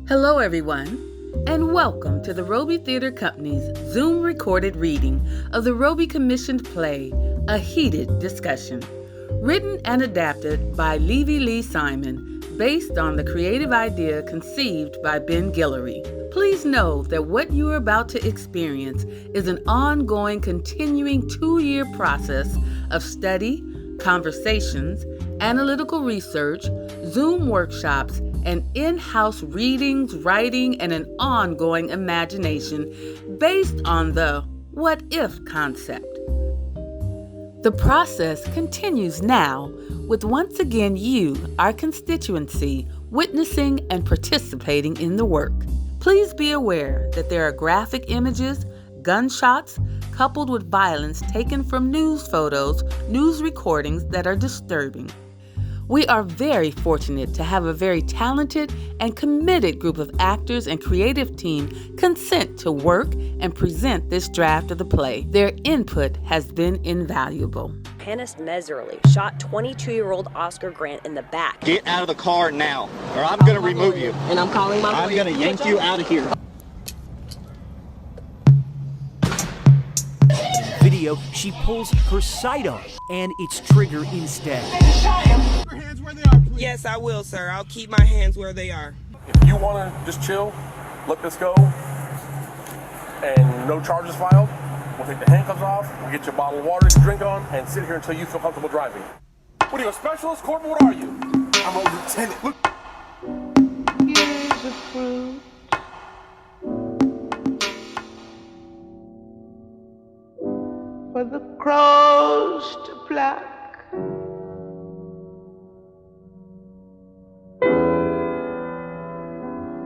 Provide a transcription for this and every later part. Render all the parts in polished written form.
Hello, everyone, and welcome to the Robey Theatre Company's Zoom-recorded reading of the Robey commissioned play, A Heated Discussion, written and adapted by Levy Lee Simon, based on the creative idea conceived by Ben Guillory. Please know that what you are about to experience is an ongoing, continuing 2-year process of study, conversations, analytical research, Zoom workshops, and in-house readings, writing, and an ongoing imagination based on the what if concept. The process continues now with once again you, our constituency, witnessing and participating in the work. Please be aware that there are graphic images, gunshots, coupled with violence taken from news photos, news recordings that are disturbing. We are very fortunate to have a very talented and committed group of actors and creative team consent to work and present this draft of the play. Their input has been invaluable. Hannes Meserly shot 22-year-old Oscar Grant in the back. Get out of the car now, or I'm going to remove you. And I'm calling my I'm going to yank you out of here. Video, she pulls her sight on and it's trigger instead. Your hands where they are, please. Yes, I will, sir. I'll keep my hands where they are. If you want to just chill, let this go, and no charges filed, we'll take the handcuffs off, we'll get you a bottle of water to drink on, and sit here until you feel comfortable driving. What are you, a specialist, corporal? What are you? I'm a lieutenant. Look. Here's a fruit for the crows to pluck.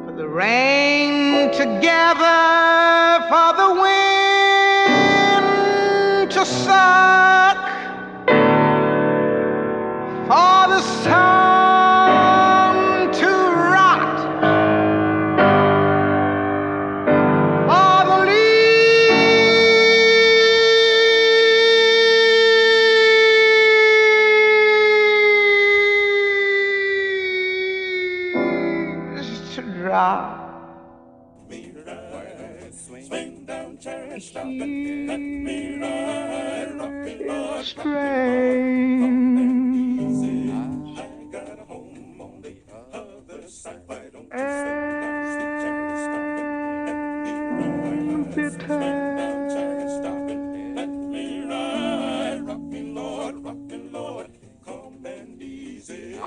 For the rain to gather, for the wind to suck, for the sun to rot, for the leaves to drop. Swing down, cherry, stop it, let me ride, rock it, Lord, Strange. I got a home on the other side. Why don't you swing down, sweet cherry, stop it, let me ride. Swing down, cherry, stop it, let me ride, rock me, Lord, calm and easy.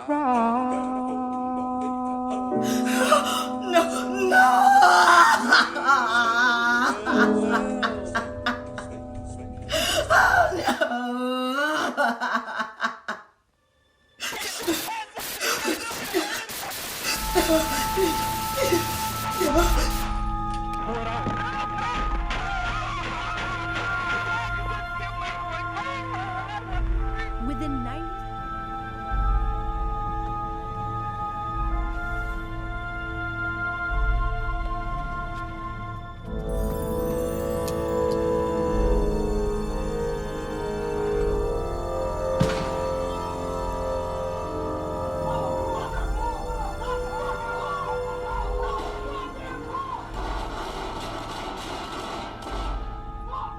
Within 90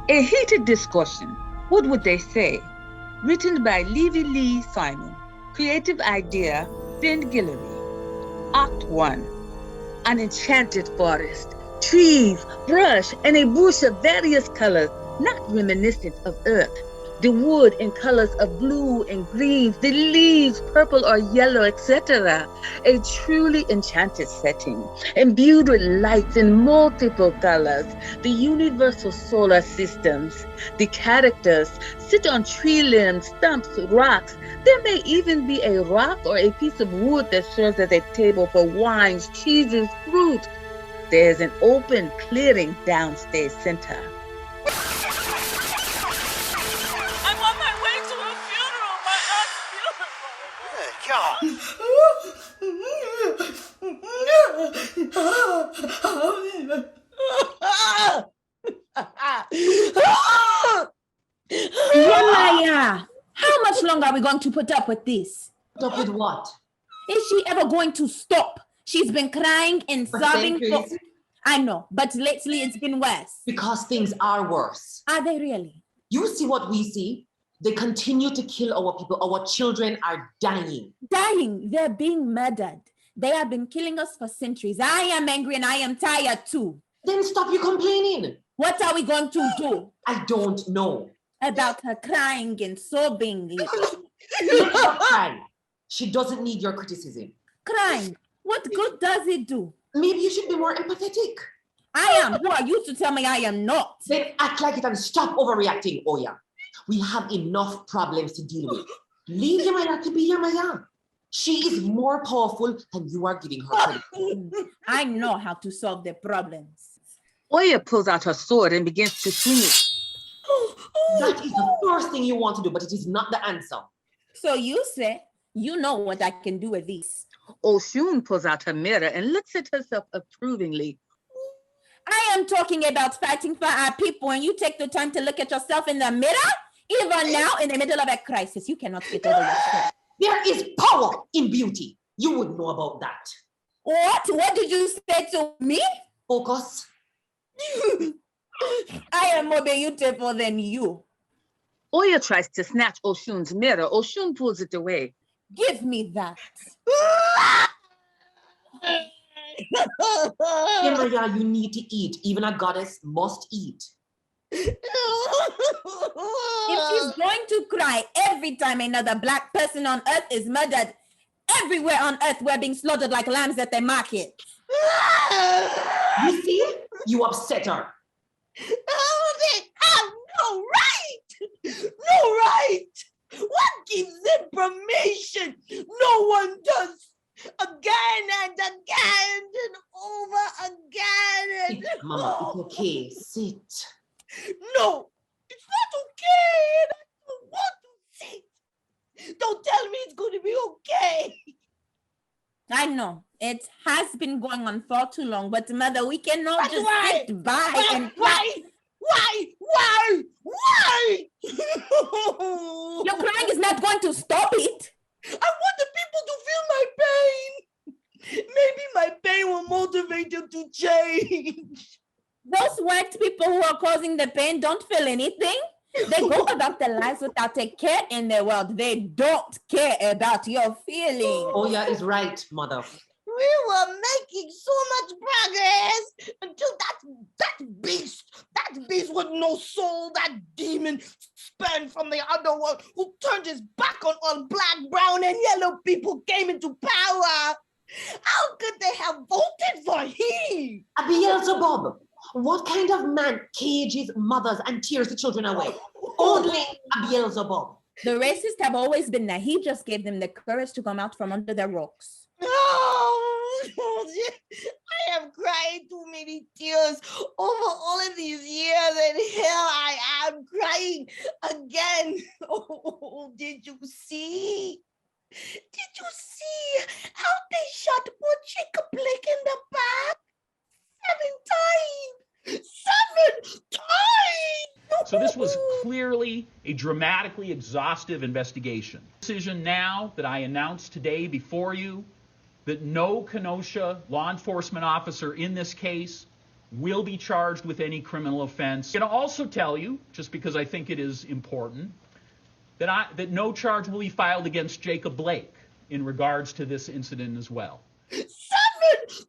A Heated Discussion, what would they say? Written by Levy Lee Simon. Creative idea, Ben Guillory. Act 1. An enchanted forest. Trees, brush, and a bush of various colors, not reminiscent of earth. The wood in colors of blue and green, the leaves purple or yellow, etc. A truly enchanted setting, imbued with lights in multiple colors. The universal solar systems. The characters sit on tree limbs, stumps, rocks. There may even be a rock or a piece of wood that serves as a table for wines, cheeses, fruit. There's an open clearing downstairs center. Yemaya, how much longer are we going to put up with this? Put up with what? Is she ever going to stop? She's been crying and For sobbing. centuries. I know, but lately it's been worse. Because things are worse. Are they really? You see what we see? They continue to kill our people. Our children are dying. Dying. They're being murdered. They have been killing us for centuries. I am angry and I am tired too. Then stop you complaining. What are we going to do? I don't know. About her crying and sobbing. Let her cry. She doesn't need your criticism. Crying. What good does it do? Maybe you should be more empathetic. I am. Who are you to tell me I am not? Then act like it and stop overreacting, Oya. We have enough problems to deal with. Leave Yamaya to be Yamaya. She is more powerful than you are giving her credit. I know how to solve the problems. Oya pulls out her sword and begins to swing it. That is the first thing you want to do, but it is not the answer. So you say, you know what I can do with this. Oshun pulls out her mirror and looks at herself approvingly. I am talking about fighting for our people, and you take the time to look at yourself in the mirror? Even now, in the middle of a crisis, you cannot get over yourself. There is power in beauty. You would know about that. What? What did you say to me? Focus. I am more beautiful than you. Oya tries to snatch Oshun's mirror. Oshun pulls it away. Give me that. Yamaya, you need to eat. Even a goddess must eat. If she's going to cry every time another Black person on earth is murdered, everywhere on earth we're being slaughtered like lambs at the market. You see? You upset her. Oh, they have no right! No right! What gives information? No one does. Again and again and over again. Mama, it's okay. Sit. No, it's not okay. And I don't want to sit. Don't tell me it's going to be okay. I know it has been going on for too long, but Mother, we cannot just sit by and Why? Your crying is not going to stop it. I want the people to feel my pain. Maybe my pain will motivate them to change. Those white people who are causing the pain don't feel anything. They go about their lives without a care in the world. They don't care about your feelings. Oya is right, Mother. We were making so much progress until that beast with no soul, that demon spurned from the underworld who turned his back on all Black, brown, and yellow people came into power. How could they have voted for him? A Beelzebub. What kind of man cages mothers and tears the children away? Only a Beelzebub. The racists have always been there. He just gave them the courage to come out from under their rocks. I have cried too many tears over all of these years, and here I am crying again. Oh, did you see? Did you see how they shot poor Jacob Blake in the back? 7 times! 7 times! So this was clearly a dramatically exhaustive investigation. Decision now that I announce today before you that no Kenosha law enforcement officer in this case will be charged with any criminal offense. I'm going to also tell you, just because I think it is important, that no charge will be filed against Jacob Blake in regards to this incident as well. 7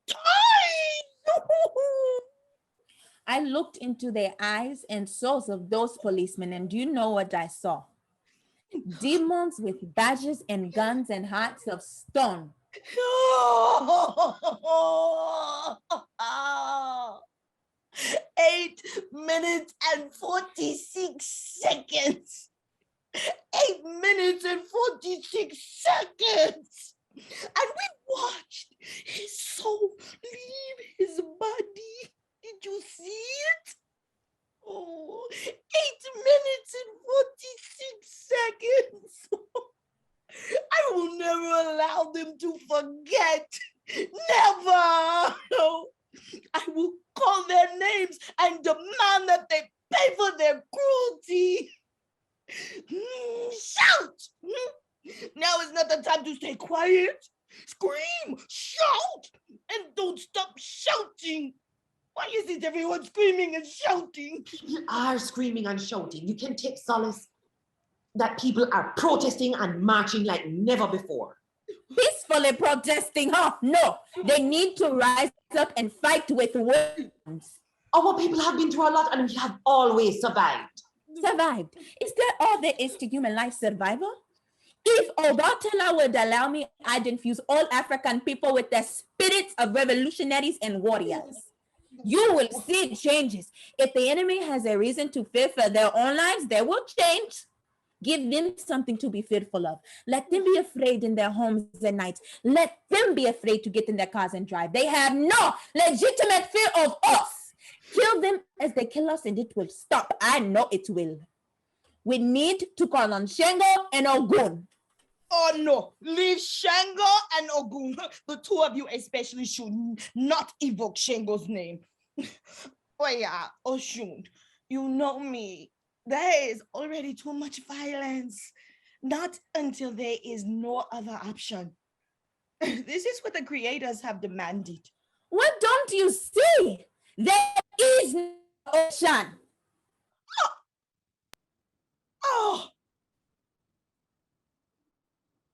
times! I looked into their eyes and souls of those policemen, and do you know what I saw? Demons with badges and guns and hearts of stone. 8 minutes and 46 seconds. 8 minutes and 46 seconds. And we watched his soul leave his body. Did you see it? Oh, 8 minutes and 46 seconds. I will never allow them to forget. Never. No. I will call their names and demand that they pay for their cruelty. Shout! Now is not the time to stay quiet. Scream, shout, stop shouting. Why is it everyone screaming and shouting? People are screaming and shouting. You can take solace that people are protesting and marching like never before. Peacefully protesting, huh? No, they need to rise up and fight with weapons. Our people have been through a lot and we have always survived. Survived? Is that all there is to human life survival? If Obatala would allow me, I'd infuse all African people with the spirits of revolutionaries and warriors. You will see changes. If the enemy has a reason to fear for their own lives, they will change. Give them something to be fearful of. Let them be afraid in their homes at night. Let them be afraid to get in their cars and drive. They have no legitimate fear of us. Kill them as they kill us and it will stop. I know it will. We need to call on Shango and Ogun. Oh no, leave Shango and Ogun. The two of you especially should not evoke Shango's name. Oya, Oshun, you know me. There is already too much violence. Not until there is no other option. This is what the creators have demanded. What don't you see? There is no option. Oh.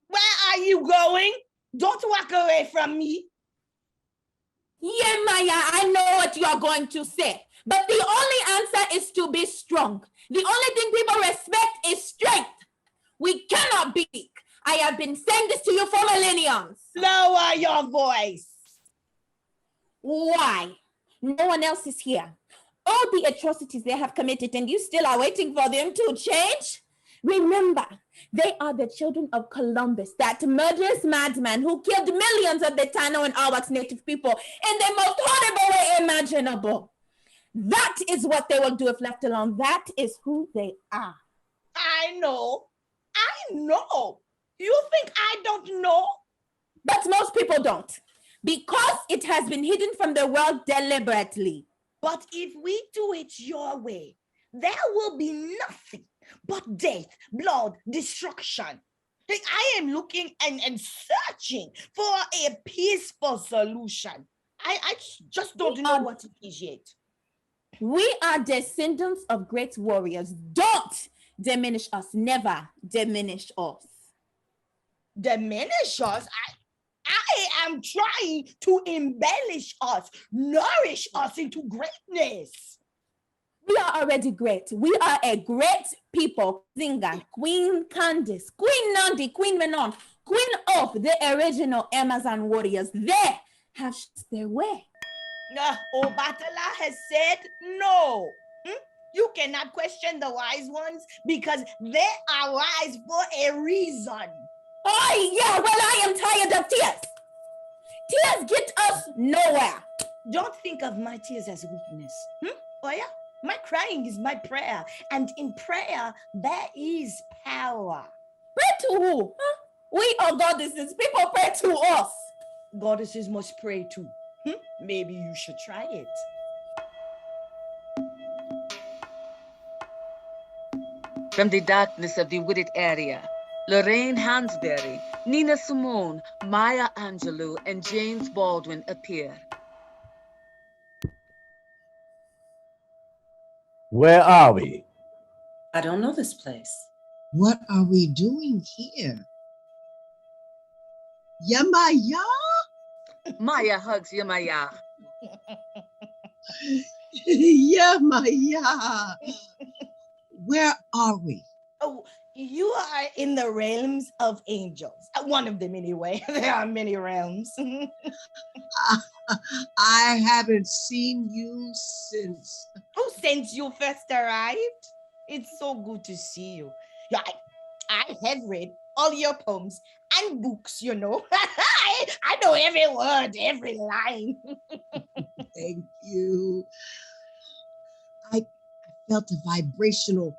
Where are you going? Don't walk away from me. Yeah, Maya, I know what you are going to say. But the only answer is to be strong. The only thing people respect is strength. We cannot be weak. I have been saying this to you for millenniums. Lower your voice. Why? No one else is here. All the atrocities they have committed and you still are waiting for them to change? Remember, they are the children of Columbus, that murderous madman who killed millions of the Tano and Arawak's native people in the most horrible way imaginable. That is what they will do if left alone. That is who they are. I know. You think I don't know? But most people don't. Because it has been hidden from the world deliberately. But if we do it your way, there will be nothing but death, blood, destruction. I am looking and searching for a peaceful solution. I just don't know what it is yet. We are descendants of great warriors. Don't diminish us. Never diminish us. Diminish us? I am trying to embellish us, nourish us into greatness. We are already great. We are a great people. Zinga, Queen Candice, Queen Nandi, Queen Menon, Queen of the original Amazon warriors. They have their way. Obatala has said no. You cannot question the wise ones because they are wise for a reason. Oh yeah, well I am tired of tears. Tears get us nowhere. Don't think of my tears as weakness. Oh yeah? My crying is my prayer, and in prayer, there is power. Pray to who? Huh? We are goddesses. People pray to us. Goddesses must pray too. Maybe you should try it. From the darkness of the wooded area, Lorraine Hansberry, Nina Simone, Maya Angelou, and James Baldwin appear. Where are we? I don't know this place. What are we doing here? Yamaya? Maya hugs Yamaya. Yamaya. Where are we? Oh, you are in the realms of angels. One of them anyway. There are many realms. I haven't seen you since. Oh, since you first arrived? It's so good to see you. Yeah, I have read all your poems and books, you know. I know every word, every line. Thank you. I felt a vibrational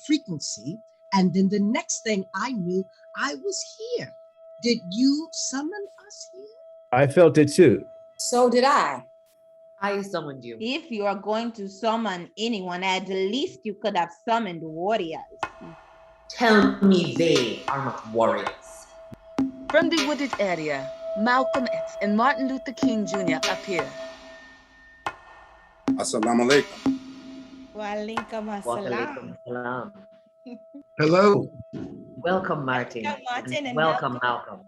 frequency, and then the next thing I knew, I was here. Did you summon us here? I felt it too. So did I. I summoned you. If you are going to summon anyone, at least you could have summoned warriors. Tell me they are not warriors. From the wooded area, Malcolm X and Martin Luther King Jr. appear. Assalamu alaikum. Walaikum Walaikum assalam. salam. Hello. Welcome, Martin. Welcome, Martin, and welcome, Malcolm.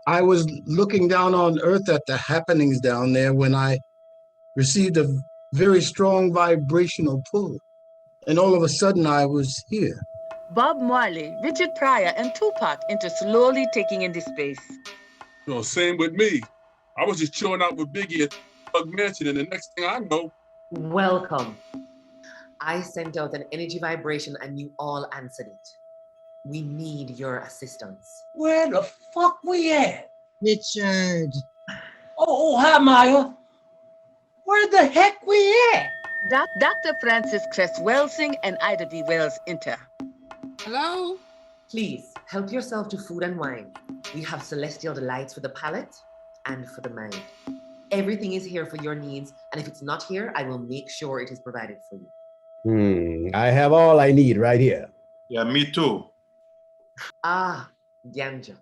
I was looking down on earth at the happenings down there when I received a very strong vibrational pull. And all of a sudden I was here. Bob Marley, Richard Pryor, and Tupac enter slowly taking into space. You know, same with me. I was just chilling out with Biggie at Thug Mansion, and the next thing I know, Welcome. I sent out an energy vibration and you all answered it. We need your assistance. Where the fuck we at? Richard. Oh, hi, Maya. Where the heck we at? Dr. Francis Cress Welsing and Ida B. Wells enter. Hello? Please, help yourself to food and wine. We have celestial delights for the palate and for the mind. Everything is here for your needs, and if it's not here, I will make sure it is provided for you. I have all I need right here. Yeah, me too. Ah, ganja.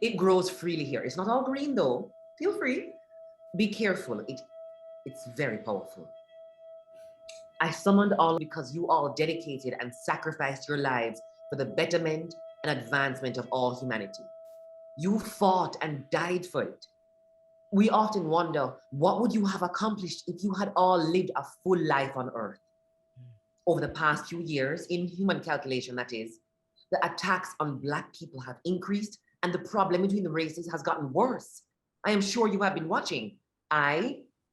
It grows freely here. It's not all green though. Feel free. Be careful. It's very powerful. I summoned all because you all dedicated and sacrificed your lives for the betterment and advancement of all humanity. You fought and died for it. We often wonder, what would you have accomplished if you had all lived a full life on Earth? Over the past few years, in human calculation that is, the attacks on Black people have increased and the problem between the races has gotten worse. I am sure you have been watching.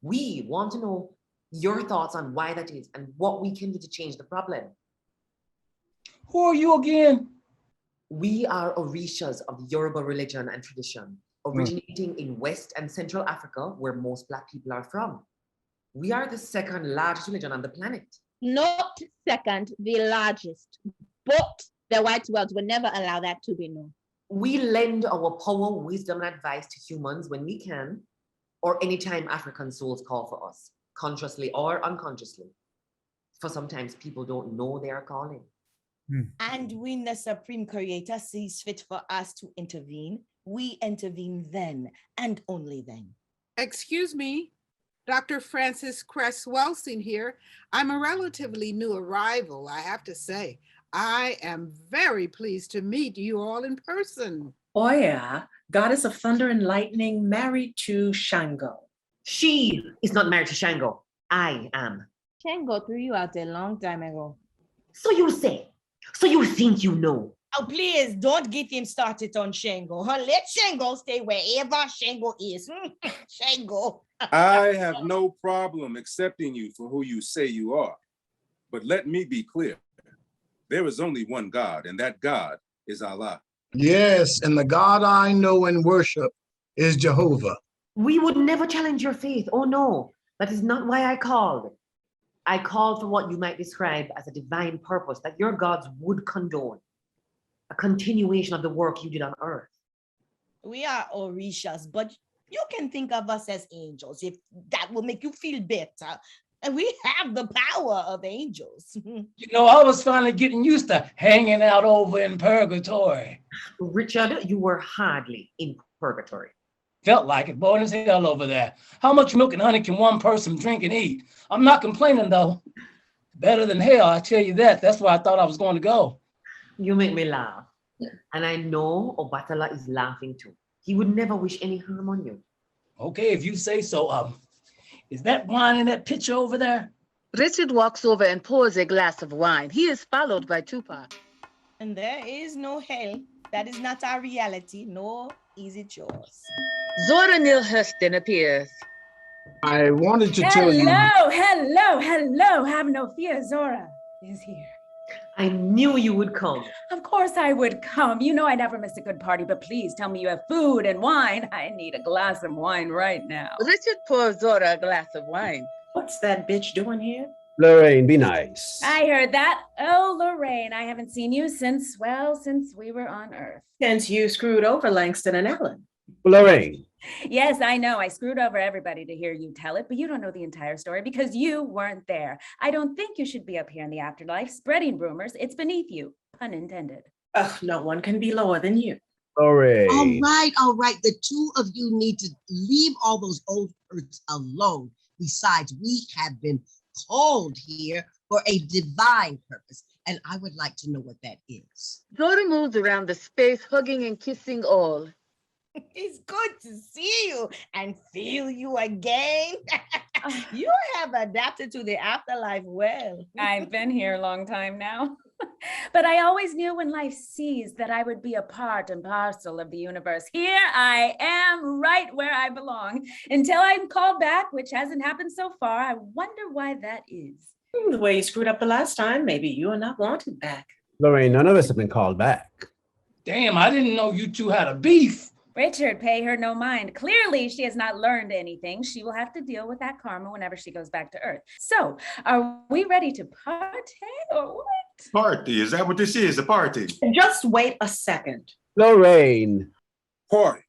We want to know your thoughts on why that is and what we can do to change the problem. Who are you again? We are ORISHAS of the Yoruba religion and tradition, originating in West and Central Africa, where most Black people are from. We are the second largest religion on the planet. Not second, the largest. But the white world will never allow that to be known. We lend our power, wisdom, and advice to humans when we can, or anytime African souls call for us, consciously or unconsciously. For sometimes people don't know they are calling. And when the Supreme Creator sees fit for us to intervene, we intervene then and only then. Excuse me, Dr. Francis Cress Welsing here. I'm a relatively new arrival, I have to say. I am very pleased to meet you all in person. Oya, goddess of thunder and lightning, married to Shango. She is not married to Shango. I am. Shango threw you out a long time ago. So you say. So you think you know. Oh, please don't get him started on Shango. Let Shango stay wherever Shango is. Shango. I have no problem accepting you for who you say you are. But let me be clear. There is only one God, and that God is Allah. Yes, and the God I know and worship is Jehovah. We would never challenge your faith. Oh no, that is not why I called. I called for what you might describe as a divine purpose that your gods would condone. A continuation of the work you did on earth. We are ORISHAS, but you can think of us as angels if that will make you feel better. And we have the power of angels. You know, I was finally getting used to hanging out over in purgatory. Richard, you were hardly in purgatory. Felt like it, boring as hell over there. How much milk and honey can one person drink and eat? I'm not complaining though. Better than hell, I tell you that. That's why I thought I was going to go. You make me laugh. And I know Obatala is laughing too. He would never wish any harm on you. Okay, if you say so. Is that wine in that pitcher over there? Richard walks over and pours a glass of wine. He is followed by Tupac. And there is no hell. That is not our reality, nor is it yours. Zora Neale Hurston appears. I wanted to tell you. Hello. Have no fear, Zora is here. I knew you would come. Of course I would come. You know I never miss a good party, but please tell me you have food and wine. I need a glass of wine right now. Richard pours Zora a glass of wine. What's that bitch doing here? Lorraine, be nice. I heard that. Oh, Lorraine, I haven't seen you since we were on Earth. Since you screwed over Langston and Ellen. Lorraine. Yes, I know. I screwed over everybody to hear you tell it, but you don't know the entire story because you weren't there. I don't think you should be up here in the afterlife spreading rumors. It's beneath you, pun intended. Ugh, no one can be lower than you. Lorraine. All right. The two of you need to leave all those old hurts alone. Besides, we have been called here for a divine purpose, and I would like to know what that is. Zora moves around the space, hugging and kissing all. It's good to see you and feel you again. You have adapted to the afterlife well. I've been here a long time now. But I always knew when life seized that I would be a part and parcel of the universe. Here I am, right where I belong. Until I'm called back, which hasn't happened so far. I wonder why that is. The way you screwed up the last time, maybe you are not wanted back. Lorraine, none of us have been called back. Damn, I didn't know you two had a beef. Richard, pay her no mind. Clearly, she has not learned anything. She will have to deal with that karma whenever she goes back to Earth. So, are we ready to party or what? Party? Is that what this is, a party? Just wait a second. Lorraine. Party.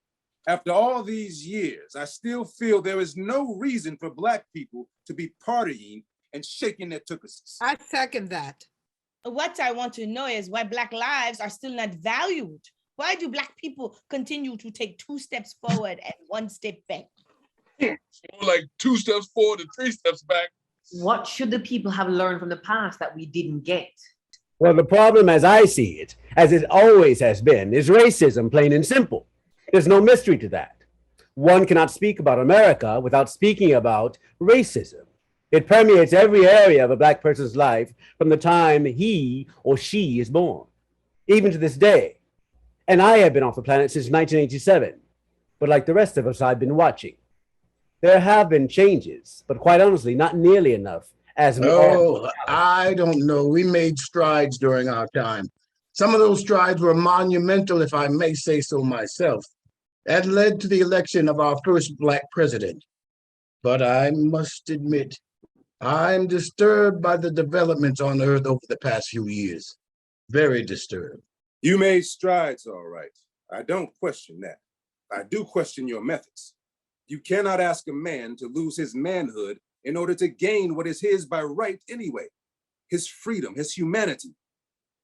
After all these years, I still feel there is no reason for Black people to be partying and shaking their tuchuses. I second that. What I want to know is why Black lives are still not valued. Why do Black people continue to take 2 steps forward and 1 step back? Like 2 steps forward and 3 steps back. What should the people have learned from the past that we didn't get? Well, the problem as I see it, as it always has been, is racism, plain and simple. There's no mystery to that. One cannot speak about America without speaking about racism. It permeates every area of a Black person's life from the time he or she is born, even to this day. And I have been off the planet since 1987. But like the rest of us, I've been watching. There have been changes, but quite honestly, not nearly enough as we I don't know. We made strides during our time. Some of those strides were monumental, if I may say so myself, and led to the election of our first Black president. But I must admit, I'm disturbed by the developments on Earth over the past few years. Very disturbed. You made strides, all right. I don't question that. I do question your methods. You cannot ask a man to lose his manhood in order to gain what is his by right anyway. His freedom, his humanity.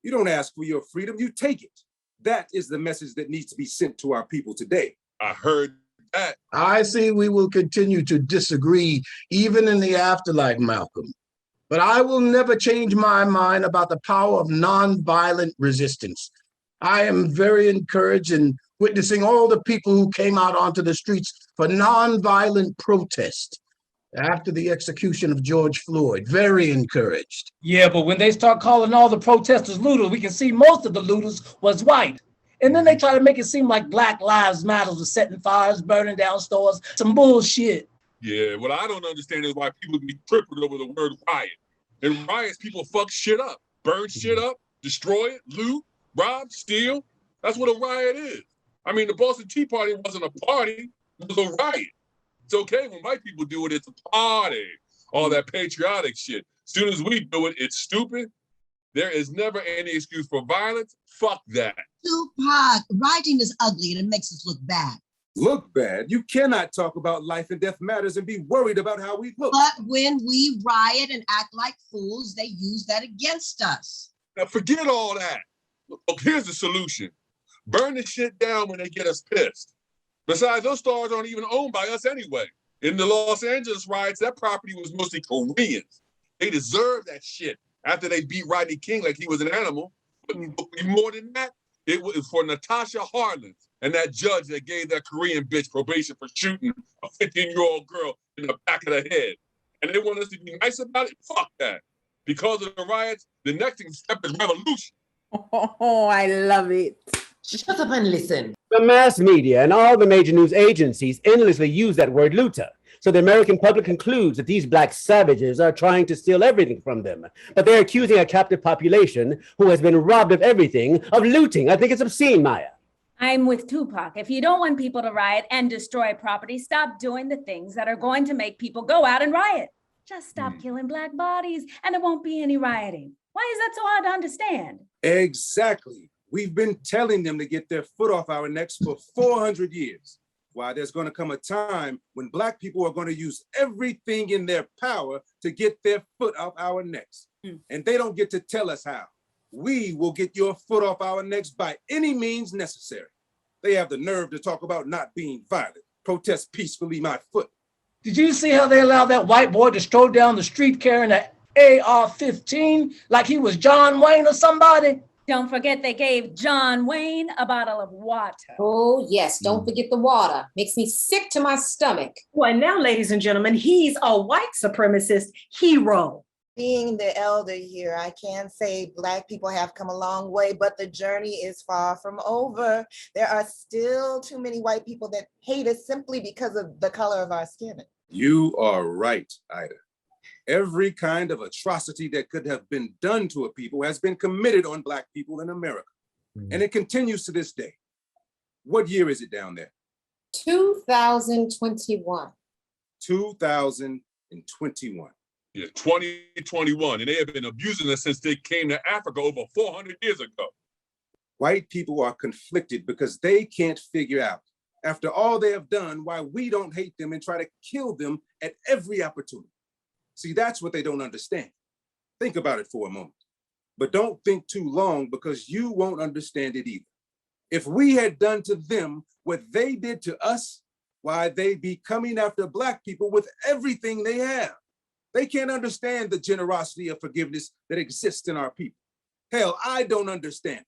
You don't ask for your freedom, you take it. That is the message that needs to be sent to our people today. I heard that. I see we will continue to disagree even in the afterlife, Malcolm. But I will never change my mind about the power of nonviolent resistance. I am very encouraged in witnessing all the people who came out onto the streets for nonviolent protest after the execution of George Floyd. Very encouraged. Yeah, but when they start calling all the protesters looters, we can see most of the looters was white. And then they try to make it seem like Black Lives Matter was setting fires, burning down stores, some bullshit. Yeah, what I don't understand is why people be tripping over the word riot. In riots, people fuck shit up, burn shit up, destroy it, loot, rob, steal. That's what a riot is. I mean, the Boston Tea Party wasn't a party, it was a riot. It's okay when white people do it, it's a party. All that patriotic shit. As soon as we do it, it's stupid. There is never any excuse for violence. Fuck that. Tupac, rioting is ugly and it makes us look bad. Look bad? You cannot talk about life and death matters and be worried about how we look. But when we riot and act like fools, they use that against us. Now forget all that. Look, here's the solution. Burn the shit down when they get us pissed. Besides, those stores aren't even owned by us anyway. In the Los Angeles riots, that property was mostly Koreans. They deserved that shit after they beat Rodney King like he was an animal. But more than that, it was for Natasha Harlan and that judge that gave that Korean bitch probation for shooting a 15-year-old girl in the back of the head. And they want us to be nice about it? Fuck that. Because of the riots, the next step is revolution. Oh, I love it. Shut up and listen. The mass media and all the major news agencies endlessly use that word looter. So the American public concludes that these Black savages are trying to steal everything from them. But they're accusing a captive population who has been robbed of everything of looting. I think it's obscene, Maya. I'm with Tupac. If you don't want people to riot and destroy property, stop doing the things that are going to make people go out and riot. Just stop killing Black bodies and there won't be any rioting. Why is that so hard to understand? Exactly. We've been telling them to get their foot off our necks for 400 years. Why, there's going to come a time when Black people are going to use everything in their power to get their foot off our necks. And they don't get to tell us how. We will get your foot off our necks by any means necessary. They have the nerve to talk about not being violent. Protest peacefully, my foot. Did you see how they allowed that white boy to stroll down the street carrying an AR-15 like he was John Wayne or somebody? Don't forget they gave John Wayne a bottle of water. Oh, yes. Don't forget the water. Makes me sick to my stomach. Well, and now, ladies and gentlemen, he's a white supremacist hero. Being the elder here, I can say Black people have come a long way, but the journey is far from over. There are still too many white people that hate us simply because of the color of our skin. You are right, Ida. Every kind of atrocity that could have been done to a people has been committed on Black people in America. And it continues to this day. What year is it down there? 2021. 2021. Yeah, 2021. And they have been abusing us since they came to Africa over 400 years ago. White people are conflicted because they can't figure out, after all they have done, why we don't hate them and try to kill them at every opportunity. See, that's what they don't understand. Think about it for a moment. But don't think too long, because you won't understand it either. If we had done to them what they did to us, why, they'd be coming after Black people with everything they have. They can't understand the generosity of forgiveness that exists in our people. Hell, I don't understand.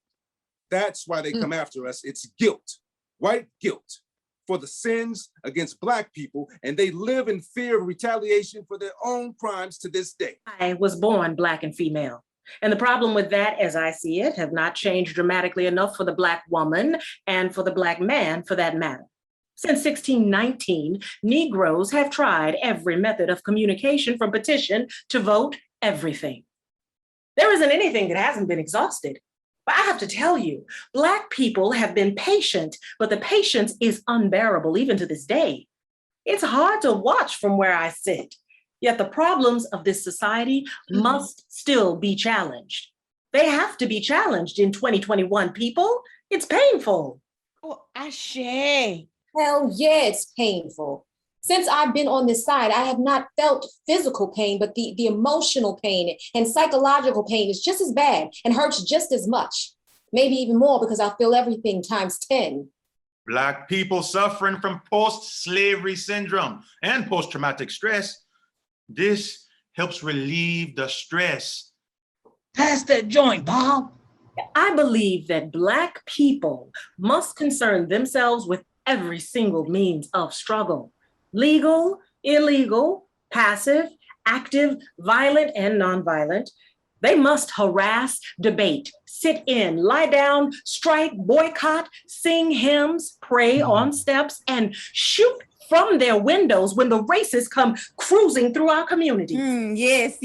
That's why they come after us. It's guilt, white guilt, for the sins against Black people, and they live in fear of retaliation for their own crimes to this day. I was born Black and female. And the problem with that, as I see it, have not changed dramatically enough for the Black woman and for the Black man, for that matter. Since 1619, Negroes have tried every method of communication, from petition to vote, everything. There isn't anything that hasn't been exhausted. But I have to tell you, Black people have been patient, but the patience is unbearable even to this day. It's hard to watch from where I sit, yet the problems of this society must still be challenged. They have to be challenged in 2021, people. It's painful. Oh, Ashe. Hell yeah, it's painful. Since I've been on this side, I have not felt physical pain, but the emotional pain and psychological pain is just as bad and hurts just as much. Maybe even more, because I feel everything times 10. Black people suffering from post-slavery syndrome and post-traumatic stress. This helps relieve the stress. Pass that joint, Bob. I believe that Black people must concern themselves with every single means of struggle. Legal, illegal, passive, active, violent, and nonviolent. They must harass, debate, sit in, lie down, strike, boycott, sing hymns, pray on steps, and shoot from their windows when the racists come cruising through our community. Yes,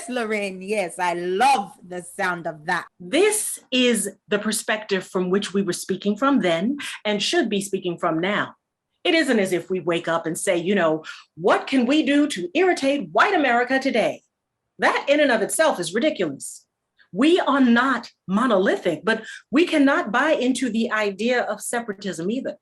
Lorraine. Yes, I love the sound of that. This is the perspective from which we were speaking from then and should be speaking from now. It isn't as if we wake up and say, what can we do to irritate white America today? That in and of itself is ridiculous. We are not monolithic, but we cannot buy into the idea of separatism either.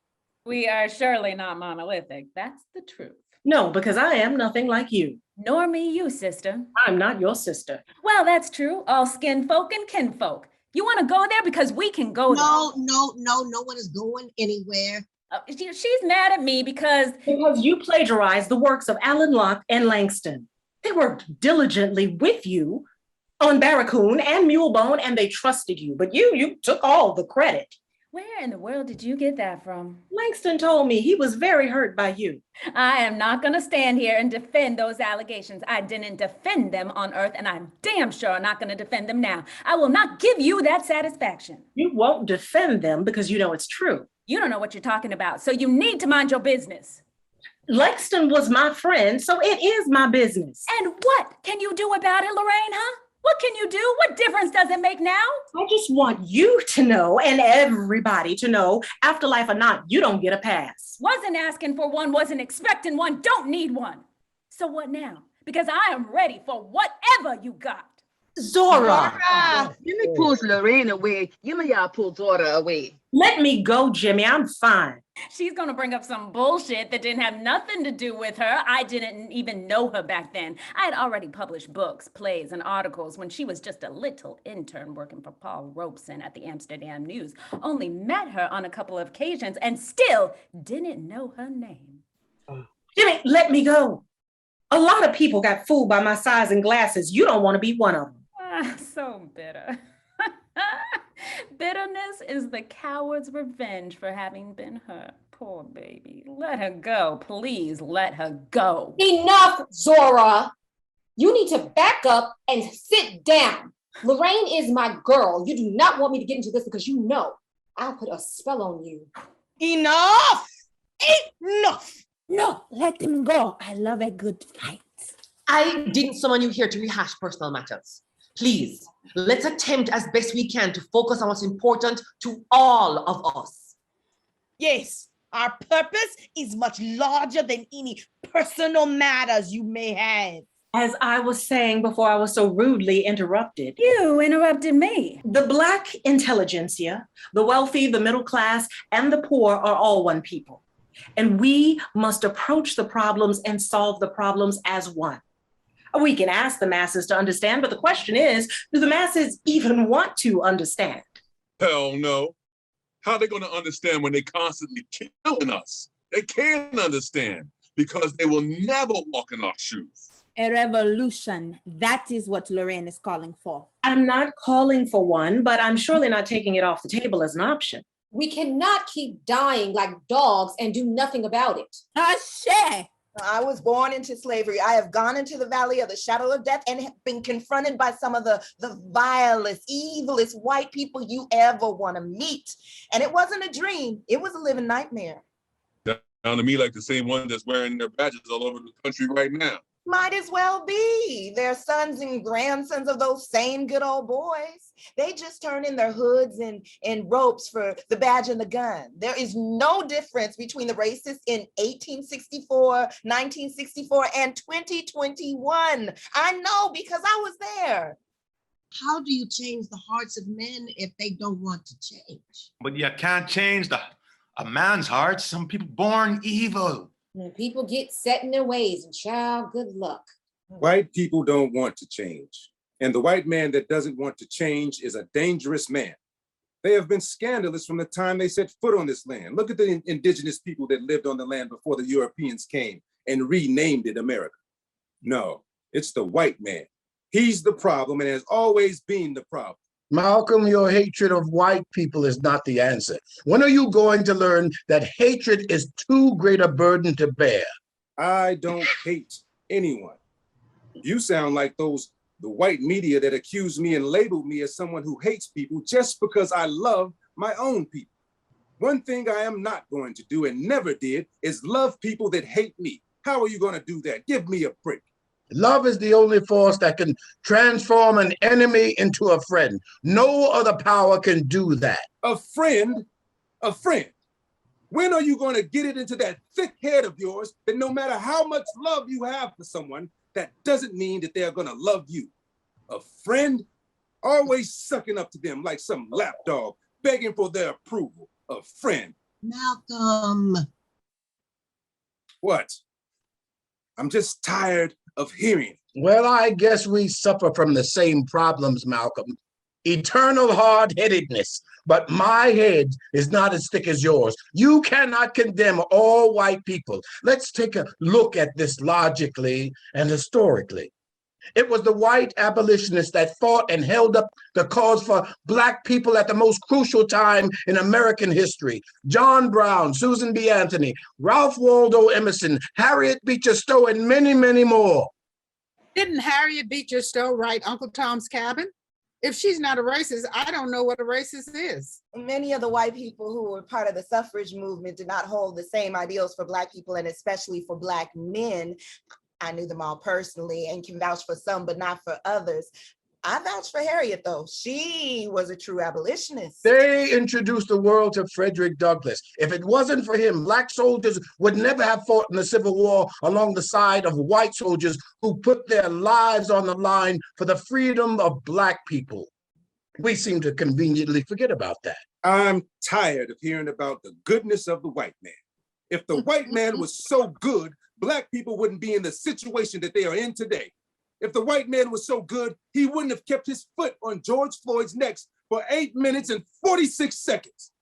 We are surely not monolithic. That's the truth. No, because I am nothing like you. Nor me, you, sister. I'm not your sister. Well, that's true. All skin folk and kinfolk. You want to go there because we can go there. No one is going anywhere. She's mad at me because you plagiarized the works of Allen Locke and Langston. They worked diligently with you on Barracoon and Mulebone, and they trusted you, but you took all the credit. Where in the world did you get that from? Langston told me he was very hurt by you. I am not going to stand here and defend those allegations. I didn't defend them on Earth, and I'm damn sure not going to defend them now. I will not give you that satisfaction. You won't defend them because you know it's true. You don't know what you're talking about, so you need to mind your business. Langston was my friend, so it is my business. And what can you do about it, Lorraine, huh? What can you do? What difference does it make now? I just want you to know, and everybody to know, afterlife or not, you don't get a pass. Wasn't asking for one, wasn't expecting one, don't need one. So what now? Because I am ready for whatever you got. Zora! Let me pull Lorraine away. You may y'all pull Zora away. Let me go, Jimmy. I'm fine. She's gonna bring up some bullshit that didn't have nothing to do with her. I didn't even know her back then. I had already published books, plays, and articles when she was just a little intern working for Paul Robeson at the Amsterdam News. Only met her on a couple of occasions and still didn't know her name. Jimmy, let me go. A lot of people got fooled by my size and glasses. You don't want to be one of them. So bitter. Bitterness is the coward's revenge for having been hurt. Poor baby. Let her go. Please let her go. Enough, Zora. You need to back up and sit down. Lorraine is my girl. You do not want me to get into this because you know I'll put a spell on you. Enough! Enough! No, let him go. I love a good fight. I didn't summon you here to rehash personal matters. Please, let's attempt as best we can to focus on what's important to all of us. Yes, our purpose is much larger than any personal matters you may have. As I was saying before I was so rudely interrupted. You interrupted me. The Black intelligentsia, the wealthy, the middle class, and the poor are all one people. And we must approach the problems and solve the problems as one. We can ask the masses to understand, but the question is, do the masses even want to understand? Hell no. How are they going to understand when they constantly killing us? They can't understand because they will never walk in our shoes. A revolution. That is what Lorraine is calling for. I'm not calling for one, but I'm surely not taking it off the table as an option. We cannot keep dying like dogs and do nothing about it. Ashe! I was born into slavery. I have gone into the valley of the shadow of death and have been confronted by some of the vilest, evilest white people you ever want to meet. And it wasn't a dream. It was a living nightmare. Sound to me like the same one that's wearing their badges all over the country right now. Might as well be. They're sons and grandsons of those same good old boys. They just turn in their hoods and ropes for the badge and the gun. There is no difference between the racists in 1864, 1964, and 2021. I know because I was there. How do you change the hearts of men if they don't want to change? But you can't change a man's heart. Some people born evil. When people get set in their ways, and child, good luck. White people don't want to change. And the white man that doesn't want to change is a dangerous man. They have been scandalous from the time they set foot on this land. Look at the indigenous people that lived on the land before the Europeans came and renamed it America. No, it's the white man. He's the problem and has always been the problem. Malcolm, your hatred of white people is not the answer. When are you going to learn that hatred is too great a burden to bear? I don't hate anyone. You sound like the white media that accuse me and label me as someone who hates people just because I love my own people. One thing I am not going to do and never did is love people that hate me. How are you going to do that? Give me a break. Love is the only force that can transform an enemy into a friend. No other power can do that. A friend? A friend? When are you going to get it into that thick head of yours that no matter how much love you have for someone, that doesn't mean that they're going to love you? A friend? Always sucking up to them like some lapdog, begging for their approval. A friend. Malcolm. What? I'm just tired of hearing it. Well, I guess we suffer from the same problems, Malcolm. Eternal hard-headedness. But my head is not as thick as yours. You cannot condemn all white people. Let's take a look at this logically and historically. It was the white abolitionists that fought and held up the cause for Black people at the most crucial time in American history. John Brown, Susan B. Anthony, Ralph Waldo Emerson, Harriet Beecher Stowe, and many, many more. Didn't Harriet Beecher Stowe write Uncle Tom's Cabin? If she's not a racist, I don't know what a racist is. Many of the white people who were part of the suffrage movement did not hold the same ideals for Black people, and especially for Black men. I knew them all personally and can vouch for some, but not for others. I vouch for Harriet, though. She was a true abolitionist. They introduced the world to Frederick Douglass. If it wasn't for him, Black soldiers would never have fought in the Civil War along the side of white soldiers who put their lives on the line for the freedom of Black people. We seem to conveniently forget about that. I'm tired of hearing about the goodness of the white man. If the white man was so good, Black people wouldn't be in the situation that they are in today. If the white man was so good, he wouldn't have kept his foot on George Floyd's neck for 8 minutes and 46 seconds.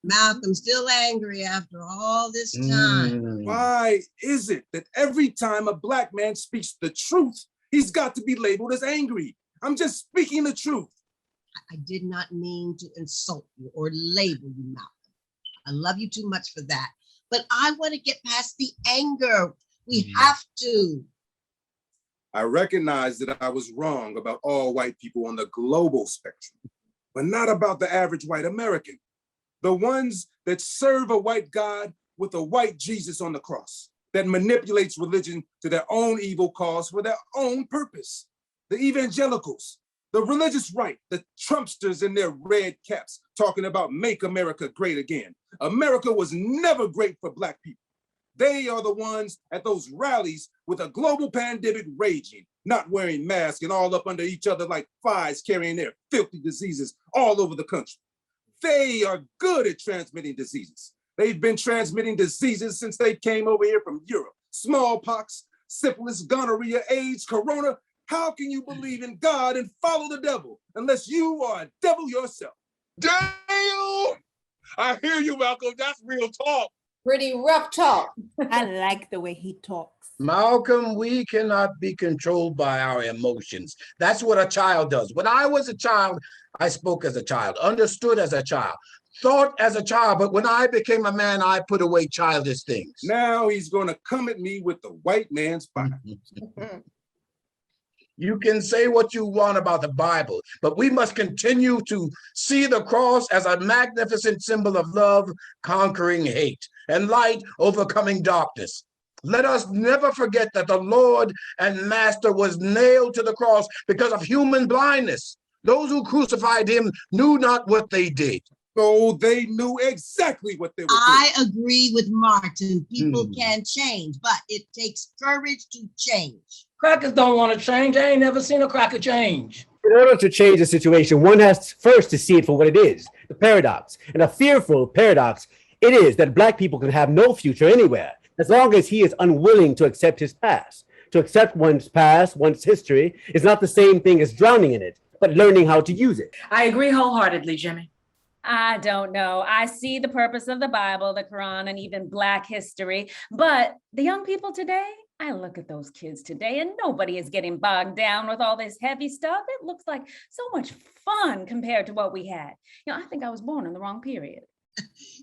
Malcolm's still angry after all this time. Why is it that every time a Black man speaks the truth, he's got to be labeled as angry? I'm just speaking the truth. I did not mean to insult you or label you, Malcolm. I love you too much for that. But I want to get past the anger. We have to. I recognize that I was wrong about all white people on the global spectrum, but not about the average white American. The ones that serve a white God with a white Jesus on the cross, that manipulates religion to their own evil cause for their own purpose. The evangelicals, the religious right, the Trumpsters in their red caps talking about make America great again. America was never great for Black people. They are the ones at those rallies with a global pandemic raging, not wearing masks and all up under each other like flies carrying their filthy diseases all over the country. They are good at transmitting diseases. They've been transmitting diseases since they came over here from Europe. Smallpox, syphilis, gonorrhea, AIDS, corona. How can you believe in God and follow the devil unless you are a devil yourself? Damn! I hear you, Malcolm. That's real talk. Pretty rough talk. I like the way he talks. Malcolm, we cannot be controlled by our emotions. That's what a child does. When I was a child, I spoke as a child, understood as a child, thought as a child. But when I became a man, I put away childish things. Now he's going to come at me with the white man's fire. You can say what you want about the Bible, but we must continue to see the cross as a magnificent symbol of love conquering hate and light overcoming darkness. Let us never forget that the Lord and Master was nailed to the cross because of human blindness. Those who crucified him knew not what they did. So they knew exactly what they were doing. I agree with Martin. People can change, but it takes courage to change. Crackers don't want to change. I ain't never seen a cracker change. In order to change the situation, one has first to see it for what it is, the paradox. And a fearful paradox it is that Black people can have no future anywhere, as long as he is unwilling to accept his past. To accept one's past, one's history, is not the same thing as drowning in it, but learning how to use it. I agree wholeheartedly, Jimmy. I don't know. I see the purpose of the Bible, the Quran, and even Black history. But the young people today, I look at those kids today and nobody is getting bogged down with all this heavy stuff. It looks like so much fun compared to what we had. You know, I think I was born in the wrong period.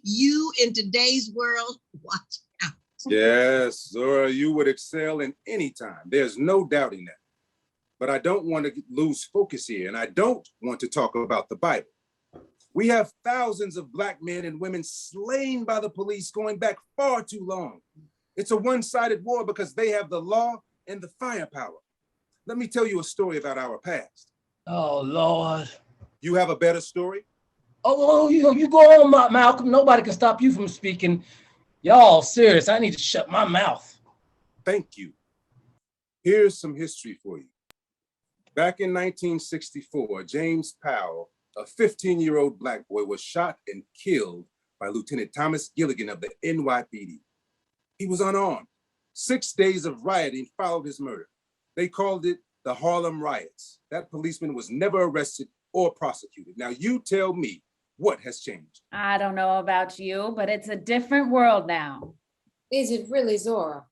You in today's world, watch out. Yes, Zora, you would excel in any time. There's no doubting that. But I don't want to lose focus here, and I don't want to talk about the Bible. We have thousands of Black men and women slain by the police going back far too long. It's a one-sided war because they have the law and the firepower. Let me tell you a story about our past. Oh, Lord. You have a better story? Oh, you go on, Malcolm. Nobody can stop you from speaking. Y'all serious. I need to shut my mouth. Thank you. Here's some history for you. Back in 1964, James Powell, a 15-year-old Black boy, was shot and killed by Lieutenant Thomas Gilligan of the NYPD. He was unarmed. 6 days of rioting followed his murder. They called it the Harlem Riots. That policeman was never arrested or prosecuted. Now you tell me, what has changed? I don't know about you, but it's a different world now. Is it really, Zora?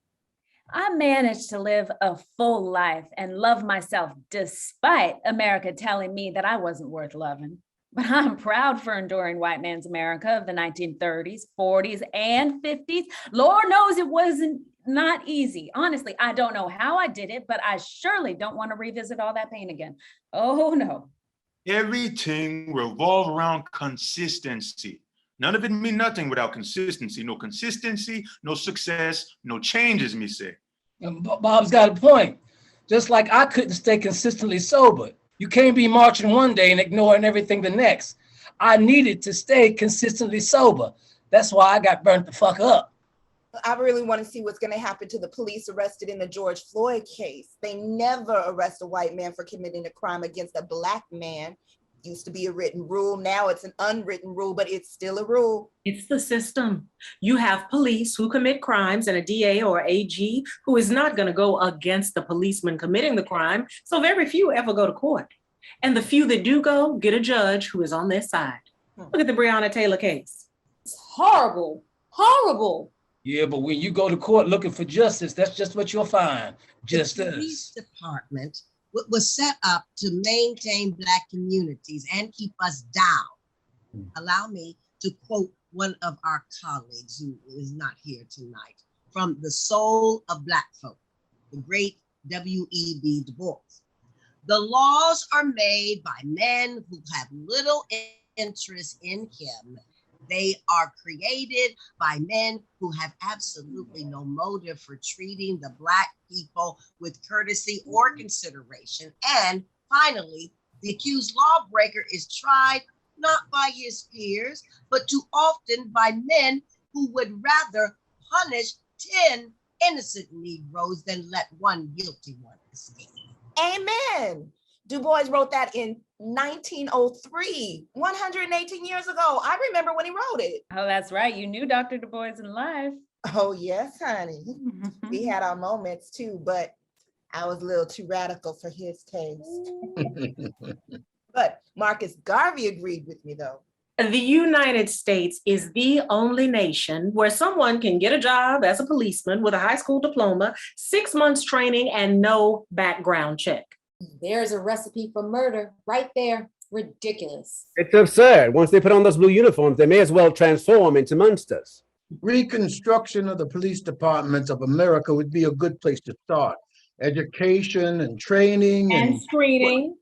I managed to live a full life and love myself despite America telling me that I wasn't worth loving. But I'm proud for enduring white man's America of the 1930s, 40s, and 50s. Lord knows it wasn't not easy. Honestly, I don't know how I did it, but I surely don't want to revisit all that pain again. Oh, no. Everything revolves around consistency. None of it mean nothing without consistency. No consistency, no success, no changes, me say. And Bob's got a point. Just like I couldn't stay consistently sober. You can't be marching one day and ignoring everything the next. I needed to stay consistently sober. That's why I got burnt the fuck up. I really want to see what's going to happen to the police arrested in the George Floyd case. They never arrest a white man for committing a crime against a black man. Used to be a written rule. Now it's an unwritten rule, but it's still a rule. It's the system. You have police who commit crimes and a DA or AG who is not going to go against the policeman committing the crime. So very few ever go to court. And the few that do go get a judge who is on their side. Look at the Breonna Taylor case. It's horrible, horrible. Yeah, but when you go to court looking for justice, that's just what you'll find. Justice. The police department was set up to maintain Black communities and keep us down. Allow me to quote one of our colleagues who is not here tonight from The Soul of Black Folk, the great W.E.B. Du Bois. The laws are made by men who have little interest in him. They are created by men who have absolutely no motive for treating the Black people with courtesy or consideration. And finally, the accused lawbreaker is tried not by his peers, but too often by men who would rather punish 10 innocent Negroes than let one guilty one escape. Amen. Du Bois wrote that in 1903, 118 years ago. I remember when he wrote it. Oh, that's right. You knew Dr. Du Bois in life. Oh, yes, honey. We had our moments too, but I was a little too radical for his taste. But Marcus Garvey agreed with me, though. The United States is the only nation where someone can get a job as a policeman with a high school diploma, 6 months training, and no background check. There's a recipe for murder right there. Ridiculous. It's absurd. Once they put on those blue uniforms, they may as well transform into monsters. Reconstruction of the police departments of America would be a good place to start. Education and training and screening.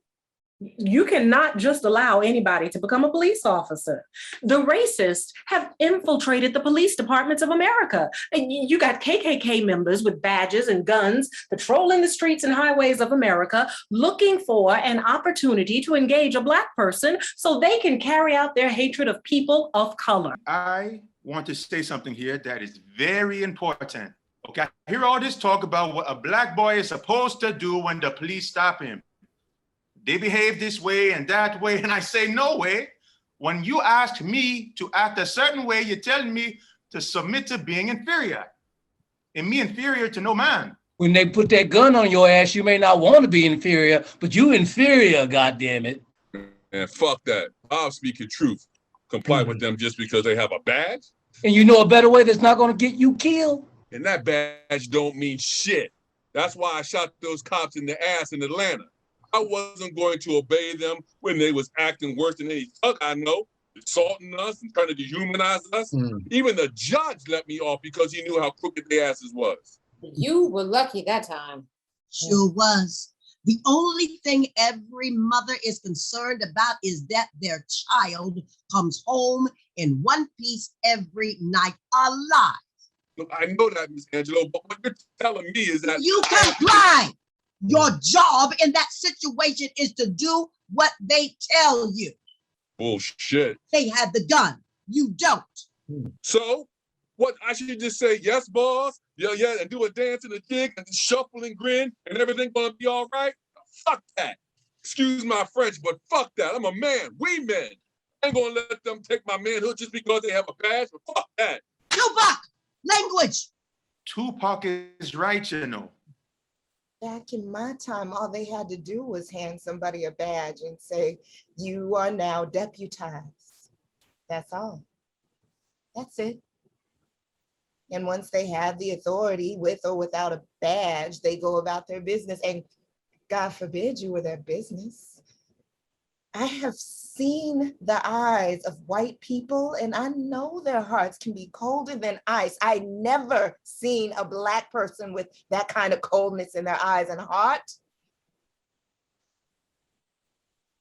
You cannot just allow anybody to become a police officer. The racists have infiltrated the police departments of America. And you got KKK members with badges and guns patrolling the streets and highways of America, looking for an opportunity to engage a Black person so they can carry out their hatred of people of color. I want to say something here that is very important. Okay, I hear all this talk about what a Black boy is supposed to do when the police stop him. They behave this way and that way, and I say, no way. When you ask me to act a certain way, you're telling me to submit to being inferior. And me inferior to no man. When they put that gun on your ass, you may not want to be inferior, but you inferior, goddammit. And fuck that. I'll speak your truth. Comply with them just because they have a badge? And you know a better way that's not going to get you killed? And that badge don't mean shit. That's why I shot those cops in the ass in Atlanta. I wasn't going to obey them when they was acting worse than any thug I know, assaulting us and trying to dehumanize us. Even the judge let me off because he knew how crooked their asses was. You were lucky that time. Sure was. The only thing every mother is concerned about is that their child comes home in one piece every night alive. Look, I know that, Miss Angelou, but what you're telling me is that you comply. Your job in that situation is to do what they tell you. Bullshit. They have the gun. You don't. So, what, I should just say, yes, boss, yeah, and do a dance and a jig and shuffle and grin and everything gonna be all right? Fuck that. Excuse my French, but fuck that. I'm a man. We men. I ain't gonna let them take my manhood just because they have a badge, but fuck that. Tupac, language. Tupac is right, you know. Back in my time, all they had to do was hand somebody a badge and say, you are now deputized. That's all. That's it. And once they have the authority, with or without a badge, they go about their business. And God forbid you were their business. I have seen the eyes of white people, and I know their hearts can be colder than ice. I never seen a Black person with that kind of coldness in their eyes and heart.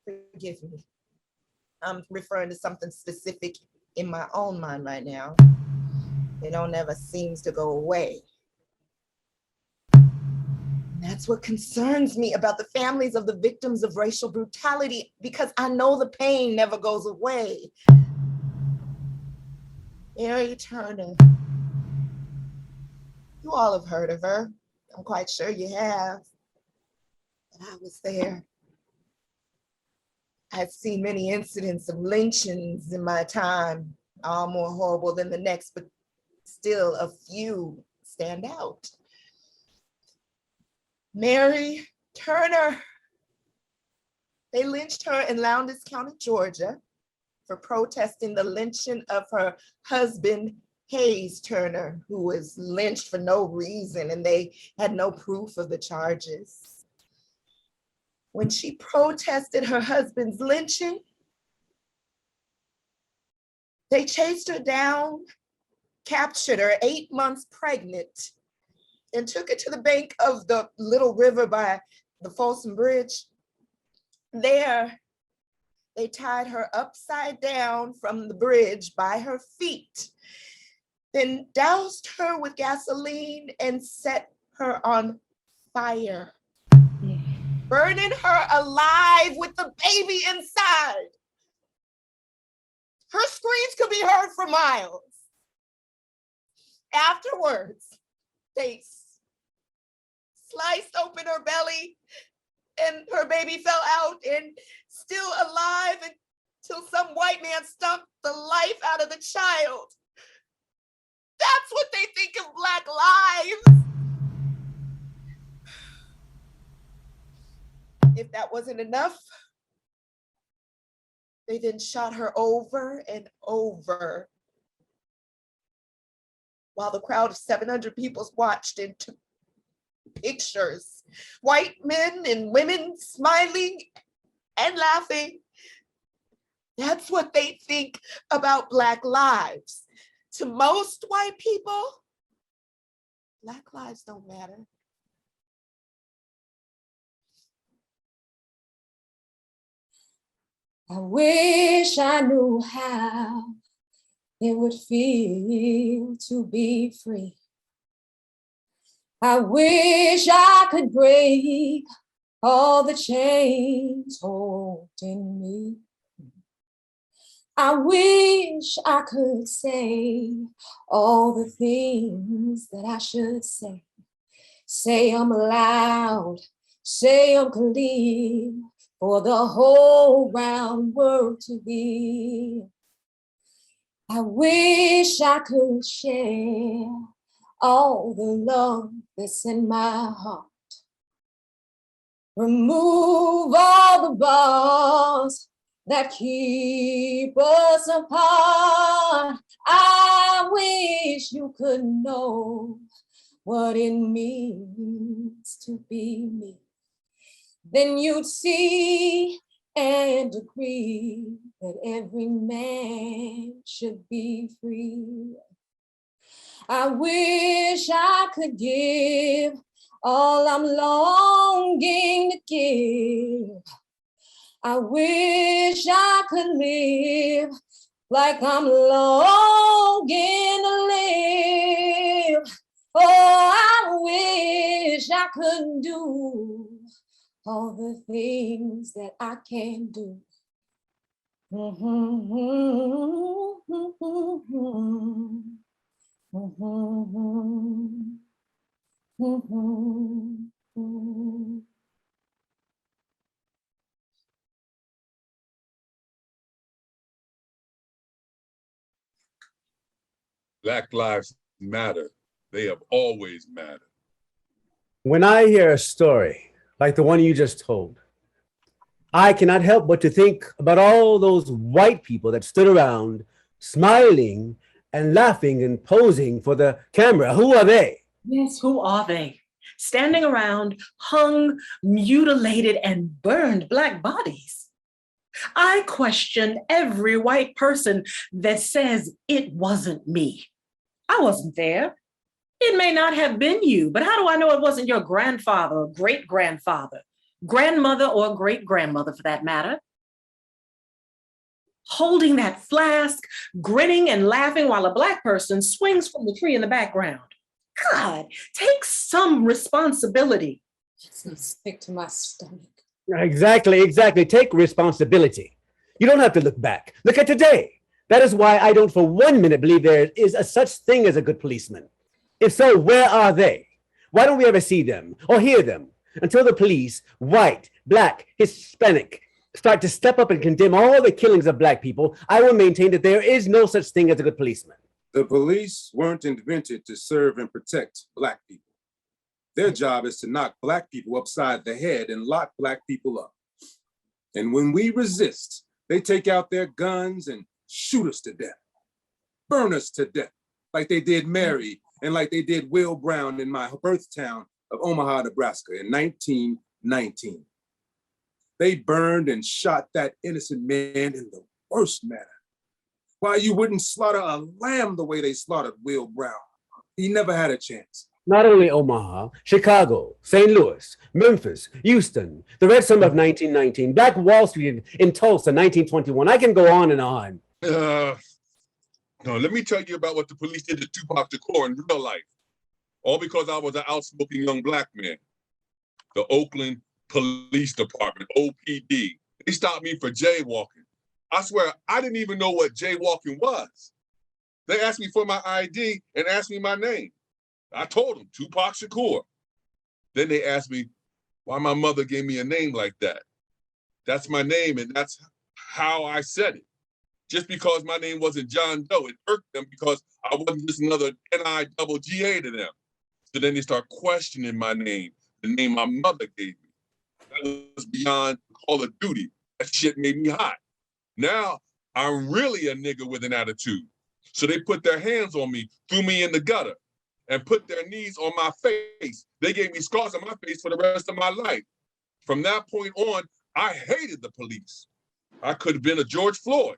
Forgive me. I'm referring to something specific in my own mind right now. It don't ever seems to go away. That's what concerns me about the families of the victims of racial brutality, because I know the pain never goes away. Mary Turner. You all have heard of her. I'm quite sure you have. But I was there. I've seen many incidents of lynchings in my time, all more horrible than the next, but still a few stand out. Mary Turner. They lynched her in Lowndes County, Georgia, for protesting the lynching of her husband, Hayes Turner, who was lynched for no reason, and they had no proof of the charges. When she protested her husband's lynching, they chased her down, captured her 8 months pregnant, and took her to the bank of the little river by the Folsom Bridge. There, they tied her upside down from the bridge by her feet, then doused her with gasoline and set her on fire, burning her alive with the baby inside. Her screams could be heard for miles. Afterwards, they sliced open her belly and her baby fell out and still alive until some white man stomped the life out of the child. That's what they think of Black lives. If that wasn't enough, they then shot her over and over while the crowd of 700 people watched and took pictures. White men and women smiling and laughing. That's what they think about Black lives. To most white people, Black lives don't matter. I wish I knew how it would feel to be free. I wish I could break all the chains holding me. I wish I could say all the things that I should say. Say I'm loud, say I'm clear for the whole round world to hear. I wish I could share all the love that's in my heart. Remove all the bars that keep us apart. I wish you could know what it means to be me. Then you'd see and agree that every man should be free. I wish I could give all I'm longing to give. I wish I could live like I'm longing to live. Oh, I wish I could do all the things that I can do. Black lives matter. They have always mattered. When I hear a story like the one you just told, I cannot help but to think about all those white people that stood around smiling and laughing and posing for the camera. Who are they? Yes, who are they? Standing around hung, mutilated, and burned Black bodies. I question every white person that says it wasn't me. I wasn't there. It may not have been you, but how do I know it wasn't your grandfather or great-grandfather, grandmother or great-grandmother for that matter? Holding that flask, grinning and laughing while a Black person swings from the tree in the background. God, take some responsibility. It's not sick to my stomach. Exactly. Take responsibility. You don't have to look back. Look at today. That is why I don't for 1 minute believe there is a such thing as a good policeman. If so, where are they? Why don't we ever see them or hear them? Until the police, white, black, Hispanic, start to step up and condemn all the killings of black people, I will maintain that there is no such thing as a good policeman. The police weren't invented to serve and protect black people. Their job is to knock black people upside the head and lock black people up. And when we resist, they take out their guns and shoot us to death, burn us to death, like they did Mary and like they did Will Brown in my birth town of Omaha, Nebraska in 1919. They burned and shot that innocent man in the worst manner. Why you wouldn't slaughter a lamb the way they slaughtered Will Brown? He never had a chance. Not only Omaha, Chicago, St. Louis, Memphis, Houston, the Red Summer of 1919, Black Wall Street in Tulsa, 1921. I can go on and on. No, let me tell you about what the police did to Tupac Shakur in real life. All because I was an outspoken young black man. The Oakland Police Department, OPD, they stopped me for jaywalking. I swear, I didn't even know what jaywalking was. They asked me for my ID and asked me my name. I told them, Tupac Shakur. Then they asked me why my mother gave me a name like that. That's my name, and that's how I said it. Just because my name wasn't John Doe, it irked them because I wasn't just another N-I-double-G-A to them. So then they start questioning my name, the name my mother gave me. That was beyond Call of Duty. That shit made me hot. Now, I'm really a nigga with an attitude. So they put their hands on me, threw me in the gutter, and put their knees on my face. They gave me scars on my face for the rest of my life. From that point on, I hated the police. I could have been a George Floyd.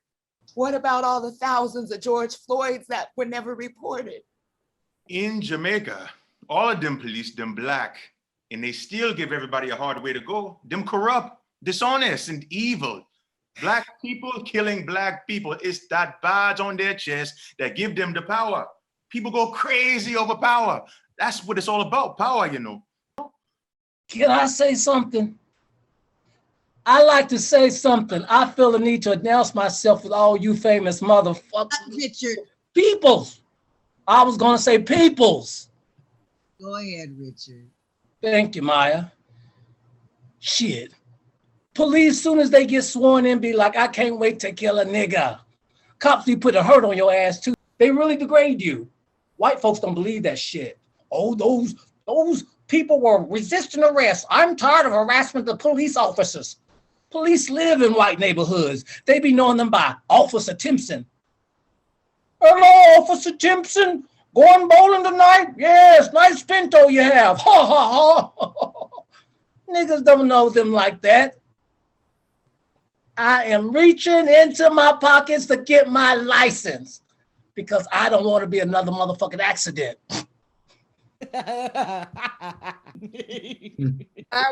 What about all the thousands of George Floyds that were never reported? In Jamaica, all of them police, them black, and they still give everybody a hard way to go. Them corrupt, dishonest, and evil. Black people killing black people. It's that badge on their chest that give them the power. People go crazy over power. That's what it's all about, power, you know. Can I say something? I like to say something. I feel the need to announce myself with all you famous motherfuckers. Richard. Peoples. I was gonna say peoples. Go ahead, Richard. Thank you, Maya. Shit. Police, soon as they get sworn in, be like, I can't wait to kill a nigga. Cops be put a hurt on your ass too. They really degrade you. White folks don't believe that shit. Oh, those people were resisting arrest. I'm tired of harassment of police officers. Police live in white neighborhoods. They be knowing them by Officer Timpson. Hello, Officer Timpson. Going bowling tonight? Yes, nice pinto you have. Ha, ha, ha. Niggas don't know them like that. I am reaching into my pockets to get my license because I don't want to be another motherfucking accident. That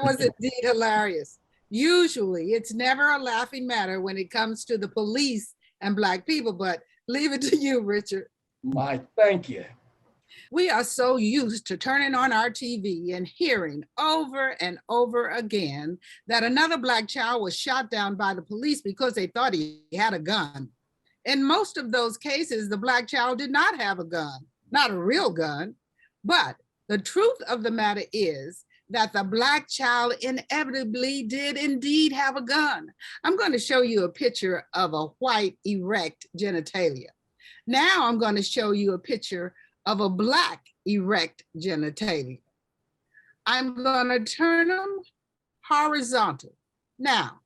was indeed hilarious. Usually, it's never a laughing matter when it comes to the police and Black people, but leave it to you, Richard. My, thank you. We are so used to turning on our TV and hearing over and over again that another Black child was shot down by the police because they thought he had a gun. In most of those cases, the Black child did not have a gun, not a real gun. But the truth of the matter is that the Black child inevitably did indeed have a gun. I'm going to show you a picture of a white erect genitalia. Now I'm going to show you a picture of a Black erect genitalia. I'm going to turn them horizontal. Now,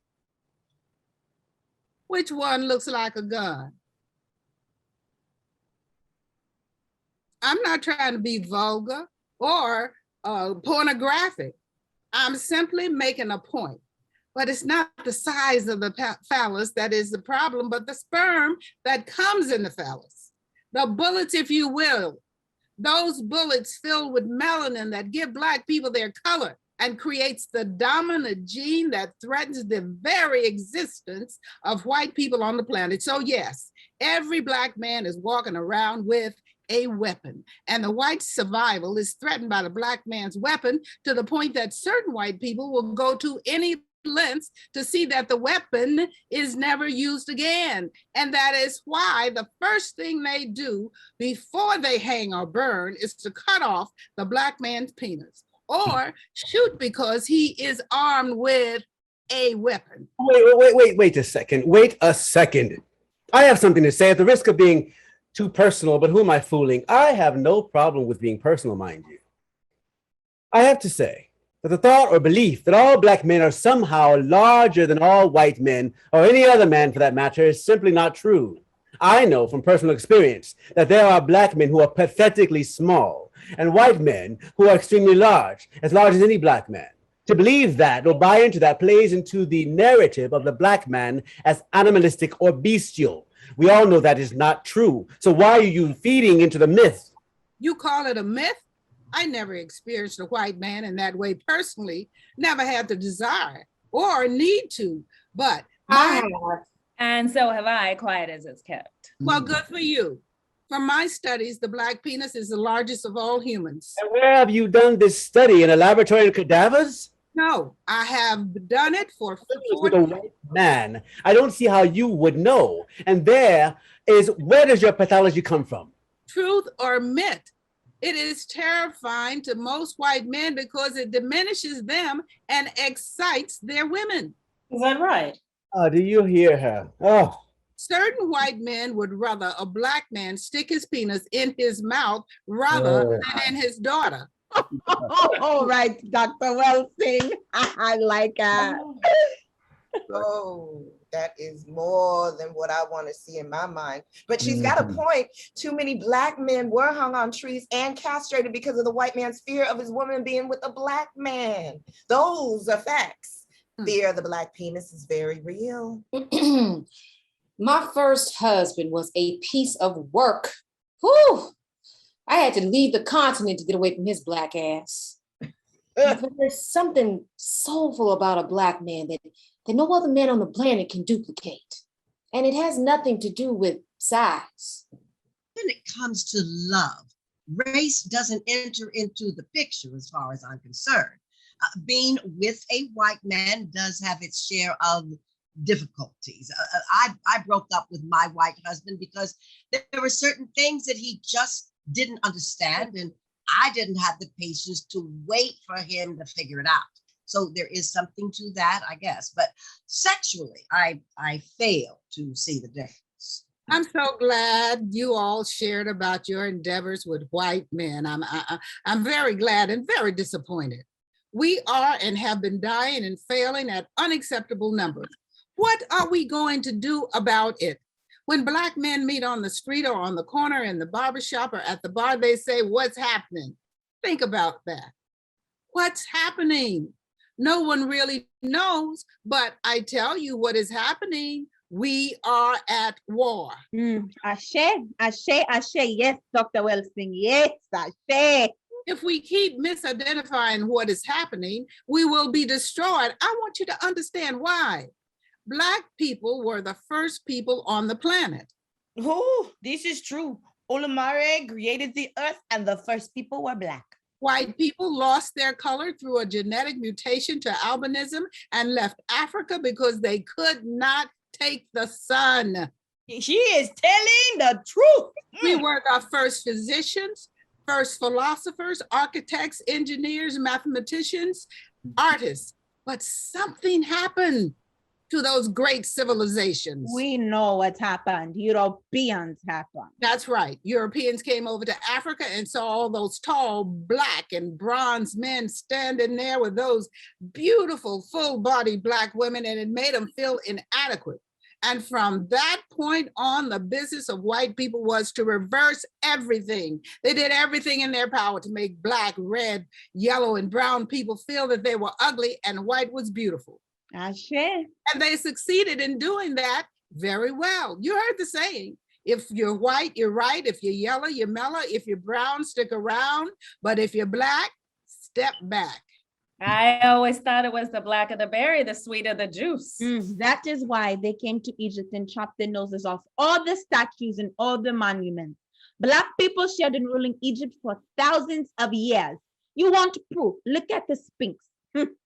which one looks like a gun? I'm not trying to be vulgar or pornographic. I'm simply making a point. But it's not the size of the phallus that is the problem, but the sperm that comes in the phallus. The bullets, if you will, those bullets filled with melanin that give Black people their color and creates the dominant gene that threatens the very existence of white people on the planet. So yes, every Black man is walking around with a weapon, and the white survival is threatened by the black man's weapon to the point that certain white people will go to any lengths to see that the weapon is never used again. And that is why the first thing they do before they hang or burn is to cut off the black man's penis or shoot because he is armed with a weapon. Wait a second. Wait a second. I have something to say at the risk of being too personal, but who am I fooling? I have no problem with being personal, mind you. I have to say that the thought or belief that all black men are somehow larger than all white men or any other man for that matter is simply not true. I know from personal experience that there are black men who are pathetically small and white men who are extremely large as any black man. To believe that or buy into that plays into the narrative of the black man as animalistic or bestial. We all know that is not true. So why are you feeding into the myth? You call it a myth? I never experienced a white man in that way personally, never had the desire or need to, but I have. And so have I, quiet as it's kept. Well, good for you. From my studies, the black penis is the largest of all humans. And where have you done this study? In a laboratory in cadavers? No, I have done it for 40 with a white man. I don't see how you would know. And where does your pathology come from? Truth or myth? It is terrifying to most white men because it diminishes them and excites their women. Is that right? Oh, do you hear her? Oh. Certain white men would rather a black man stick his penis in his mouth rather than in his daughter. All right, Dr. Welsing. I like that. Oh, that is more than what I want to see in my mind. But she's got a point. Too many black men were hung on trees and castrated because of the white man's fear of his woman being with a black man. Those are facts. Fear of the black penis is very real. My first husband was a piece of work. Whew! I had to leave the continent to get away from his black ass. There's something soulful about a black man that no other man on the planet can duplicate. And it has nothing to do with size. When it comes to love, race doesn't enter into the picture as far as I'm concerned. Being with a white man does have its share of difficulties. I broke up with my white husband because there were certain things that he just didn't understand, and I didn't have the patience to wait for him to figure it out. So there is something to that, I guess. But sexually, I fail to see the difference. I'm so glad you all shared about your endeavors with white men. I'm very glad and very disappointed. We are and have been dying and failing at unacceptable numbers. What are we going to do about it? When black men meet on the street or on the corner in the barbershop or at the bar, they say, "What's happening?" Think about that. What's happening? No one really knows, but I tell you what is happening. We are at war. Ashe, yes, Dr. Welsing, yes, ashe. If we keep misidentifying what is happening, we will be destroyed. I want you to understand why. Black people were the first people on the planet. Oh, this is true. Olamare created the earth and the first people were black. White people lost their color through a genetic mutation to albinism and left Africa because they could not take the sun. She is telling the truth. We were the first physicians, first philosophers, architects, engineers, mathematicians, artists. But something happened to those great civilizations. We know what happened. Europeans happened. That's right. Europeans came over to Africa and saw all those tall black and bronze men standing there with those beautiful full-bodied black women, and it made them feel inadequate. And from that point on, the business of white people was to reverse everything. They did everything in their power to make black, red, yellow, and brown people feel that they were ugly and white was beautiful. Ashe. And they succeeded in doing that very well. You heard the saying, if you're white, you're right. If you're yellow, you're mellow. If you're brown, stick around. But if you're black, step back. I always thought it was the blacker the berry, the sweeter the juice. That is why they came to Egypt and chopped their noses off all the statues and all the monuments. Black people shared in ruling Egypt for thousands of years. You want proof? Look at the Sphinx.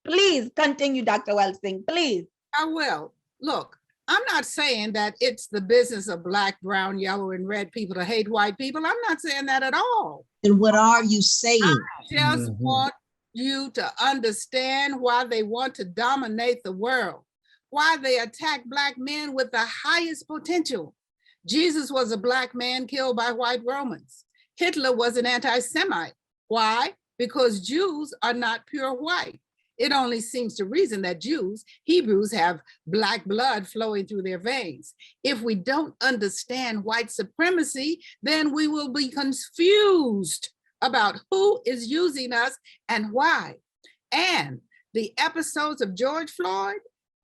Please continue, Dr. Welsing, please. I will. Look, I'm not saying that it's the business of black, brown, yellow, and red people to hate white people. I'm not saying that at all. Then what are you saying? I just want you to understand why they want to dominate the world, why they attack black men with the highest potential. Jesus was a black man killed by white Romans. Hitler was an anti-Semite. Why? Because Jews are not pure white. It only seems to reason that Jews, Hebrews, have black blood flowing through their veins. If we don't understand white supremacy, then we will be confused about who is using us and why. And the episodes of George Floyd,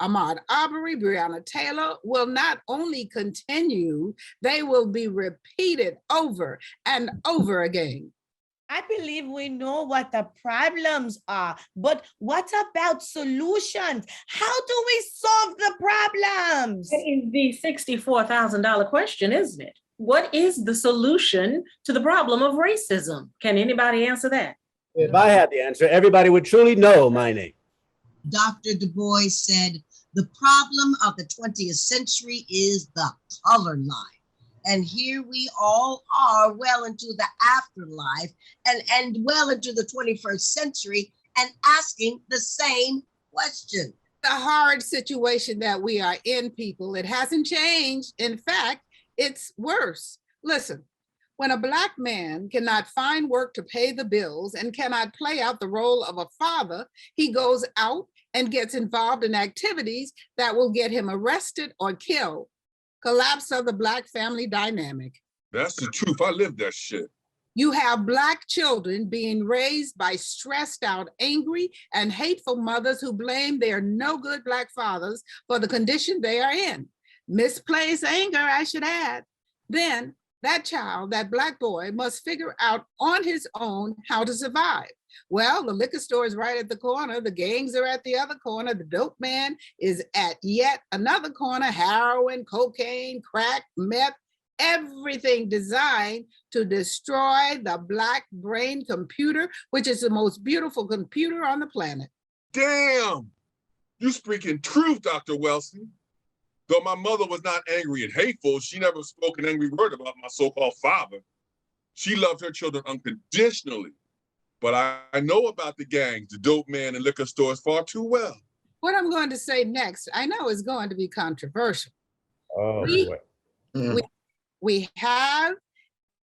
Ahmaud Arbery, Breonna Taylor will not only continue, they will be repeated over and over again. I believe we know what the problems are, but what about solutions? How do we solve the problems? That is the $64,000 question, isn't it? What is the solution to the problem of racism? Can anybody answer that? If I had the answer, everybody would truly know my name. Dr. Du Bois said, the problem of the 20th century is the color line. And here we all are well into the afterlife and well into the 21st century and asking the same question. The hard situation that we are in, people, it hasn't changed. In fact, it's worse. Listen, when a black man cannot find work to pay the bills and cannot play out the role of a father, he goes out and gets involved in activities that will get him arrested or killed. Collapse of the black family dynamic. That's the truth. I live that shit. You have black children being raised by stressed out, angry, and hateful mothers who blame their no good black fathers for the condition they are in. Misplaced anger, I should add. Then that child, that black boy, must figure out on his own how to survive. Well, the liquor store is right at the corner. The gangs are at the other corner. The dope man is at yet another corner. Heroin, cocaine, crack, meth, everything designed to destroy the black brain computer, which is the most beautiful computer on the planet. Damn! You speaking truth, Dr. Welsing. Though my mother was not angry and hateful, she never spoke an angry word about my so-called father. She loved her children unconditionally. But I know about the gangs, the dope man, and liquor stores far too well. What I'm going to say next, I know is going to be controversial. Oh, we have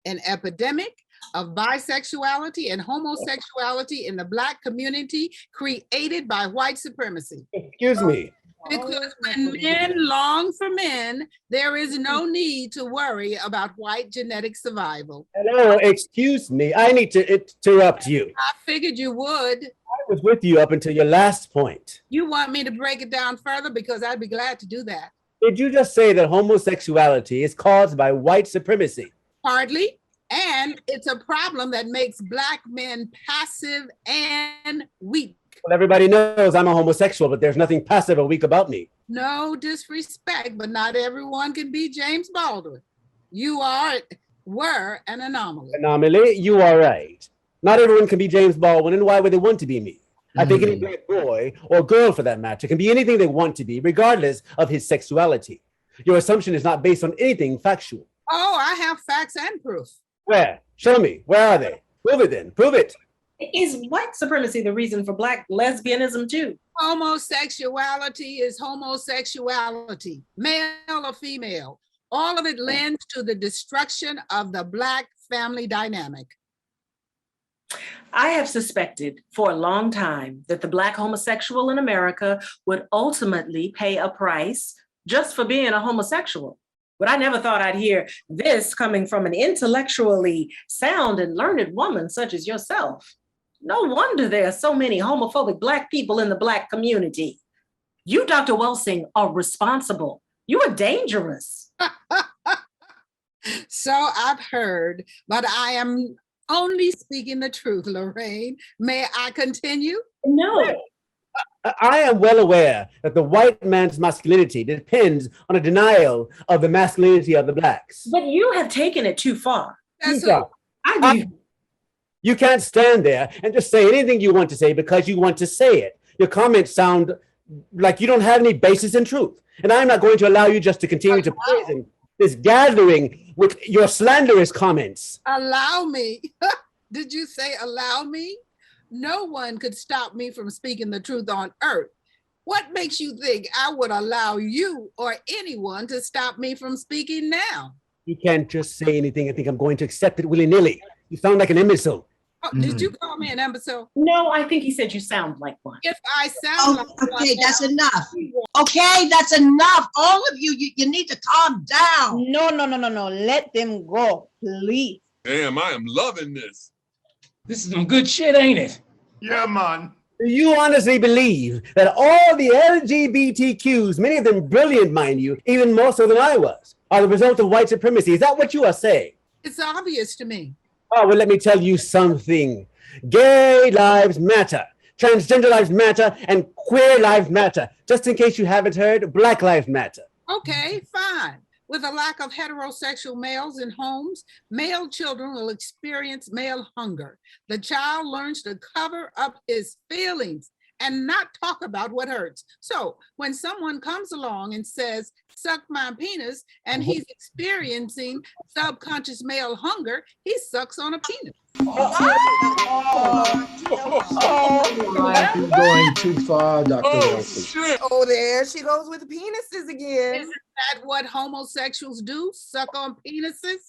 an epidemic of bisexuality and homosexuality in the black community created by white supremacy. Excuse me. Because when men long for men, there is no need to worry about white genetic survival. Hello, excuse me. I need to interrupt you. I figured you would. I was with you up until your last point. You want me to break it down further? Because I'd be glad to do that. Did you just say that homosexuality is caused by white supremacy? Hardly. And it's a problem that makes black men passive and weak. Well, everybody knows I'm a homosexual, but there's nothing passive or weak about me. No disrespect, but not everyone can be James Baldwin. You were an anomaly. Anomaly, you are right. Not everyone can be James Baldwin, and why would they want to be me? I think any black boy, or girl for that matter, can be anything they want to be, regardless of his sexuality. Your assumption is not based on anything factual. Oh, I have facts and proof. Where? Show me. Where are they? Prove it then. Prove it. Is white supremacy the reason for black lesbianism too? Homosexuality is homosexuality, male or female. All of it lends to the destruction of the black family dynamic. I have suspected for a long time that the black homosexual in America would ultimately pay a price just for being a homosexual. But I never thought I'd hear this coming from an intellectually sound and learned woman such as yourself. No wonder there are so many homophobic black people in the black community. You, Dr. Welsing, are responsible. You are dangerous. So I've heard, but I am only speaking the truth, Lorraine. May I continue? No. I am well aware that the white man's masculinity depends on a denial of the masculinity of the blacks. But you have taken it too far. That's Lisa, who? you can't stand there and just say anything you want to say because you want to say it. Your comments sound like you don't have any basis in truth. And I'm not going to allow you just to continue to poison this gathering with your slanderous comments. Allow me. Did you say allow me? No one could stop me from speaking the truth on earth. What makes you think I would allow you or anyone to stop me from speaking now? You can't just say anything and think I'm going to accept it willy-nilly. You sound like an imbecile. Oh, did you call me an imbecile? No, I think he said you sound like one. If I sound like one. Okay, that's enough. Okay, that's enough. All of you, you need to calm down. No. Let them go, please. Damn, I am loving this. This is some good shit, ain't it? Yeah, man. Do you honestly believe that all the LGBTQs, many of them brilliant, mind you, even more so than I was, are the result of white supremacy? Is that what you are saying? It's obvious to me. Oh, well, let me tell you something. Gay lives matter. Transgender lives matter, and queer lives matter. Just in case you haven't heard, Black lives matter. Okay, fine. With a lack of heterosexual males in homes, male children will experience male hunger. The child learns to cover up his feelings and not talk about what hurts. So when someone comes along and says, suck my penis, and he's experiencing subconscious male hunger, he sucks on a penis. You're going too far, Dr. Welsing. Oh, there she goes with the penises again. Isn't that what homosexuals do? Suck on penises?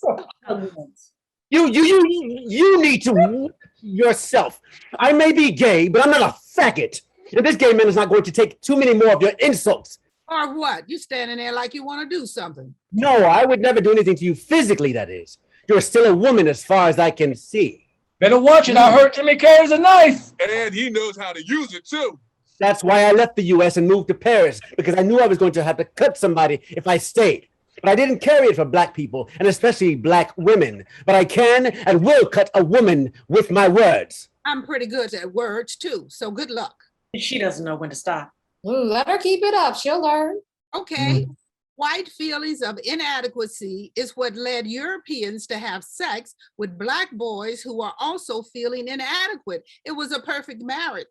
You need to yourself. I may be gay, but I'm not a faggot. And this gay man is not going to take too many more of your insults. Or what? You standing there like you want to do something. No, I would never do anything to you physically, that is. You're still a woman as far as I can see. Better watch it. I heard Jimmy carries a knife. And he knows how to use it too. That's why I left the US and moved to Paris, because I knew I was going to have to cut somebody if I stayed. But I didn't carry it for Black people, and especially Black women. But I can and will cut a woman with my words. I'm pretty good at words too, so good luck. She doesn't know when to stop. Let her keep it up. She'll learn. Okay. White feelings of inadequacy is what led Europeans to have sex with Black boys who are also feeling inadequate. It was a perfect marriage.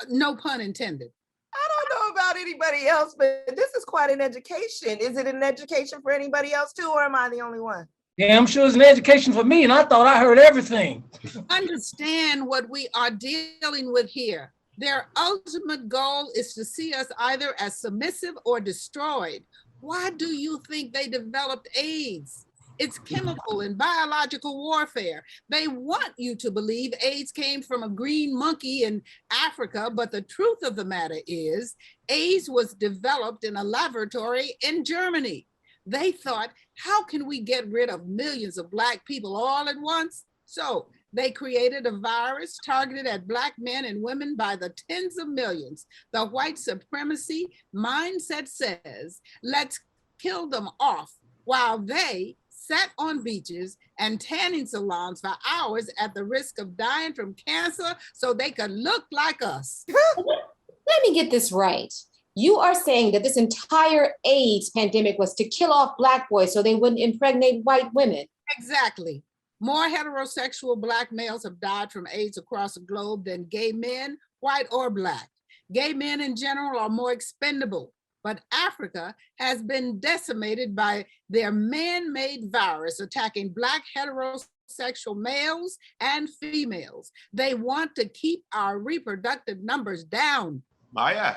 No pun intended. I don't know about anybody else, but this is quite an education. Is it an education for anybody else too, or am I the only one? Yeah, I'm sure it's an education for me, and I thought I heard everything. Understand what we are dealing with here. Their ultimate goal is to see us either as submissive or destroyed. Why do you think they developed AIDS? It's chemical and biological warfare. They want you to believe AIDS came from a green monkey in Africa, but the truth of the matter is AIDS was developed in a laboratory in Germany. They thought, how can we get rid of millions of Black people all at once? So they created a virus targeted at Black men and women by the tens of millions. The white supremacy mindset says, let's kill them off, while they sat on beaches and tanning salons for hours at the risk of dying from cancer so they could look like us. Let me get this right. You are saying that this entire AIDS pandemic was to kill off Black boys so they wouldn't impregnate white women? Exactly. More heterosexual Black males have died from AIDS across the globe than gay men, white or Black. Gay men in general are more expendable, but Africa has been decimated by their man-made virus attacking Black heterosexual males and females. They want to keep our reproductive numbers down. Maya,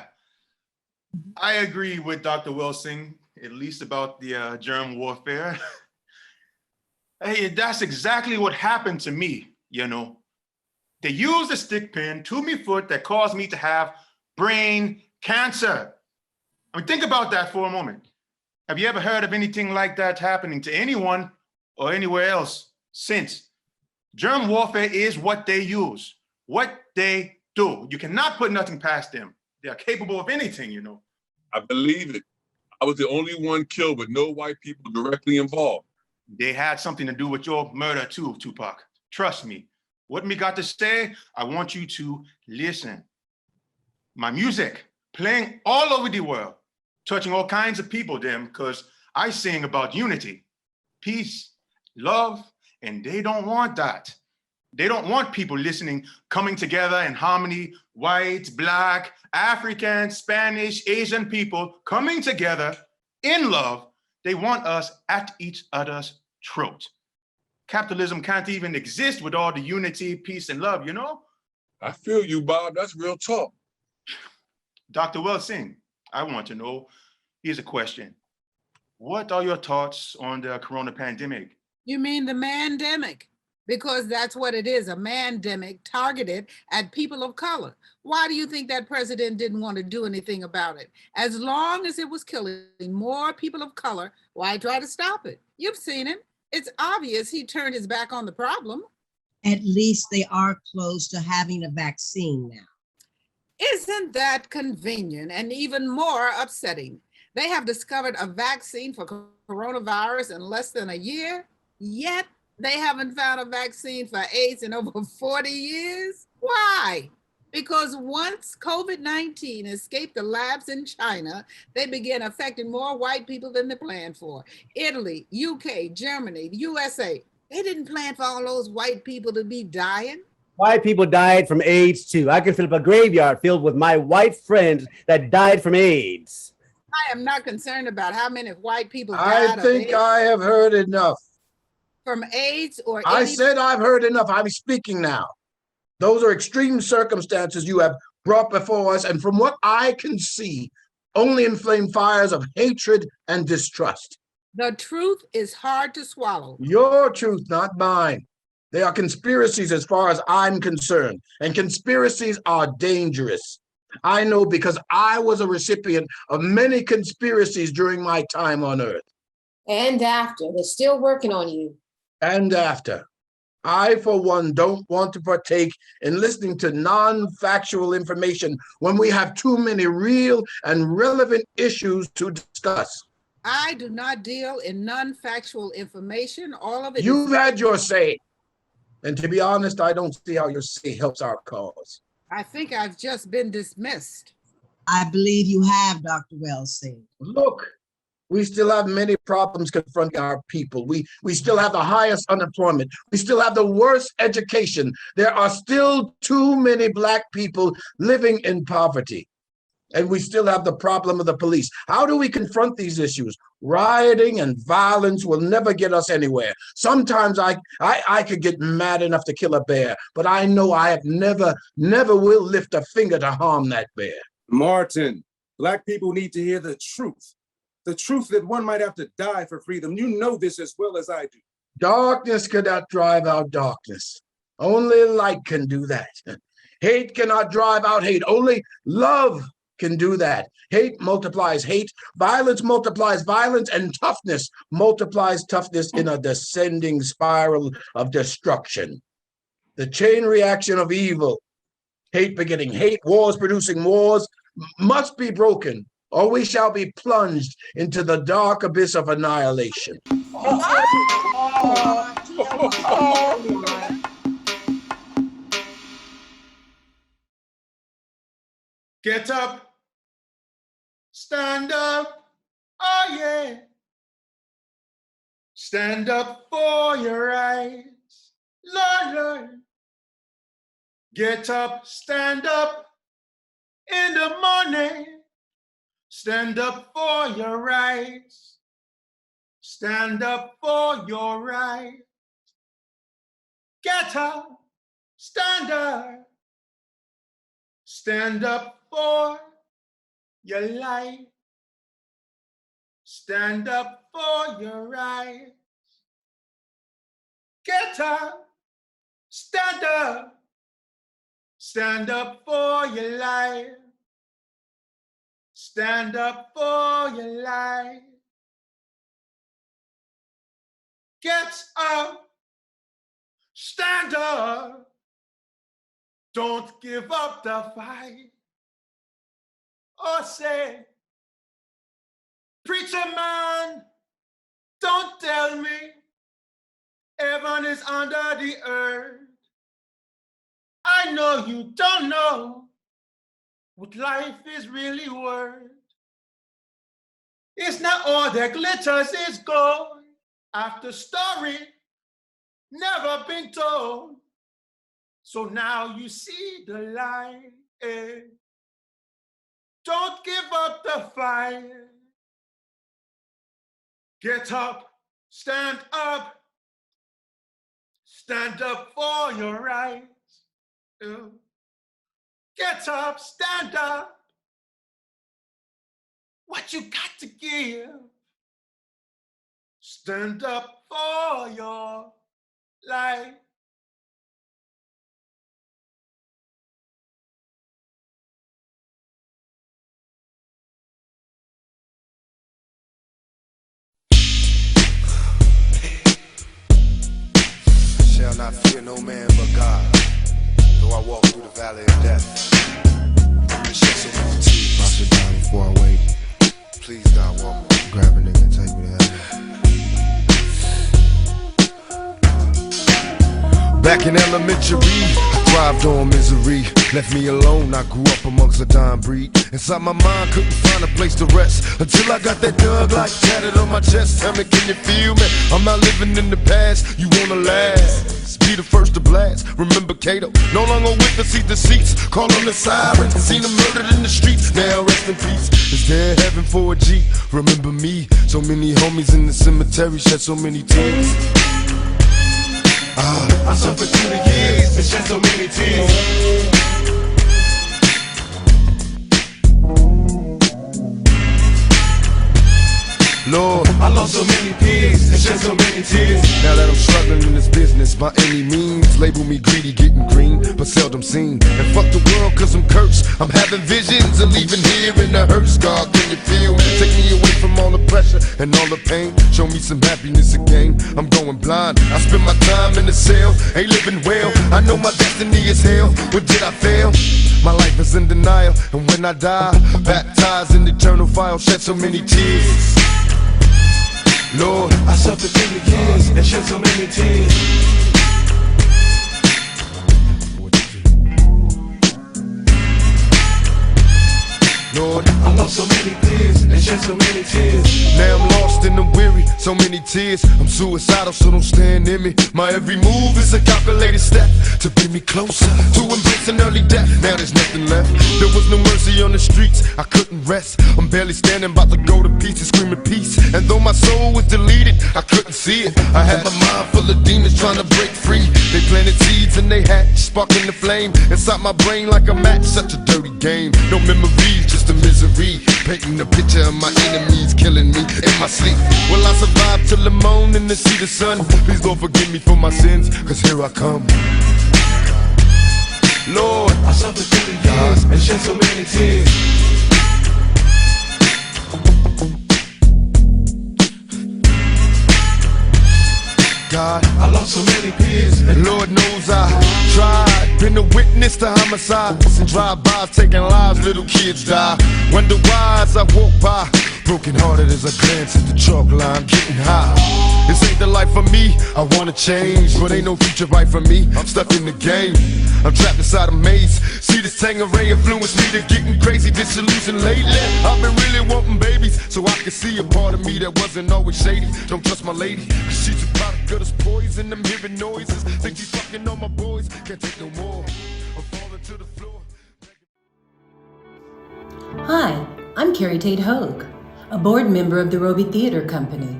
I agree with Dr. Welsing, at least about the germ warfare. Hey, that's exactly what happened to me, you know. They used a stick pin to my foot that caused me to have brain cancer. I mean, think about that for a moment. Have you ever heard of anything like that happening to anyone or anywhere else since? Germ warfare is what they use, what they do. You cannot put nothing past them. They are capable of anything, you know. I believe it. I was the only one killed with no white people directly involved. They had something to do with your murder too, Tupac. Trust me. What me got to say, I want you to listen. My music, playing all over the world, touching all kinds of people, them, because I sing about unity, peace, love, And they don't want that. They don't want people listening, coming together in harmony, white, Black, African, Spanish, Asian people coming together in love. They want us at each other's throat. Capitalism can't even exist with all the unity, peace, and love, you know? I feel you, Bob. That's real talk. Dr. Welsing, I want to know, here's a question. What are your thoughts on the corona pandemic? You mean the mandemic? Because that's what it is, a mandemic targeted at people of color. Why do you think that president didn't want to do anything about it? As long as it was killing more people of color, why try to stop it? You've seen him. It's obvious he turned his back on the problem. At least they are close to having a vaccine now. Isn't that convenient and even more upsetting? They have discovered a vaccine for coronavirus in less than a year, yet they haven't found a vaccine for AIDS in over 40 years. Why? Because once COVID-19 escaped the labs in China, they began affecting more white people than they planned for. Italy, UK, Germany, the USA, they didn't plan for all those white people to be dying. White people died from AIDS too. I can fill up a graveyard filled with my white friends that died from AIDS. I am not concerned about how many white people died I think I have heard enough. From AIDS or I said I've heard enough. I'm speaking now. Those are extreme circumstances you have brought before us, and from what I can see, only inflame fires of hatred and distrust. The truth is hard to swallow. Your truth, not mine. They are conspiracies as far as I'm concerned, and conspiracies are dangerous. I know because I was a recipient of many conspiracies during my time on Earth. And after, they're still working on you. And after. I, for one, don't want to partake in listening to non-factual information when we have too many real and relevant issues to discuss. I do not deal in non-factual information. All of it You've had your say. And to be honest, I don't see how your say helps our cause. I think I've just been dismissed. I believe you have, Dr. Welsing. Look, we still have many problems confronting our people. We still have the highest unemployment. We still have the worst education. There are still too many Black people living in poverty. And we still have the problem of the police. How do we confront these issues? Rioting and violence will never get us anywhere. Sometimes I could get mad enough to kill a bear, but I know I have never will lift a finger to harm that bear. Martin, Black people need to hear the truth. The truth that one might have to die for freedom. You know this as well as I do. Darkness cannot drive out darkness. Only light can do that. Hate cannot drive out hate. Only love can do that. Hate multiplies hate, violence multiplies violence, and toughness multiplies toughness in a descending spiral of destruction. The chain reaction of evil, hate begetting hate, wars producing wars, must be broken, or we shall be plunged into the dark abyss of annihilation. Get up, stand up, oh yeah. Stand up for your rights, Lord, Lord. Get up, stand up in the morning. Stand up for your rights. Stand up for your rights. Get up, stand up. Stand up for your life. Stand up for your rights. Get up, stand up. Stand up for your life. Stand up for your life. Get up, stand up. Don't give up the fight. Or say, preacher man, don't tell me heaven is under the earth. I know you don't know what life is really worth. It's not all that glitters is gold. After story, never been told. So now you see the light. Don't give up the fight. Get up, stand up for your rights. Get up, stand up. What you got to give? Stand up for your life. Shall not fear no man but God, though I walk through the valley of death. And shed so many tears. I should die before I wait. Please God, walk me, grab a nigga and take me to heaven. Back in elementary, I thrived on misery. Left me alone, I grew up amongst a dying breed. Inside my mind, couldn't find a place to rest until I got that Doug like tatted on my chest. Tell me, can you feel me? I'm not living in the past, you wanna last. Be the first to blast. Remember Cato, no longer with the seat, the seats. Call on the sirens, seen them murdered in the streets. Now rest in peace. Is there heaven for a G? Remember me, so many homies in the cemetery shed so many tears. I suffered through the years and shed so many tears. Lord, I lost so many peers and shed so many tears. Now that I'm struggling in this business by any means, label me greedy, getting green, but seldom seen. And fuck the world cause I'm cursed. I'm having visions of leaving here in the hearse. God, can you feel me? Take me away from all the pressure and all the pain. Show me some happiness again. I'm going blind. I spend my time in the cell, ain't living well. I know my destiny is hell. When did I fail? My life is in denial, and when I die, baptized in eternal fire, shed so many tears. Lord, I suffered through the years and shed so many tears. Lord, I lost so many peers and shed so many tears. Now I'm lost and I'm weary, so many tears. I'm suicidal, so don't stand in me. My every move is a calculated step to bring me closer to embracing early death. Now there's nothing left. There was no mercy on the streets, I couldn't rest. I'm barely standing, about to go to pieces, screaming peace. And though my soul was deleted, I couldn't see it. I had my mind full of demons trying to break free. They planted seeds and they hatched, sparking the flame inside my brain like a match. Such a dirty game, no memories, just the misery, painting a picture of my enemies killing me in my sleep. Will I survive till the morning to see the sun? Please Lord forgive me for my sins, cause here I come. Lord, I suffered through the years and shed so many tears. God, I lost so many peers, and Lord knows I tried. Been a witness to homicides and drive-bys, taking lives, little kids die. Wonder why as I walk by, broken hearted as I glance at the chalk line, getting high. This ain't the life for me, I wanna change, but ain't no future right for me. I'm stuck in the game, I'm trapped inside a maze. See this Tangeray influence me to getting crazy, disillusioned lately. I've been really wanting babies, so I can see a part of me that wasn't always shady. Don't trust my lady, cause she's a product of this poison. I'm hearing noises, think she's fucking on my boys. Can't take no more, I'm falling to the floor. Hi, I'm Carrie Tate Hogue, a board member of the Robey Theatre Company.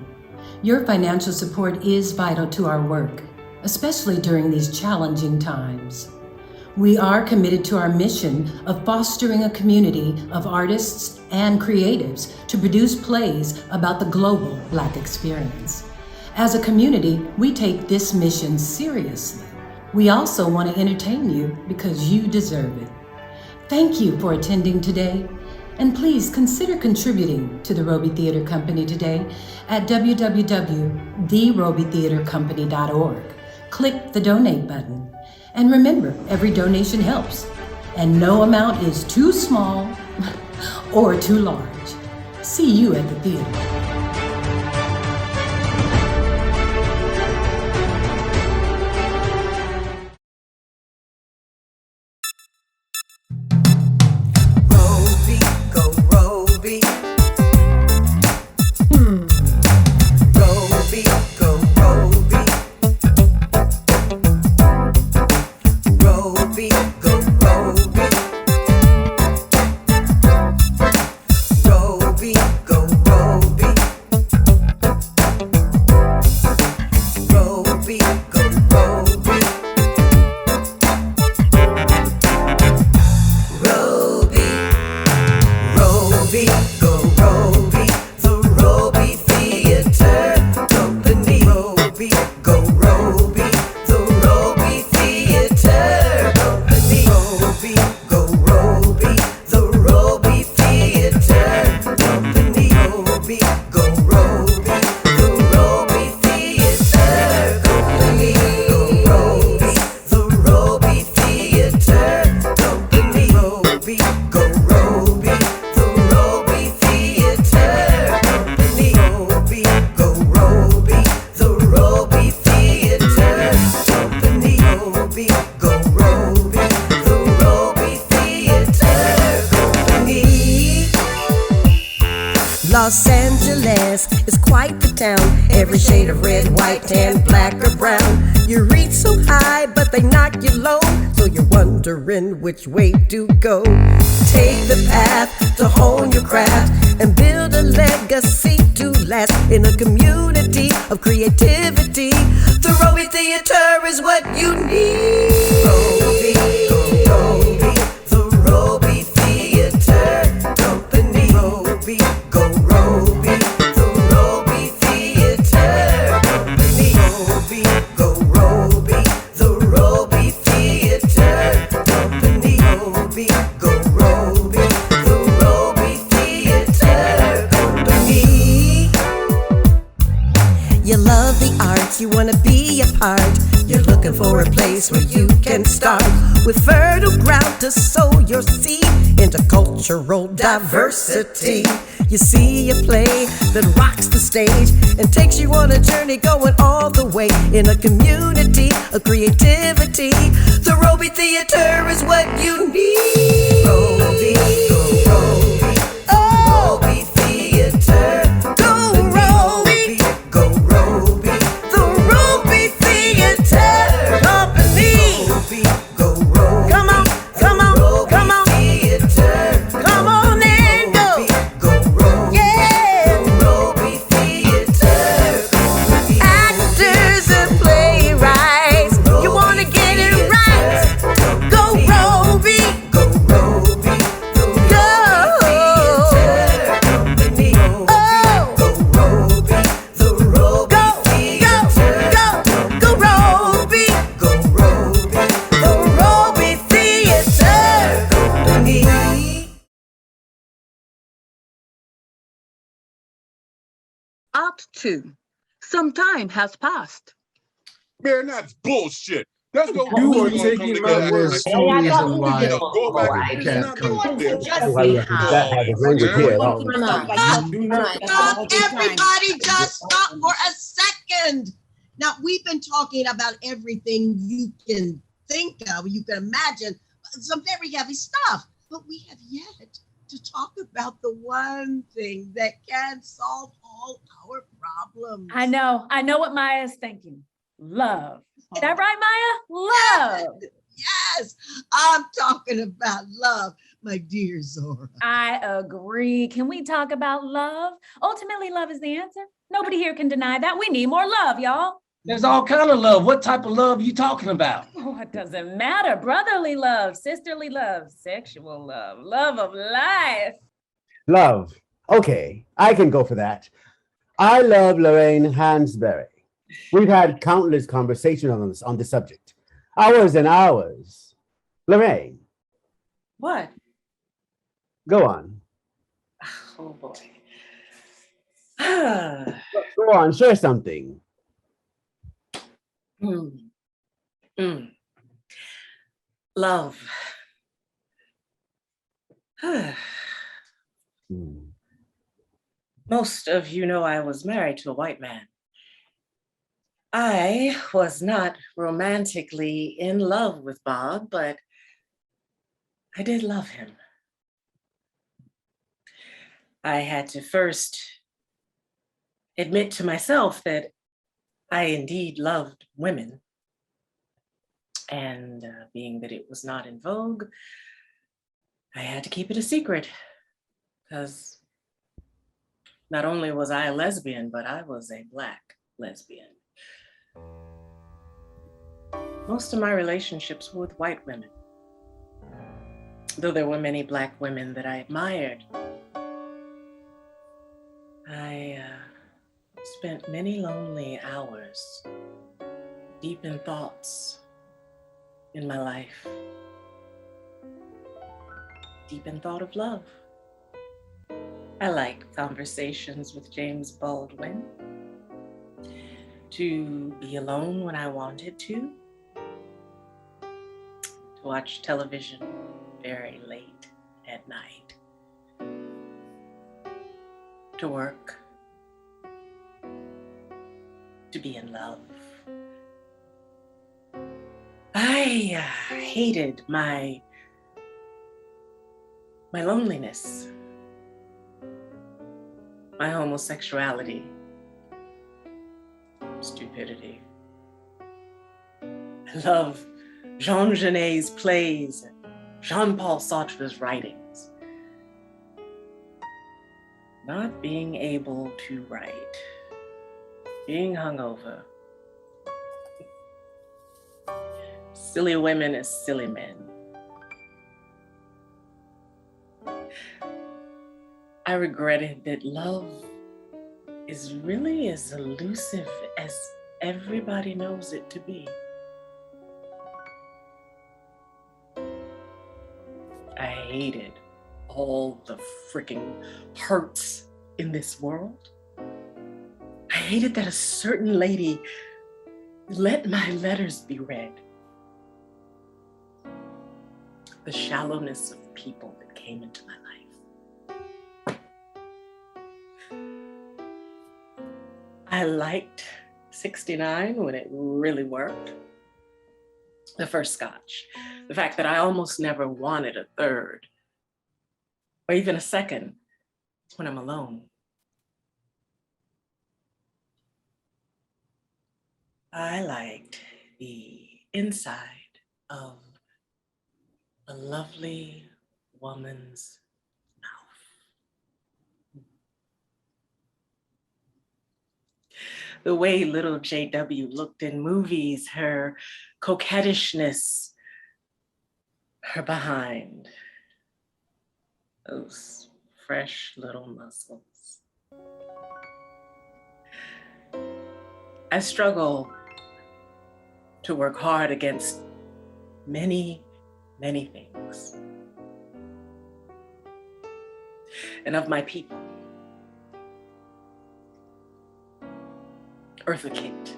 Your financial support is vital to our work, especially during these challenging times. We are committed to our mission of fostering a community of artists and creatives to produce plays about the global Black experience. As a community, we take this mission seriously. We also want to entertain you because you deserve it. Thank you for attending today. And please consider contributing to the Robey Theatre Company today at www.therobeytheatrecompany.org. Click the donate button. And remember, every donation helps, and no amount is too small or too large. See you at the theater. Robey, go Robey, the Robey Theatre Company. Robey, go Robey, the Robey Theatre Company. Robey, go Robey, the Robey Theatre Company. Robey, go Robey, the Robey Theatre Company. Go Robey, the Robey Theatre Company. Robey, go Robey, the Robey Theatre Company. Robey, go Robey, the Robey Theatre Company. Robey, go Robey, the Robey Theatre Company. Los Angeles is quite the town. Every shade of red, white, tan, black, or brown. You reach so high, but they knock you low. So you're wondering which way to go. Take the path to hone your craft and build a legacy to last in a community of creativity. The Robey Theatre is what you need. Robey, go Robey, the Robey Theatre Company. Robey, go Robey, the Robey Theatre Company. Robey, go Robey, the Robey Theatre Company. Robey, go Robey, the Robey Theatre Company. You love the arts, you wanna be a part. You're looking for a place where you can start with fertile ground to sow your seed into cultural diversity. You see a play that rocks the stage and takes you on a journey going all the way in a community of creativity. The Robey Theatre is what you need. Robey, go Robey, oh, Robey Theatre, go Robey, go Robey, the Robey Theatre Company. Robey, go Robey, come on, come on, come on, theater, come on and go, go Robey, yeah, Robey Theatre Company. Actors and playwrights, you wanna get it right, go Robey, go Robey, the Robey Theatre Company. Oh, go Robey, the Robey Theatre, go Robey, go Robey, the Robey Theatre Company. Act 2. Some time has passed. Man, that's bullshit. That's no You way are gonna come taking my together. words. Like, No oh, reason yeah, why go back. you It's can't not come gonna to there. this. That's why you have to that have the language here. Everybody just stop for a second. Now, we've been talking about everything you can think of, you can imagine, some very heavy stuff, but we have yet to talk about the one thing that can solve all our problems. I know what Maya's thinking. Love. Is that right, Maya? Love. Yes, I'm talking about love, my dear Zora. I agree. Can we talk about love? Ultimately, love is the answer. Nobody here can deny that. We need more love, y'all. There's all kind of love. What type of love you talking about? Oh, it doesn't matter. Brotherly love, sisterly love, sexual love, love of life. Love. Okay, I can go for that. I love Lorraine Hansberry. We've had countless conversations on this subject. Hours and hours. Lorraine. What? Go on. Oh boy. Go on, share something. Love. Most of you know I was married to a white man. I was not romantically in love with Bob, but I did love him. I had to first admit to myself that I indeed loved women. And being that it was not in vogue, I had to keep it a secret, because not only was I a lesbian, but I was a Black lesbian. Most of my relationships were with white women, though there were many Black women that I admired. I spent many lonely hours deep in thoughts in my life, deep in thought of love. I liked conversations with James Baldwin, to be alone when I wanted to watch television very late at night, to work, to be in love. I hated my loneliness, my homosexuality, stupidity. I love Jean Genet's plays, Jean-Paul Sartre's writings. Not being able to write, being hungover. Silly women as silly men. I regretted that love is really as elusive as everybody knows it to be. I hated all the freaking hurts in this world. I hated that a certain lady let my letters be read. The shallowness of people that came into my life. I liked 69 when it really worked. The first scotch. The fact that I almost never wanted a third or even a second when I'm alone. I liked the inside of a lovely woman's mouth. The way little JW looked in movies, her coquettishness, her behind, those fresh little muscles. I struggle to work hard against many things. And of my people, Eartha Kitt,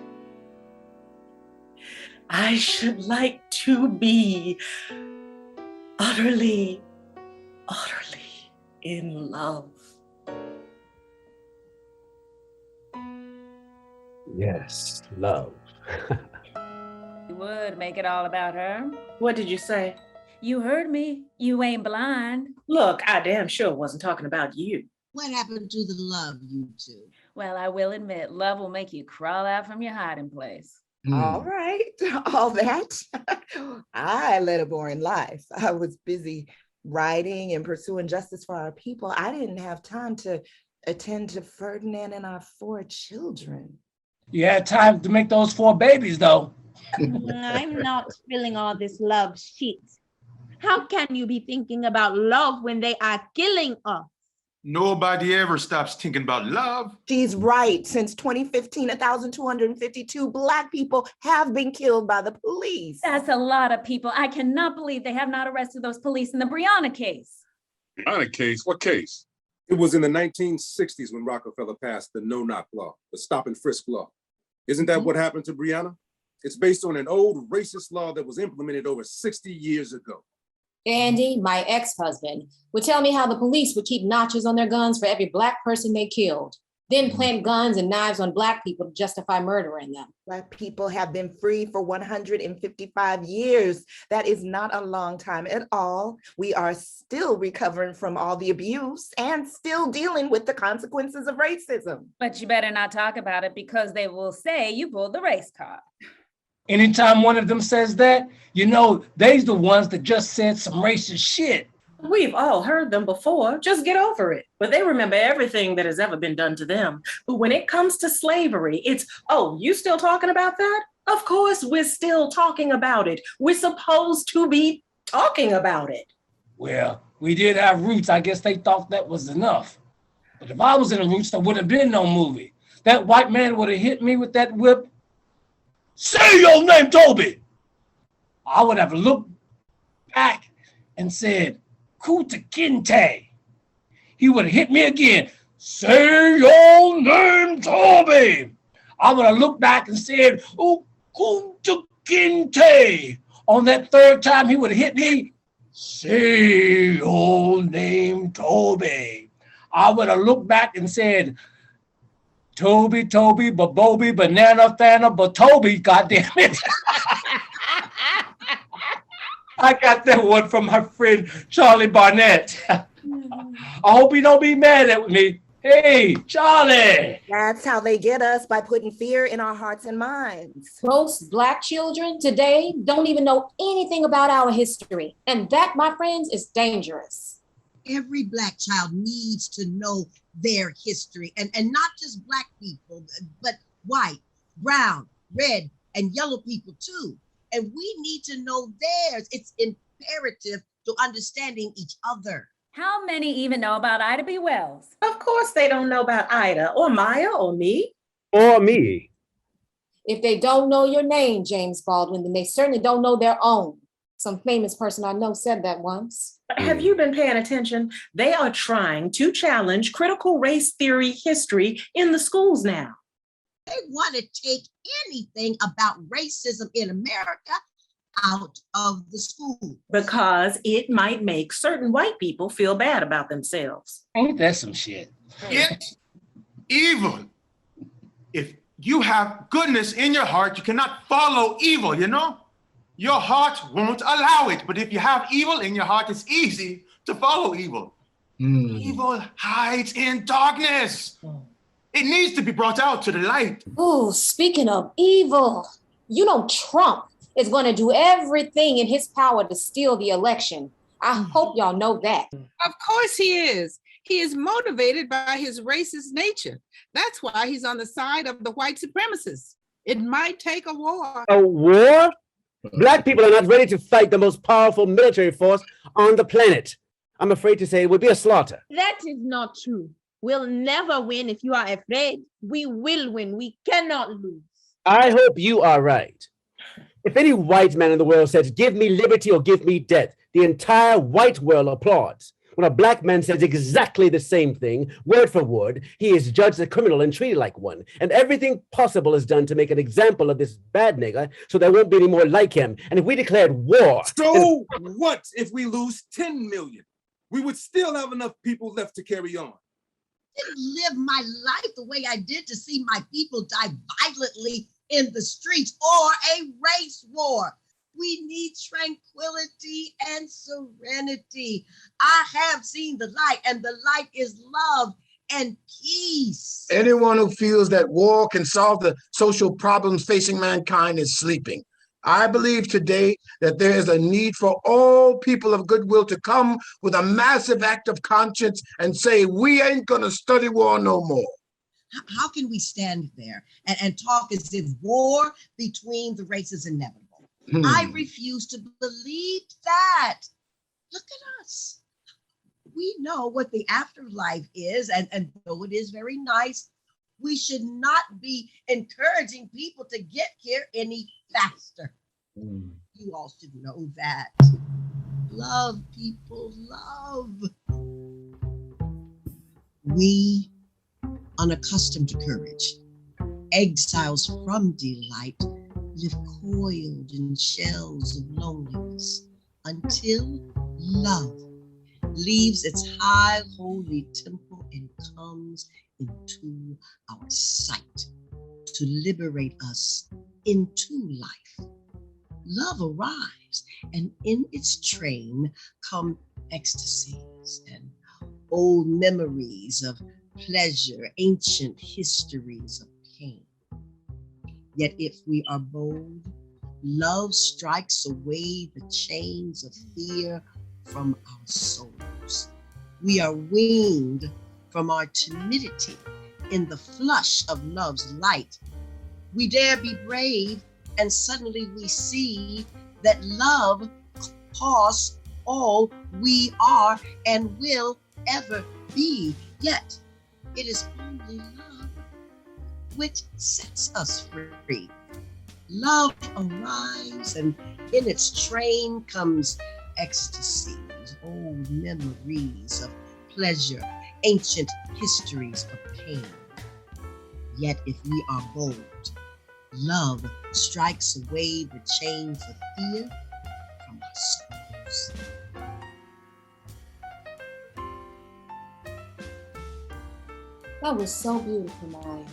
I should like to be utterly in love. Yes, love. You would make it all about her. What did you say? You heard me. You ain't blind. Look, I damn sure wasn't talking about you. What happened to the love, you two? Well, I will admit, love will make you crawl out from your hiding place. All right, all that. I led a boring life. I was busy writing and pursuing justice for our people. I didn't have time to attend to Ferdinand and our 4 children. You had time to make those 4 babies, though. I'm not feeling all this love shit. How can you be thinking about love when they are killing us? Nobody ever stops thinking about love. She's right. Since 2015, 1,252 Black people have been killed by the police. That's a lot of people. I cannot believe they have not arrested those police in the Breonna case. Breonna case? What case? It was in the 1960s when Rockefeller passed the no-knock law, the stop and frisk law. Isn't that what happened to Breonna? It's based on an old racist law that was implemented over 60 years ago. Andy, my ex-husband, would tell me how the police would keep notches on their guns for every Black person they killed, then plant guns and knives on Black people to justify murdering them. Black people have been free for 155 years. That is not a long time at all. We are still recovering from all the abuse and still dealing with the consequences of racism. But you better not talk about it because they will say you pulled the race card. Anytime one of them says that, you know, they's the ones that just said some racist shit. We've all heard them before. Just get over it. But they remember everything that has ever been done to them. But when it comes to slavery, it's, oh, you still talking about that? Of course, we're still talking about it. We're supposed to be talking about it. Well, we did have roots. I guess they thought that was enough. But if I was in the Roots, there wouldn't have been no movie. That white man would have hit me with that whip. Say your name, Toby. I would have looked back and said, Kuta Kinte. He would have hit me again. Say your name, Toby. I would have looked back and said, oh, Kuta Kinte. On that third time, he would have hit me. Say your name, Toby. I would have looked back and said, Toby, Babobi, Banana, Thana, Batobi, goddamn it. I got that one from my friend Charlie Barnett. I hope he don't be mad at me. Hey, Charlie. That's how they get us, by putting fear in our hearts and minds. Most Black children today don't even know anything about our history. And that, my friends, is dangerous. Every Black child needs to know their history, and not just Black people, but white, brown, red, and yellow people too. And we need to know theirs. It's imperative to understanding each other. How many even know about Ida B. Wells? Of course they don't know about Ida or Maya or me. Or me. If they don't know your name, James Baldwin, then they certainly don't know their own. Some famous person I know said that once. Have you been paying attention? They are trying to challenge critical race theory history in the schools now. They want to take anything about racism in America out of the school. Because it might make certain white people feel bad about themselves. Ain't that some shit? It's evil. If you have goodness in your heart, you cannot follow evil, you know? Your heart won't allow it. But if you have evil in your heart, it's easy to follow evil. Evil hides in darkness. It needs to be brought out to the light. Oh, speaking of evil, you know Trump is going to do everything in his power to steal the election. I hope y'all know that. Of course he is. He is motivated by his racist nature. That's why he's on the side of the white supremacists. It might take a war. A war? Black people are not ready to fight the most powerful military force on the planet. I'm afraid to say it would be a slaughter. That is not true. We'll never win if you are afraid. We will win. We cannot lose. I hope you are right. If any white man in the world says, give me liberty or give me death, the entire white world applauds. When a Black man says exactly the same thing, word for word, he is judged a criminal and treated like one. And everything possible is done to make an example of this bad nigger so there won't be any more like him. And if we declared war... So what if we lose 10 million? We would still have enough people left to carry on. I didn't live my life the way I did to see my people die violently in the streets or a race war. We need tranquility and serenity. I have seen the light, and the light is love and peace. Anyone who feels that war can solve the social problems facing mankind is sleeping. I believe today that there is a need for all people of goodwill to come with a massive act of conscience and say, we ain't gonna study war no more. How can we stand there and talk as if war between the races is inevitable? I refuse to believe that. Look at us. We know what the afterlife is, and though it is very nice, we should not be encouraging people to get here any faster. You all should know that. Love, people, love. We, unaccustomed to courage, exiles from delight, live coiled in shells of loneliness until love leaves its high holy temple and comes into our sight to liberate us into life. Love arrives, and in its train come ecstasies and old memories of pleasure, ancient histories of pain. Yet if we are bold, love strikes away the chains of fear from our souls. We are weaned from our timidity in the flush of love's light. We dare be brave, and suddenly we see that love costs all we are and will ever be. Yet It is only love which sets us free. Love arrives, and in its train comes ecstasies, old memories of pleasure, ancient histories of pain. Yet if we are bold, love strikes away the chains of fear from our souls. That was so beautiful, Maya.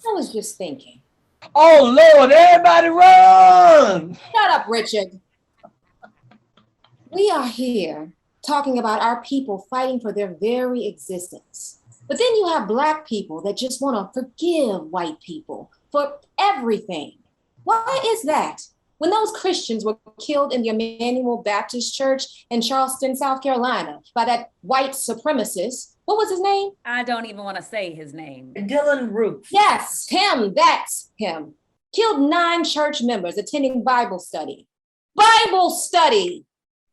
I was just thinking. Oh, Lord, everybody run! Shut up, Richard. We are here talking about our people fighting for their very existence. But then you have Black people that just want to forgive white people for everything. Why is that? When those Christians were killed in the Emmanuel Baptist Church in Charleston, South Carolina, by that white supremacist, what was his name? I don't even want to say his name. Dylan Roof. Yes, him, that's him. Killed 9 church members attending Bible study. Bible study!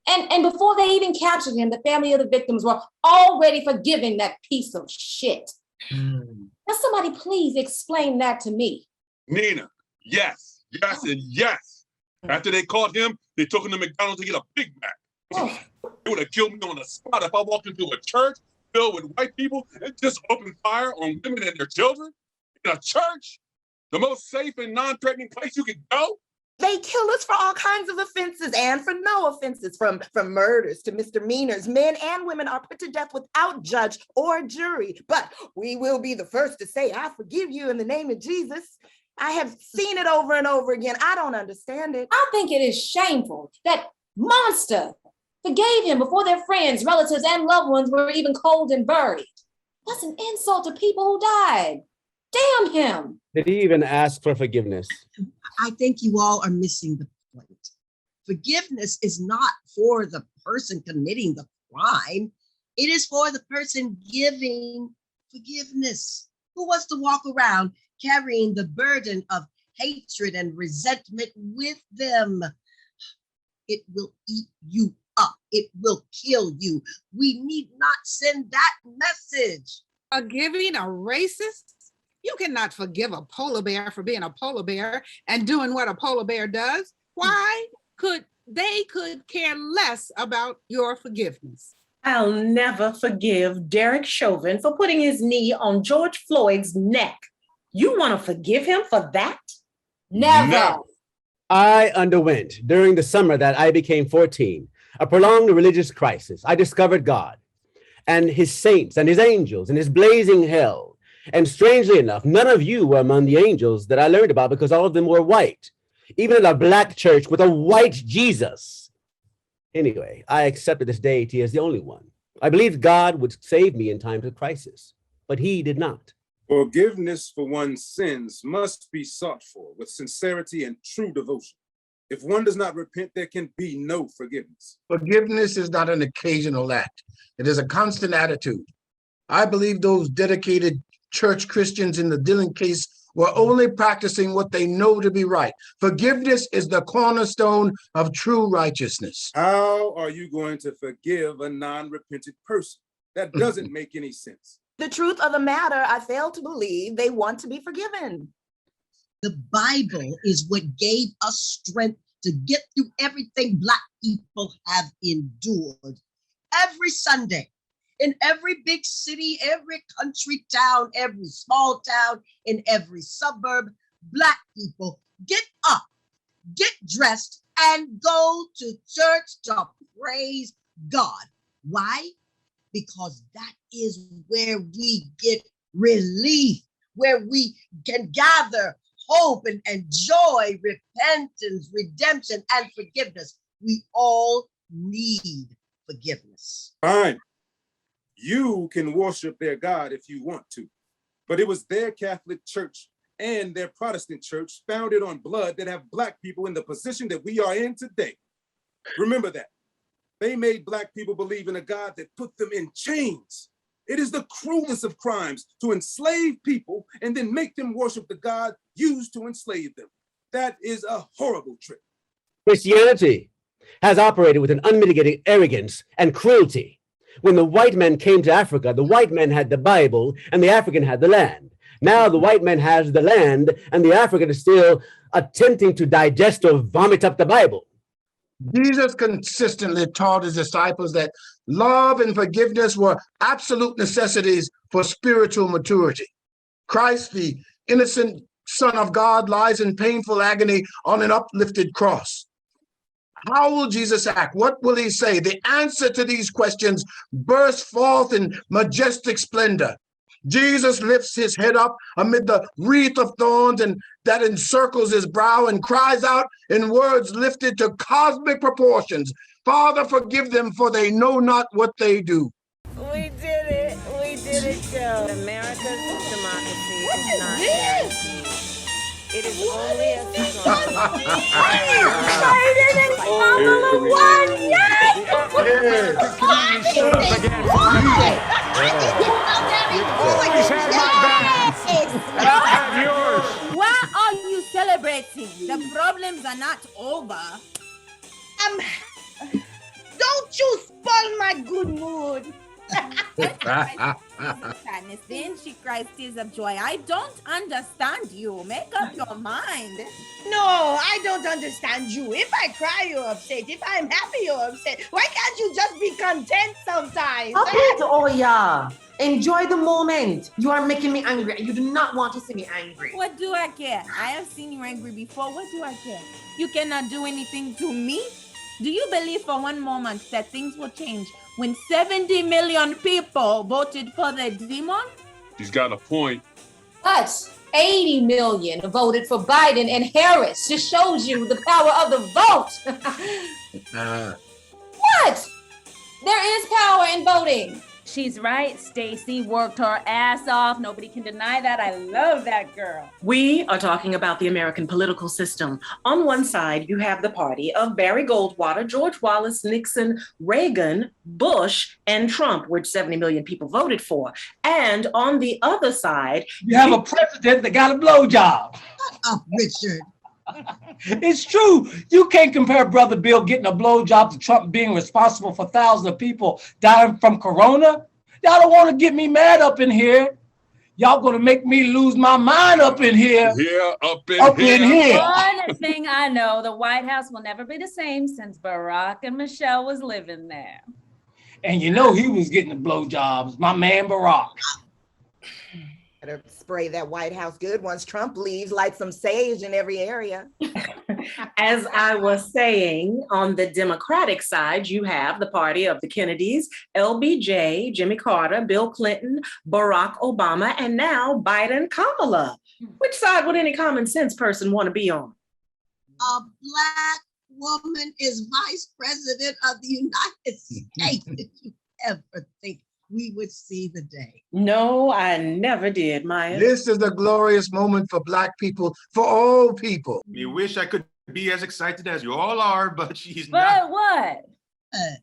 And before they even captured him, the family of the victims were already forgiving that piece of shit. Now somebody please explain that to me. Nina, yes, yes, and yes. After they caught him, they took him to McDonald's to get a Big Mac. They would have killed me on the spot if I walked into a church filled with white people and just opened fire on women and their children. In a church, the most safe and non-threatening place you could go. They kill us for all kinds of offenses and for no offenses, from murders to misdemeanors. Men and women are put to death without judge or jury. But we will be the first to say, I forgive you in the name of Jesus. I have seen it over and over again. I don't understand it. I think it is shameful that monster forgave him before their friends, relatives, and loved ones were even cold and buried. That's an insult to people who died. Damn him. Did he even ask for forgiveness? I think you all are missing the point. Forgiveness is not for the person committing the crime. It is for the person giving forgiveness. Who wants to walk around carrying the burden of hatred and resentment with them? It will eat you up. It will kill you. We need not send that message. Forgiving a racist? You cannot forgive a polar bear for being a polar bear and doing what a polar bear does. Why could they care less about your forgiveness? I'll never forgive Derek Chauvin for putting his knee on George Floyd's neck. You want to forgive him for that? Never. I underwent, during the summer that I became 14, a prolonged religious crisis. I discovered God and his saints and his angels and his blazing hell. And strangely enough, none of you were among the angels that I learned about because all of them were white, even in a Black church with a white Jesus. Anyway, I accepted this deity as the only one. I believed God would save me in times of crisis, but he did not. Forgiveness for one's sins must be sought for with sincerity and true devotion. If one does not repent, there can be no forgiveness. Forgiveness is not an occasional act. It is a constant attitude. I believe those dedicated church Christians in the Dillon case were only practicing what they know to be right. Forgiveness is the cornerstone of true righteousness. How are you going to forgive a non-repentant person? That doesn't make any sense. The truth of the matter, I fail to believe they want to be forgiven. The Bible is what gave us strength to get through everything Black people have endured. Every Sunday, in every big city, every country town, every small town, in every suburb, Black people get up, get dressed, and go to church to praise God. Why? Because that is where we get relief, where we can gather hope and joy, repentance, redemption, and forgiveness. We all need forgiveness. Fine. You can worship their God if you want to, but it was their Catholic Church and their Protestant church founded on blood that have Black people in the position that we are in today. Remember that. They made Black people believe in a God that put them in chains. It is the cruelest of crimes to enslave people and then make them worship the God used to enslave them. That is a horrible trick. Christianity has operated with an unmitigated arrogance and cruelty. When the white men came to Africa, the white men had the Bible and the African had the land. Now the white man has the land and the African is still attempting to digest or vomit up the Bible. Jesus consistently taught his disciples that love and forgiveness were absolute necessities for spiritual maturity. Christ, the innocent Son of God, lies in painful agony on an uplifted cross. How will Jesus act? What will he say? The answer to these questions burst forth in majestic splendor. Jesus lifts his head up amid the wreath of thorns and that encircles his brow and cries out in words lifted to cosmic proportions, "Father, forgive them, for they know not what they do." We did it, Joe. America's democracy is not guaranteed. It is only a strong. Biden and Kamala won! Yes! Why are you celebrating? The problems are not over. Don't you spoil my good mood. Sadness, then she cries tears of joy. I don't understand you. Make up your mind. No, I don't understand you. If I cry, you're upset. If I'm happy, you're upset. Why can't you just be content sometimes? Stop it, Oya. Enjoy the moment. You are making me angry. You do not want to see me angry. What do I care? I have seen you angry before. What do I care? You cannot do anything to me. Do you believe for one moment that things will change when 70 million people voted for the demon? She's got a point. But 80 million voted for Biden and Harris. Just shows you the power of the vote. What? There is power in voting. She's right. Stacey worked her ass off. Nobody can deny that. I love that girl. We are talking about the American political system. On one side, you have the party of Barry Goldwater, George Wallace, Nixon, Reagan, Bush, and Trump, which 70 million people voted for. And on the other side, you have a president that got a blowjob. Shut up, Richard. It's true. You can't compare Brother Bill getting a blowjob to Trump being responsible for thousands of people dying from corona. Y'all don't want to get me mad up in here. Y'all gonna make me lose my mind up in here. Yeah, up in here. One thing I know, the White House will never be the same since Barack and Michelle was living there. And you know he was getting the blowjobs, my man Barack. Better spray that White House good once Trump leaves, light some sage in every area. As I was saying, on the Democratic side, you have the party of the Kennedys, LBJ, Jimmy Carter, Bill Clinton, Barack Obama, and now Biden, Kamala. Which side would any common sense person want to be on? A Black woman is vice president of the United States. Did you ever think we would see the day? No, I never did, Maya. This is a glorious moment for Black people, for all people. You wish I could be as excited as you all are, but she's But not. what?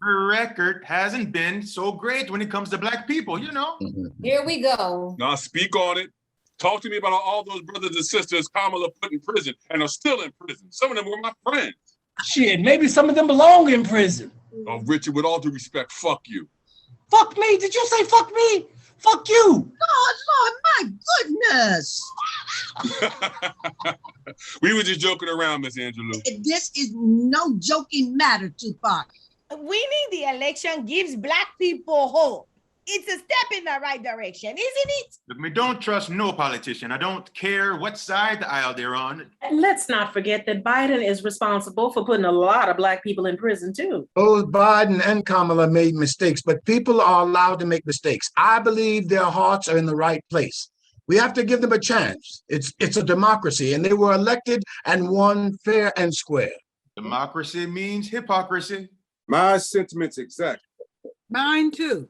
Her record hasn't been so great when it comes to Black people, you know? Here we go. Now speak on it. Talk to me about all those brothers and sisters Kamala put in prison and are still in prison. Some of them were my friends. Shit, maybe some of them belong in prison. Oh, Richard, with all due respect, fuck you. Fuck me? Did you say fuck me? Fuck you. Lord, my goodness. We were just joking around, Miss Angelou. This is no joking matter, Tupac. Winning the election gives Black people hope. It's a step in the right direction, isn't it? Look, me don't trust no politician. I don't care what side of the aisle they're on. And let's not forget that Biden is responsible for putting a lot of Black people in prison too. Both Biden and Kamala made mistakes, but people are allowed to make mistakes. I believe their hearts are in the right place. We have to give them a chance. It's a democracy, and they were elected and won fair and square. Democracy means hypocrisy. My sentiments exactly. Mine too.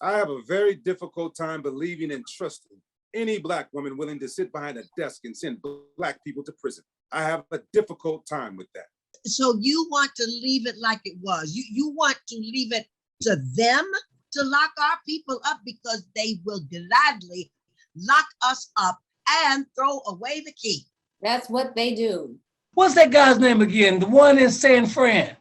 I have a very difficult time believing and trusting any Black woman willing to sit behind a desk and send Black people to prison. I have a difficult time with that. So you want to leave it like it was. You want to leave it to them to lock our people up because they will gladly lock us up and throw away the key. That's what they do. What's that guy's name again? The one in San Fran.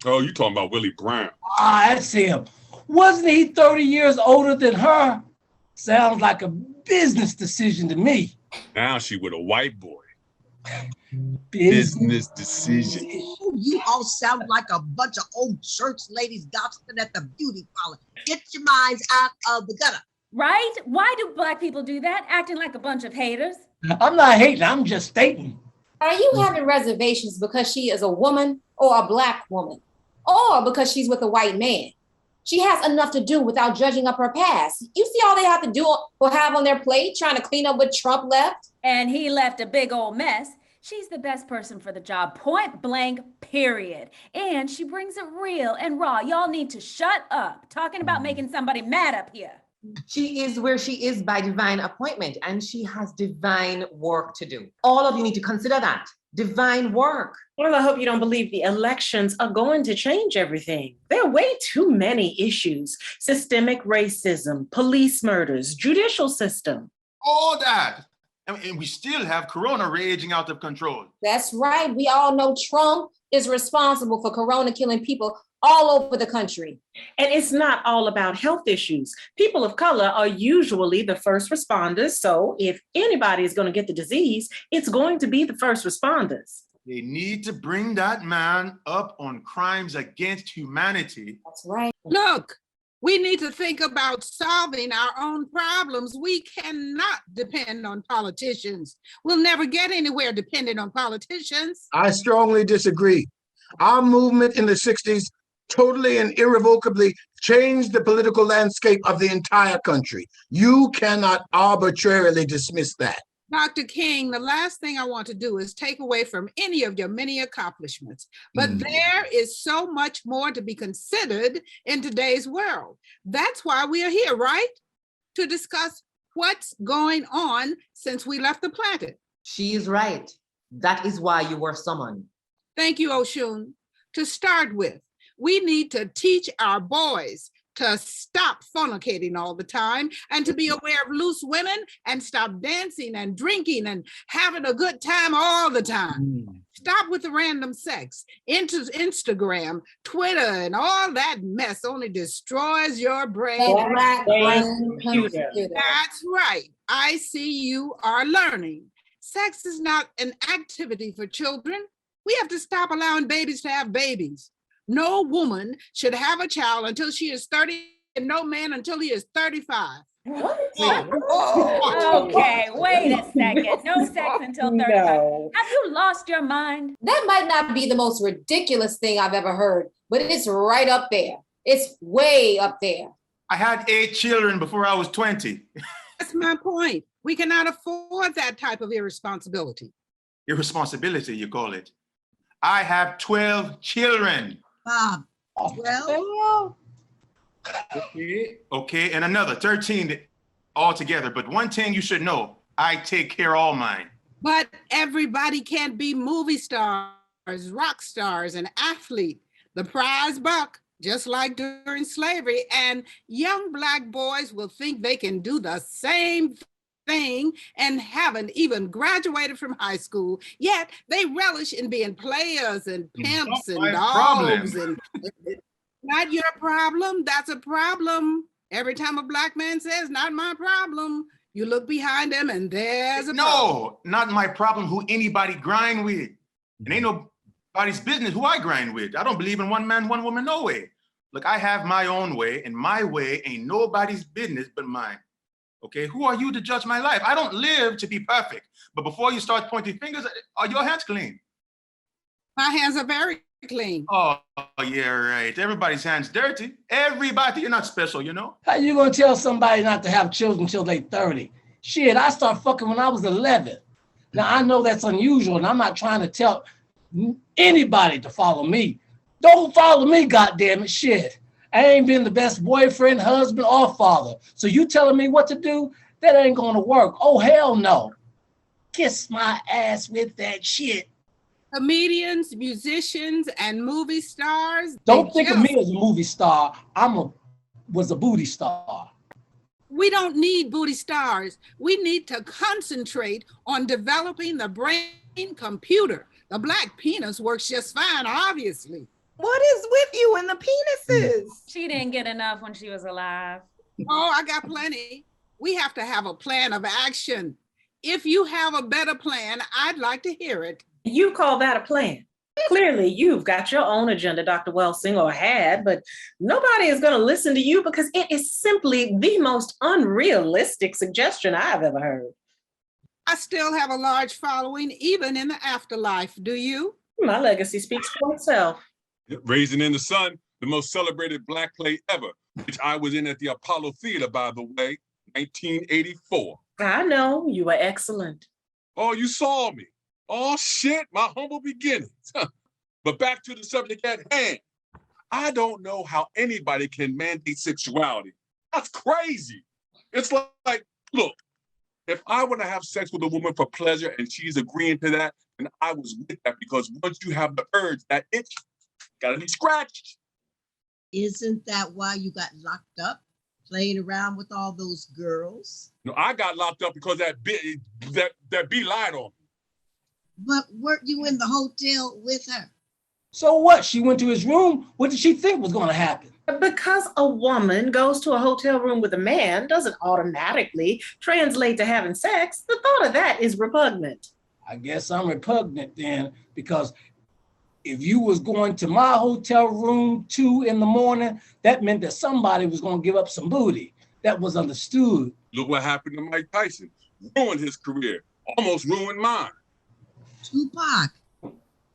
Oh, you talking about Willie Brown? Ah, that's him. Wasn't he 30 years older than her? Sounds like a business decision to me. Now she with a white boy. Business decision. Ooh, you all sound like a bunch of old church ladies gossiping at the beauty parlor. Get your minds out of the gutter. Right? Why do Black people do that, acting like a bunch of haters? I'm not hating, I'm just stating. Are you having reservations because she is a woman or a Black woman? Or because she's with a white man? She has enough to do without judging up her past. You see all they have to do or have on their plate trying to clean up what Trump left? And he left a big old mess. She's the best person for the job, point blank, period. And she brings it real and raw. Y'all need to shut up talking about making somebody mad up here. She is where she is by divine appointment, and she has divine work to do. All of you need to consider that. Divine work. Well, I hope you don't believe the elections are going to change everything. There are way too many issues. Systemic racism, police murders, judicial system. All that. And we still have Corona raging out of control. That's right. We all know Trump is responsible for Corona killing people all over the country. And it's not all about health issues. People of color are usually the first responders. So if anybody is going to get the disease, it's going to be the first responders. They need to bring that man up on crimes against humanity. That's right. Look, we need to think about solving our own problems. We cannot depend on politicians. We'll never get anywhere depending on politicians. I strongly disagree. Our movement in the 60s totally and irrevocably changed the political landscape of the entire country. You cannot arbitrarily dismiss that. Dr. King, the last thing I want to do is take away from any of your many accomplishments, but there is so much more to be considered in today's world. That's why we are here, right? To discuss what's going on since we left the planet. She is right. That is why you were summoned. Thank you, Oshun. To start with, we need to teach our boys to stop fornicating all the time and to be aware of loose women and stop dancing and drinking and having a good time all the time. Stop with the random sex. Into Instagram, Twitter, and all that mess only destroys your brain. That's right. I see you are learning. Sex is not an activity for children. We have to stop allowing babies to have babies. No woman should have a child until she is 30 and no man until he is 35. What? Okay, wait a second. No sex until 35. No. Have you lost your mind? That might not be the most ridiculous thing I've ever heard, but it's right up there. It's way up there. I had 8 children before I was 20. That's my point. We cannot afford that type of irresponsibility. Irresponsibility, you call it. I have 12 children. 12? Okay, and another 13 altogether. But one thing you should know, I take care of all mine. But everybody can't be movie stars, rock stars, and athlete. The prize buck, just like during slavery, and young Black boys will think they can do the same thing and haven't even graduated from high school, yet they relish in being players and pimps and dogs. And not your problem, that's a problem. Every time a Black man says, not my problem, you look behind him and there's a problem. No, not my problem who anybody grind with. It ain't nobody's business who I grind with. I don't believe in one man, one woman, no way. Look, I have my own way, and my way ain't nobody's business but mine. Okay, who are you to judge my life? I don't live to be perfect. But before you start pointing fingers, are your hands clean? My hands are very clean. Oh, yeah, right. Everybody's hands dirty. Everybody, you're not special, you know? How you gonna tell somebody not to have children until they 30? Shit, I started fucking when I was 11. Now, I know that's unusual, and I'm not trying to tell anybody to follow me. Don't follow me, goddammit, shit. I ain't been the best boyfriend, husband, or father. So you telling me what to do? That ain't gonna work. Oh, hell no. Kiss my ass with that shit. Comedians, musicians, and movie stars. Don't think of me as a movie star. Was a booty star. We don't need booty stars. We need to concentrate on developing the brain computer. The Black penis works just fine, obviously. What is with you and the penises? She didn't get enough when she was alive. Oh, I got plenty. We have to have a plan of action. If you have a better plan, I'd like to hear it. You call that a plan? Clearly, you've got your own agenda, Dr. Welsing, or had, but nobody is going to listen to you because it is simply the most unrealistic suggestion I've ever heard. I still have a large following, even in the afterlife. Do you? My legacy speaks for itself. Raising in the Sun, the most celebrated Black play ever, which I was in at the Apollo Theater, by the way, 1984. I know, you were excellent. Oh, you saw me. Oh, shit, my humble beginnings. But back to the subject at hand. I don't know how anybody can mandate sexuality. That's crazy. It's like, look, if I want to have sex with a woman for pleasure and she's agreeing to that, then I was with that, because once you have the urge, that itch gotta be scratched. Isn't that why you got locked up, playing around with all those girls? No, I got locked up because that B lied on me. But weren't you in the hotel with her? So what? She went to his room. What did she think was going to happen? Because a woman goes to a hotel room with a man doesn't automatically translate to having sex. The thought of that is repugnant. I guess I'm repugnant then, because if you was going to my hotel room 2 a.m, that meant that somebody was going to give up some booty. That was understood. Look what happened to Mike Tyson. Ruined his career. Almost ruined mine. Tupac,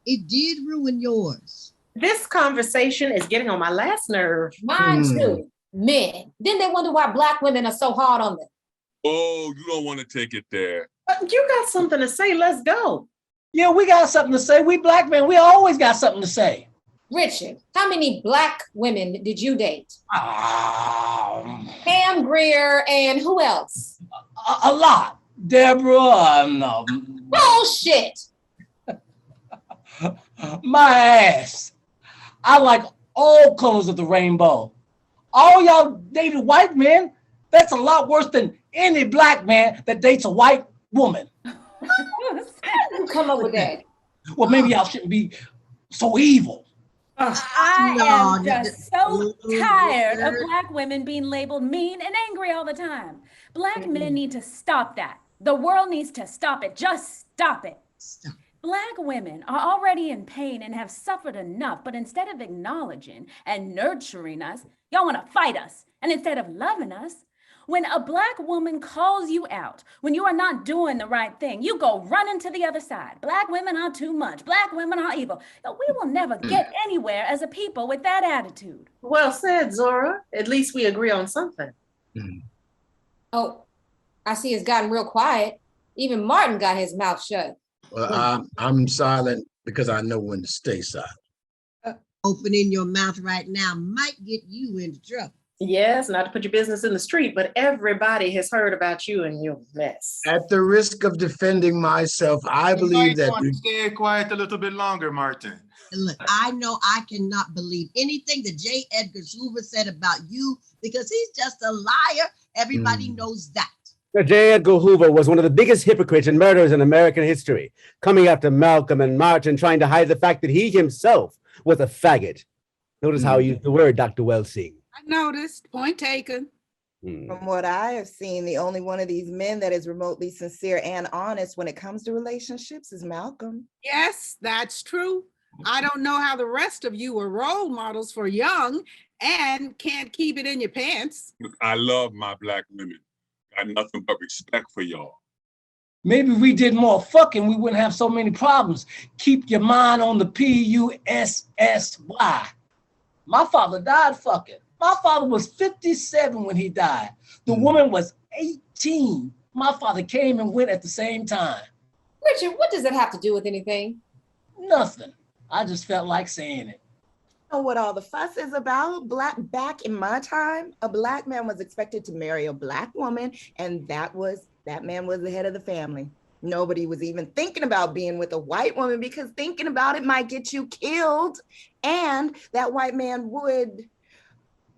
it did ruin yours. This conversation is getting on my last nerve. Mine too. Men. Then they wonder why Black women are so hard on them. Oh, you don't want to take it there. You got something to say, let's go. Yeah, we got something to say. We Black men, we always got something to say. Richard, how many Black women did you date? Pam Grier and who else? A lot. Deborah, no. Bullshit. My ass. I like all colors of the rainbow. All y'all dated white men, that's a lot worse than any Black man that dates a white woman. You come up with that. Well, maybe y'all shouldn't be so evil. I am just so tired of Black women being labeled mean and angry all the time. Black men need to stop that. The world needs to stop it. Just stop it. Stop. Black women are already in pain and have suffered enough, but instead of acknowledging and nurturing us, y'all want to fight us. And instead of loving us, when a Black woman calls you out, when you are not doing the right thing, you go running to the other side. Black women are too much. Black women are evil. We will never get anywhere as a people with that attitude. Well said, Zora. At least we agree on something. Oh, I see it's gotten real quiet. Even Martin got his mouth shut. Well, I'm silent because I know when to stay silent. Opening your mouth right now might get you into trouble. Yes, not to put your business in the street, but everybody has heard about you and your mess. At the risk of defending myself, I believe that want to stay quiet a little bit longer, Martin. And look, I know I cannot believe anything that J. Edgar Hoover said about you because he's just a liar. Everybody knows that. J. Edgar Hoover was one of the biggest hypocrites and murderers in American history, coming after Malcolm and Martin, trying to hide the fact that he himself was a faggot. Notice how he used the word, Dr. Welsing. I noticed. Point taken. From what I have seen, the only one of these men that is remotely sincere and honest when it comes to relationships is Malcolm. Yes, that's true. I don't know how the rest of you are role models for young and can't keep it in your pants. Look, I love my Black women. Got nothing but respect for y'all. Maybe if we did more fucking, we wouldn't have so many problems. Keep your mind on the PUSSY. My father died fucking. My father was 57 when he died. The woman was 18. My father came and went at the same time. Richard, what does that have to do with anything? Nothing. I just felt like saying it. Know what all the fuss is about? Back in my time, a Black man was expected to marry a Black woman, and that man was the head of the family. Nobody was even thinking about being with a white woman because thinking about it might get you killed. And that white man would,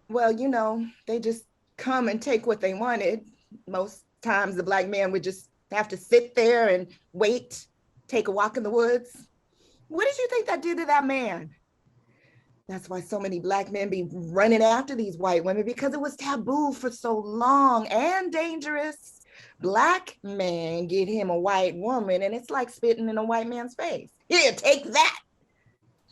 well, you know, they just come and take what they wanted. Most times the Black man would just have to sit there and wait, take a walk in the woods. What did you think that did to that man? That's why so many Black men be running after these white women, because it was taboo for so long and dangerous. Black man get him a white woman and it's like spitting in a white man's face. Here, take that.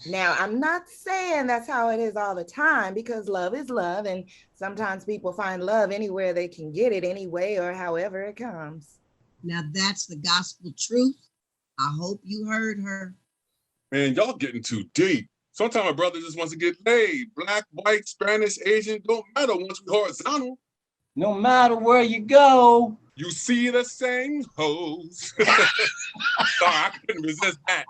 Now, I'm not saying that's how it is all the time, because love is love, and sometimes people find love anywhere they can get it, anyway or however it comes. Now that's the gospel truth. I hope you heard her. Man, y'all getting too deep. Sometimes a brother just wants to get laid. Black, white, Spanish, Asian, don't matter once we horizontal. No matter where you go. You see the same hoes. Sorry, I couldn't resist that.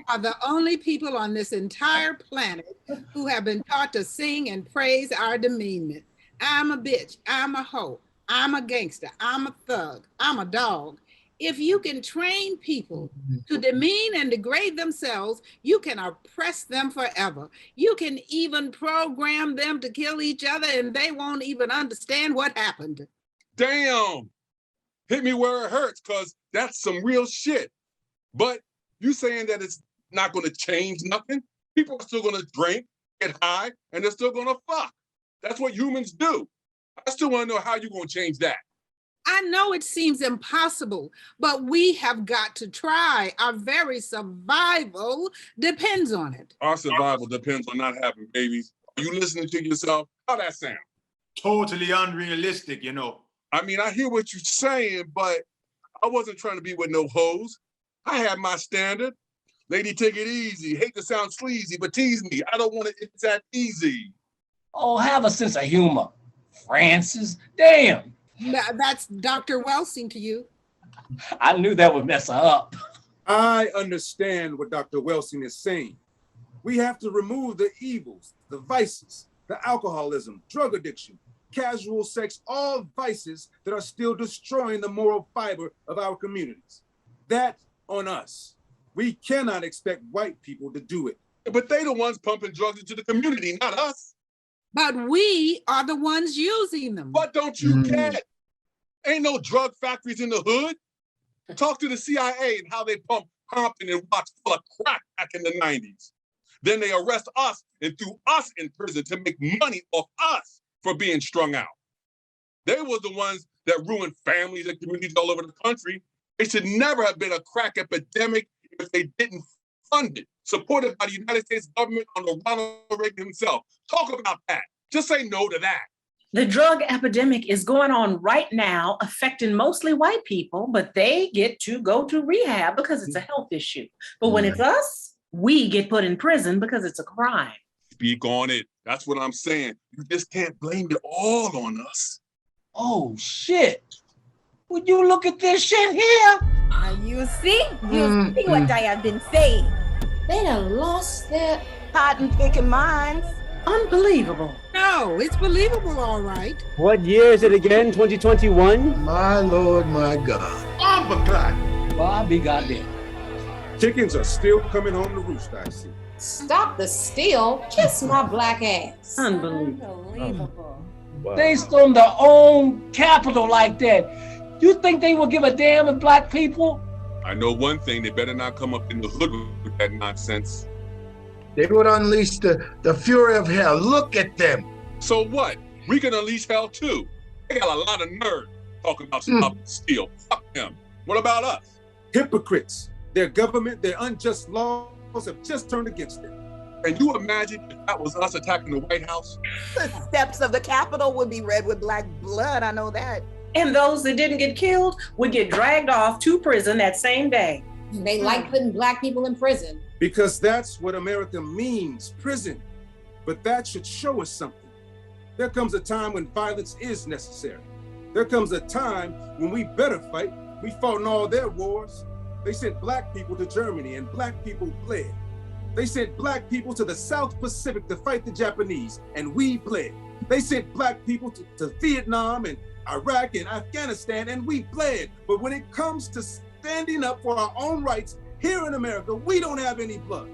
Are the only people on this entire planet who have been taught to sing and praise our demeanor. I'm a bitch, I'm a hoe, I'm a gangster, I'm a thug, I'm a dog. If you can train people to demean and degrade themselves, you can oppress them forever. You can even program them to kill each other and they won't even understand what happened. Damn. Hit me where it hurts, because that's some real shit. But you saying that it's not going to change nothing? People are still going to drink, get high, and they're still going to fuck. That's what humans do. I still want to know how you're going to change that. I know it seems impossible, but we have got to try. Our very survival depends on it. Our survival depends on not having babies. Are you listening to yourself? How that sound? Totally unrealistic, you know. I mean, I hear what you're saying, but I wasn't trying to be with no hoes. I had my standard. Lady, take it easy. Hate to sound sleazy, but tease me. I don't want it. It's that easy. Oh, have a sense of humor, Francis. Damn. That's Dr. Welsing to you. I knew that would mess her up. I understand what Dr. Welsing is saying. We have to remove the evils, the vices, the alcoholism, drug addiction, casual sex, all vices that are still destroying the moral fiber of our communities. That on us. We cannot expect white people to do it. But they the ones pumping drugs into the community, not us. But we are the ones using them. But don't you get? Ain't no drug factories in the hood. Talk to the CIA and how they pump Compton and Watts full of crack back in the 90s. Then they arrest us and threw us in prison to make money off us for being strung out. They were the ones that ruined families and communities all over the country. It should never have been a crack epidemic if they didn't fund it, supported by the United States government under Ronald Reagan himself. Talk about that. Just say no to that. The drug epidemic is going on right now, affecting mostly white people, but they get to go to rehab because it's a health issue. But when it's us, we get put in prison because it's a crime. Speak on it. That's what I'm saying. You just can't blame it all on us. Oh, shit. Would you look at this shit here? You see what I have been saying. They done lost their cotton-picking minds. Unbelievable. No, it's believable, all right. What year is it again? 2021? My Lord, my God. Bobby goddamn. Chickens are still coming home to roost, I see. Stop the steal. Kiss my black ass. Unbelievable. Wow. They stormed their own capital like that. You think they will give a damn if black people? I know one thing, they better not come up in the hood with that nonsense. They would unleash the fury of hell. Look at them. So what? We can unleash hell too. They got a lot of nerve talking about stop and steal. Fuck them. What about us? Hypocrites. Their government, their unjust laws have just turned against them. Can you imagine if that was us attacking the White House? The steps of the Capitol would be red with black blood. I know that. And those that didn't get killed would get dragged off to prison that same day. They like putting black people in prison. Because that's what America means, prison. But that should show us something. There comes a time when violence is necessary. There comes a time when we better fight. We fought in all their wars. They sent black people to Germany and black people bled. They sent black people to the South Pacific to fight the Japanese and we bled. They sent black people to Vietnam and Iraq and Afghanistan and we bled. But when it comes to standing up for our own rights here in America, we don't have any blood.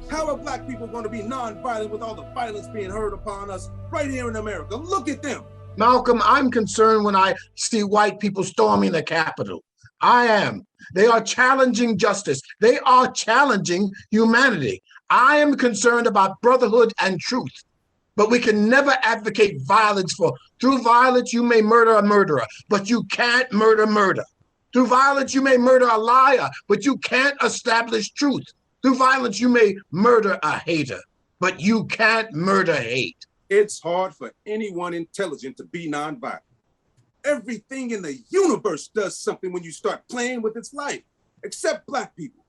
How are black people going to be nonviolent with all the violence being heard upon us right here in America? Look at them. Malcolm, I'm concerned when I see white people storming the Capitol. I am. They are challenging justice. They are challenging humanity. I am concerned about brotherhood and truth, but we can never advocate violence for. Through violence, you may murder a murderer, but you can't murder murder. Through violence, you may murder a liar, but you can't establish truth. Through violence, you may murder a hater, but you can't murder hate. It's hard for anyone intelligent to be nonviolent. Everything in the universe does something when you start playing with its life, except Black people.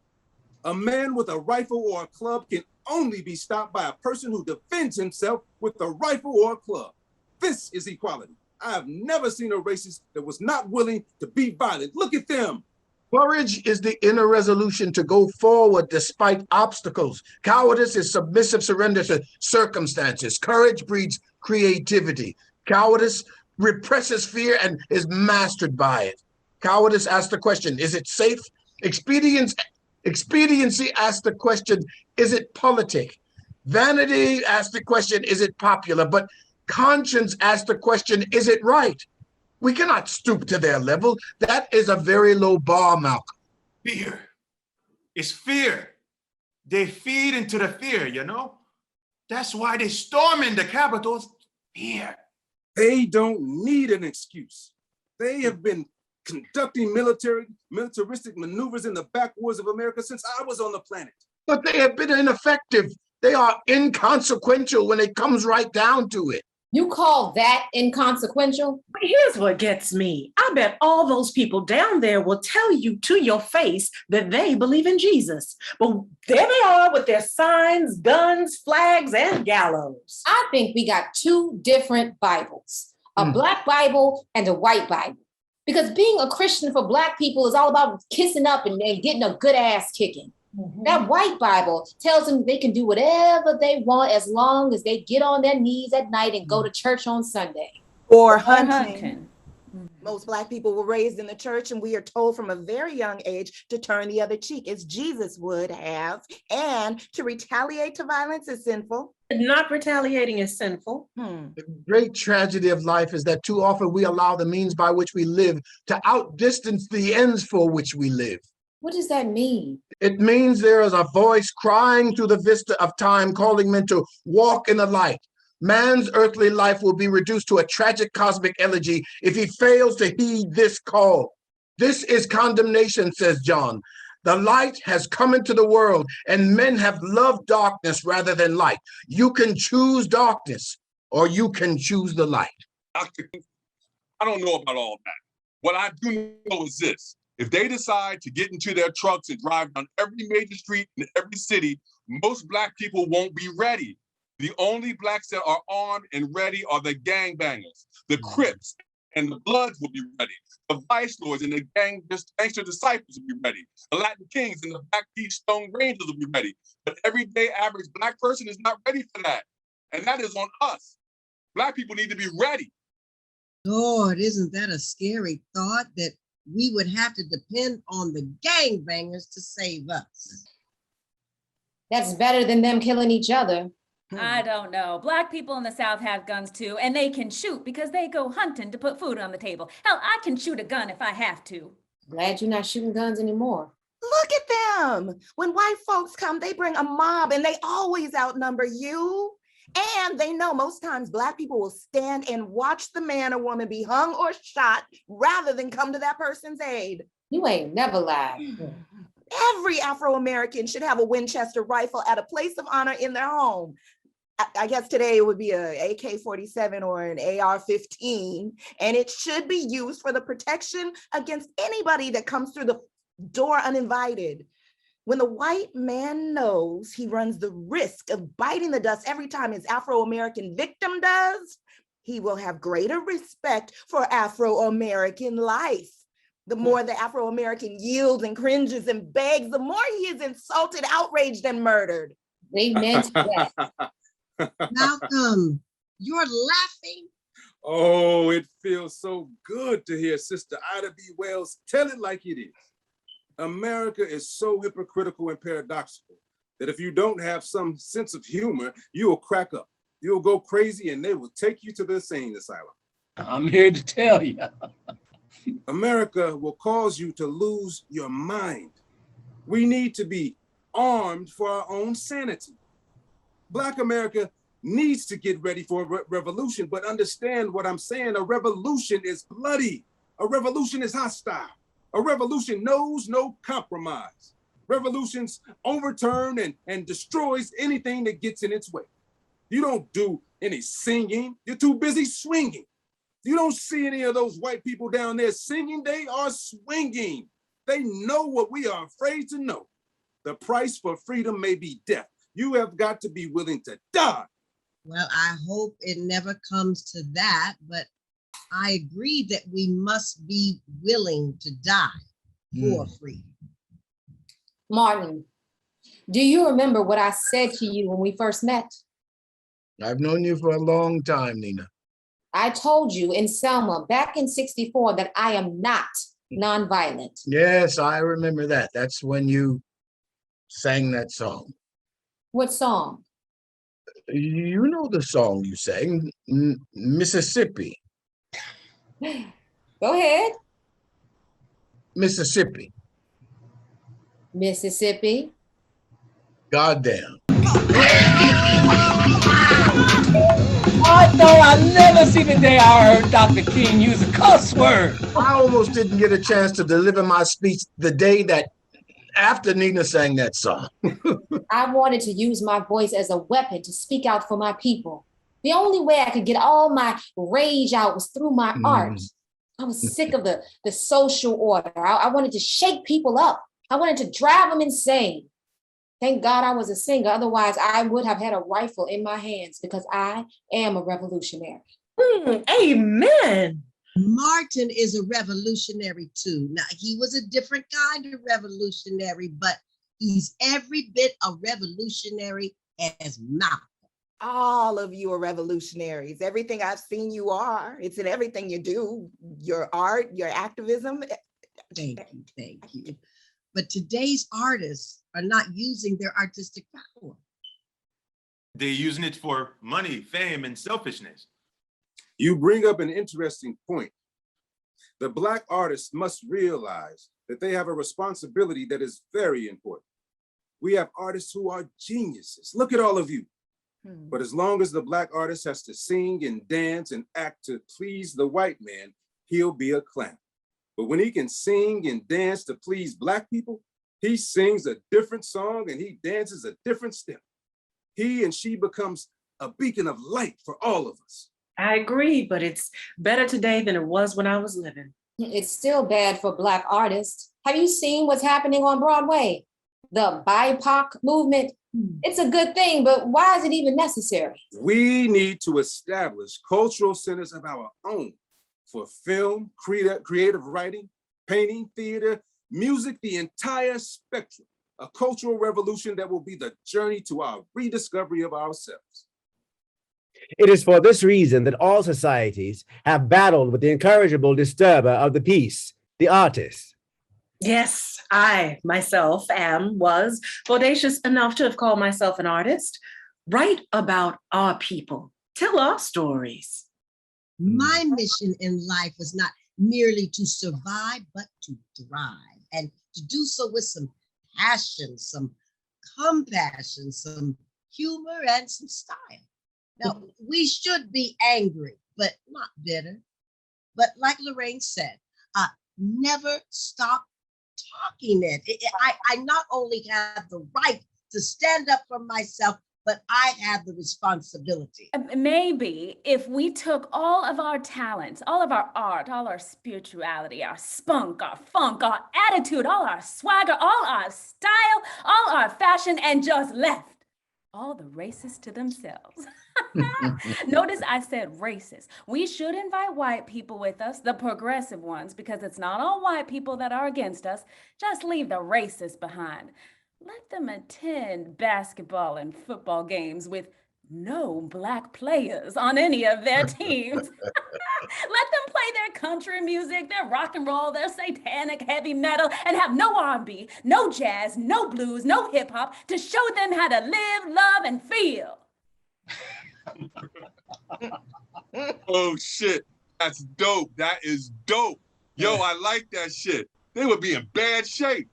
A man with a rifle or a club can only be stopped by a person who defends himself with a rifle or a club. This is equality. I have never seen a racist that was not willing to be violent. Look at them. Courage is the inner resolution to go forward despite obstacles. Cowardice is submissive surrender to circumstances. Courage breeds creativity. Cowardice represses fear and is mastered by it. Cowardice asks the question, is it safe? Expediency asks the question, is it politic? Vanity asks the question, is it popular? But conscience asks the question, is it right? We cannot stoop to their level. That is a very low bar, Malcolm. Fear. It's fear. They feed into the fear, you know? That's why they storm in the capitals. Fear. They don't need an excuse. They have been conducting militaristic maneuvers in the backwoods of America since I was on the planet. But they have been ineffective. They are inconsequential when it comes right down to it. You call that inconsequential? But here's what gets me. I bet all those people down there will tell you to your face that they believe in Jesus. But there they are with their signs, guns, flags, and gallows. I think we got two different Bibles, a Black Bible and a white Bible. Because being a Christian for Black people is all about kissing up and getting a good ass kicking. That white Bible tells them they can do whatever they want as long as they get on their knees at night and go to church on Sunday. Or hunting. Most Black people were raised in the church, and we are told from a very young age to turn the other cheek, as Jesus would have, and to retaliate to violence is sinful. Not retaliating is sinful. The great tragedy of life is that too often we allow the means by which we live to outdistance the ends for which we live. What does that mean? It means there is a voice crying through the vista of time, calling men to walk in the light. Man's earthly life will be reduced to a tragic cosmic elegy if he fails to heed this call. This is condemnation, says John. The light has come into the world, and men have loved darkness rather than light. You can choose darkness, or you can choose the light. I don't know about all that. What I do know is this. If they decide to get into their trucks and drive down every major street in every city, most Black people won't be ready. The only Blacks that are armed and ready are the gangbangers, the Crips, and the Bloods will be ready. The Vice Lords and the gangster disciples will be ready. The Latin Kings and the Black Keystone Rangers will be ready. But everyday average Black person is not ready for that. And that is on us. Black people need to be ready. Lord, isn't that a scary thought that we would have to depend on the gangbangers to save us? That's better than them killing each other. I don't know. Black people in the South have guns too, and they can shoot because they go hunting to put food on the table. Hell, I can shoot a gun if I have to. Glad you're not shooting guns anymore. Look at them. When white folks come, they bring a mob and they always outnumber you. And they know most times Black people will stand and watch the man or woman be hung or shot rather than come to that person's aid. You ain't never lied. Every Afro-American should have a Winchester rifle at a place of honor in their home. I guess today it would be a AK-47 or an AR-15, and it should be used for the protection against anybody that comes through the door uninvited. When the white man knows he runs the risk of biting the dust every time his Afro-American victim does, he will have greater respect for Afro-American life. The more the Afro-American yields and cringes and begs, the more he is insulted, outraged, and murdered. Amen to that. Malcolm, you're laughing. Oh, it feels so good to hear Sister Ida B. Wells tell it like it is. America is so hypocritical and paradoxical that if you don't have some sense of humor, you will crack up. You'll go crazy and they will take you to the insane asylum. I'm here to tell you. America will cause you to lose your mind. We need to be armed for our own sanity. Black America needs to get ready for a revolution, but understand what I'm saying. A revolution is bloody. A revolution is hostile. A revolution knows no compromise. Revolutions overturn and destroys anything that gets in its way. You don't do any singing. You're too busy swinging. You don't see any of those white people down there singing. They are swinging. They know what we are afraid to know. The price for freedom may be death. You have got to be willing to die. Well, I hope it never comes to that, but I agree that we must be willing to die for freedom. Martin, do you remember what I said to you when we first met? I've known you for a long time, Nina. I told you in Selma back in '64 that I am not nonviolent. Yes, I remember that. That's when you sang that song. What song? You know the song you sang, Mississippi. Go ahead. Mississippi. Mississippi. Goddamn. I thought I'd never see the day I heard Dr. King use a cuss word. I almost didn't get a chance to deliver my speech the day that after Nina sang that song. I wanted to use my voice as a weapon to speak out for my people. The only way I could get all my rage out was through my art. I was sick of the social order. I wanted to shake people up. I wanted to drive them insane. Thank God I was a singer. Otherwise, I would have had a rifle in my hands because I am a revolutionary. Amen. Martin is a revolutionary too. Now, he was a different kind of revolutionary, but he's every bit a revolutionary as Malcolm. All of you are revolutionaries. Everything I've seen you are. It's in everything you do. Your art, your activism. Thank you. But today's artists are not using their artistic power. They're using it for money, fame, and selfishness. You bring up an interesting point. The Black artists must realize that they have a responsibility that is very important. We have artists who are geniuses. Look at all of you. But as long as the Black artist has to sing and dance and act to please the white man, he'll be a clown. But when he can sing and dance to please Black people, he sings a different song and he dances a different step. He and she becomes a beacon of light for all of us. I agree, but it's better today than it was when I was living. It's still bad for Black artists. Have you seen what's happening on Broadway? The BIPOC movement. It's a good thing, but why is it even necessary? We need to establish cultural centers of our own for film, creative writing, painting, theater, music, the entire spectrum. A cultural revolution that will be the journey to our rediscovery of ourselves. It is for this reason that all societies have battled with the incorrigible disturber of the peace, the artist. Yes, I myself was bodacious enough to have called myself an artist. Write about our people. Tell our stories. My mission in life was not merely to survive, but to thrive, and to do so with some passion, some compassion, some humor, and some style. Now, we should be angry, but not bitter. But like Lorraine said, never stop talking it. I not only have the right to stand up for myself, but I have the responsibility. Maybe if we took all of our talents, all of our art, all our spirituality, our spunk, our funk, our attitude, all our swagger, all our style, all our fashion, and just left all the racists to themselves. Notice I said racist. We should invite white people with us, the progressive ones, because it's not all white people that are against us. Just leave the racists behind. Let them attend basketball and football games with no Black players on any of their teams. Let them play their country music, their rock and roll, their satanic heavy metal, and have no R&B, no jazz, no blues, no hip hop to show them how to live, love, and feel. Oh shit, that's dope. That is dope. Yo, I like that shit. They would be in bad shape.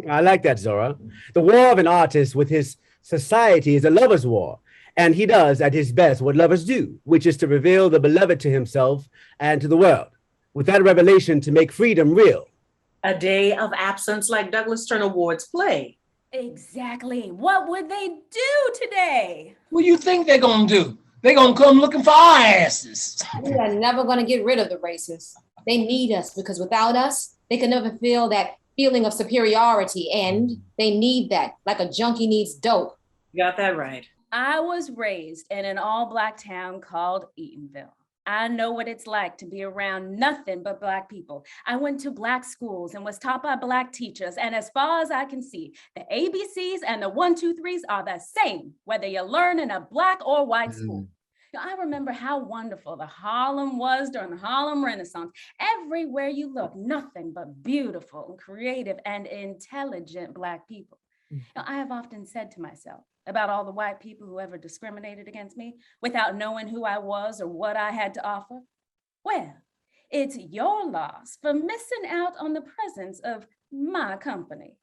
I like that, Zora. The war of an artist with his society is a lover's war. And he does at his best what lovers do, which is to reveal the beloved to himself and to the world, with that revelation to make freedom real. A day of absence like Douglas Turner Ward's play. Exactly. What would they do today? What do you think they're gonna do? They're gonna come looking for our asses. We are never going to get rid of the racists. They need us because without us, they can never feel that feeling of superiority, and they need that, like a junkie needs dope. You got that right. I was raised in an all-Black town called Eatonville. I know what it's like to be around nothing but Black people. I went to Black schools and was taught by Black teachers. And as far as I can see, the ABCs and the 1, 2, 3s are the same, whether you learn in a Black or white school. I remember how wonderful the Harlem was during the Harlem Renaissance. Everywhere you look, nothing but beautiful and creative and intelligent Black people. I have often said to myself about all the white people who ever discriminated against me without knowing who I was or what I had to offer. Well, it's your loss for missing out on the presence of my company.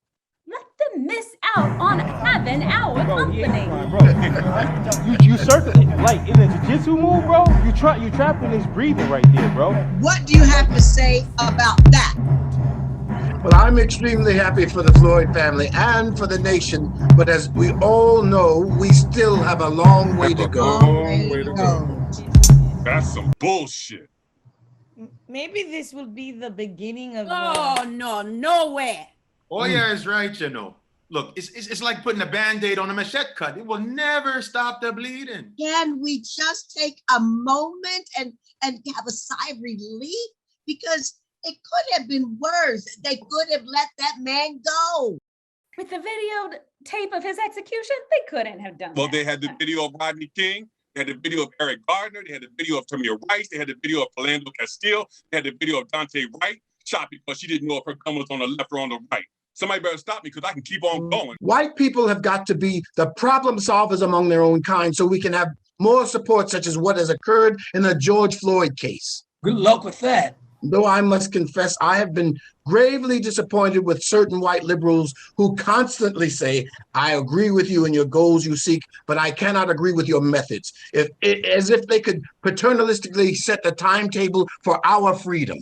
Let them miss out on having our company. You circle like in a jiu-jitsu move, bro. You trapped in this breathing right there, bro. What do you have to say about that? Well, I'm extremely happy for the Floyd family and for the nation, but as we all know, we still have a long way to go. That's some bullshit. Maybe this will be the beginning of. Oh, no, nowhere. Oya is right, you know. Look, it's like putting a Band-Aid on a machete cut. It will never stop the bleeding. Can we just take a moment and have a sigh of relief? Because it could have been worse. They could have let that man go. With the video tape of his execution, they couldn't have done Well, that. they had the video of Rodney King. They had the video of Eric Gardner. They had the video of Tamir Rice. They had the video of Philando Castile. They had the video of Dante Wright shot because she didn't know if her gun was on the left or on the right. Somebody better stop me because I can keep on going. White people have got to be the problem solvers among their own kind so we can have more support, such as what has occurred in the George Floyd case. Good luck with that. Though I must confess, I have been gravely disappointed with certain white liberals who constantly say, I agree with you in your goals you seek, but I cannot agree with your methods, as if they could paternalistically set the timetable for our freedom.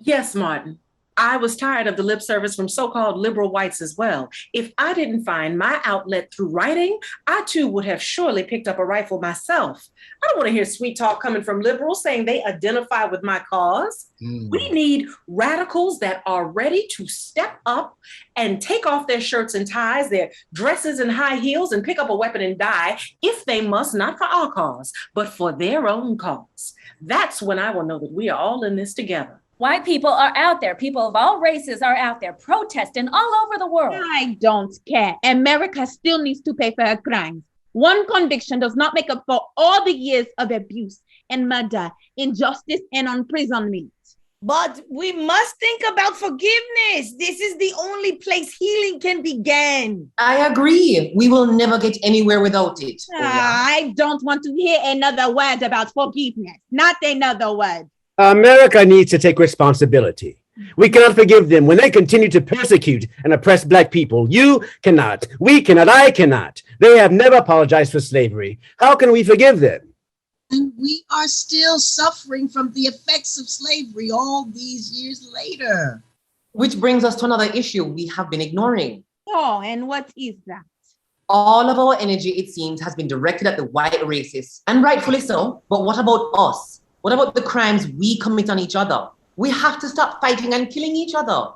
Yes, Martin. I was tired of the lip service from so-called liberal whites as well. If I didn't find my outlet through writing, I too would have surely picked up a rifle myself. I don't want to hear sweet talk coming from liberals saying they identify with my cause. We need radicals that are ready to step up and take off their shirts and ties, their dresses and high heels, and pick up a weapon and die if they must, not for our cause, but for their own cause. That's when I will know that we are all in this together. White people are out there. People of all races are out there protesting all over the world. I don't care. America still needs to pay for her crimes. One conviction does not make up for all the years of abuse and murder, injustice, and imprisonment. But we must think about forgiveness. This is the only place healing can begin. I agree. We will never get anywhere without it. I don't want to hear another word about forgiveness. Not another word. America needs to take responsibility. We cannot forgive them when they continue to persecute and oppress Black people. You cannot, we cannot, I cannot. They have never apologized for slavery. How can we forgive them? And we are still suffering from the effects of slavery all these years later. Which brings us to another issue we have been ignoring. Oh, and what is that? All of our energy, it seems, has been directed at the white racists, and rightfully so. But what about us? What about the crimes we commit on each other? We have to stop fighting and killing each other.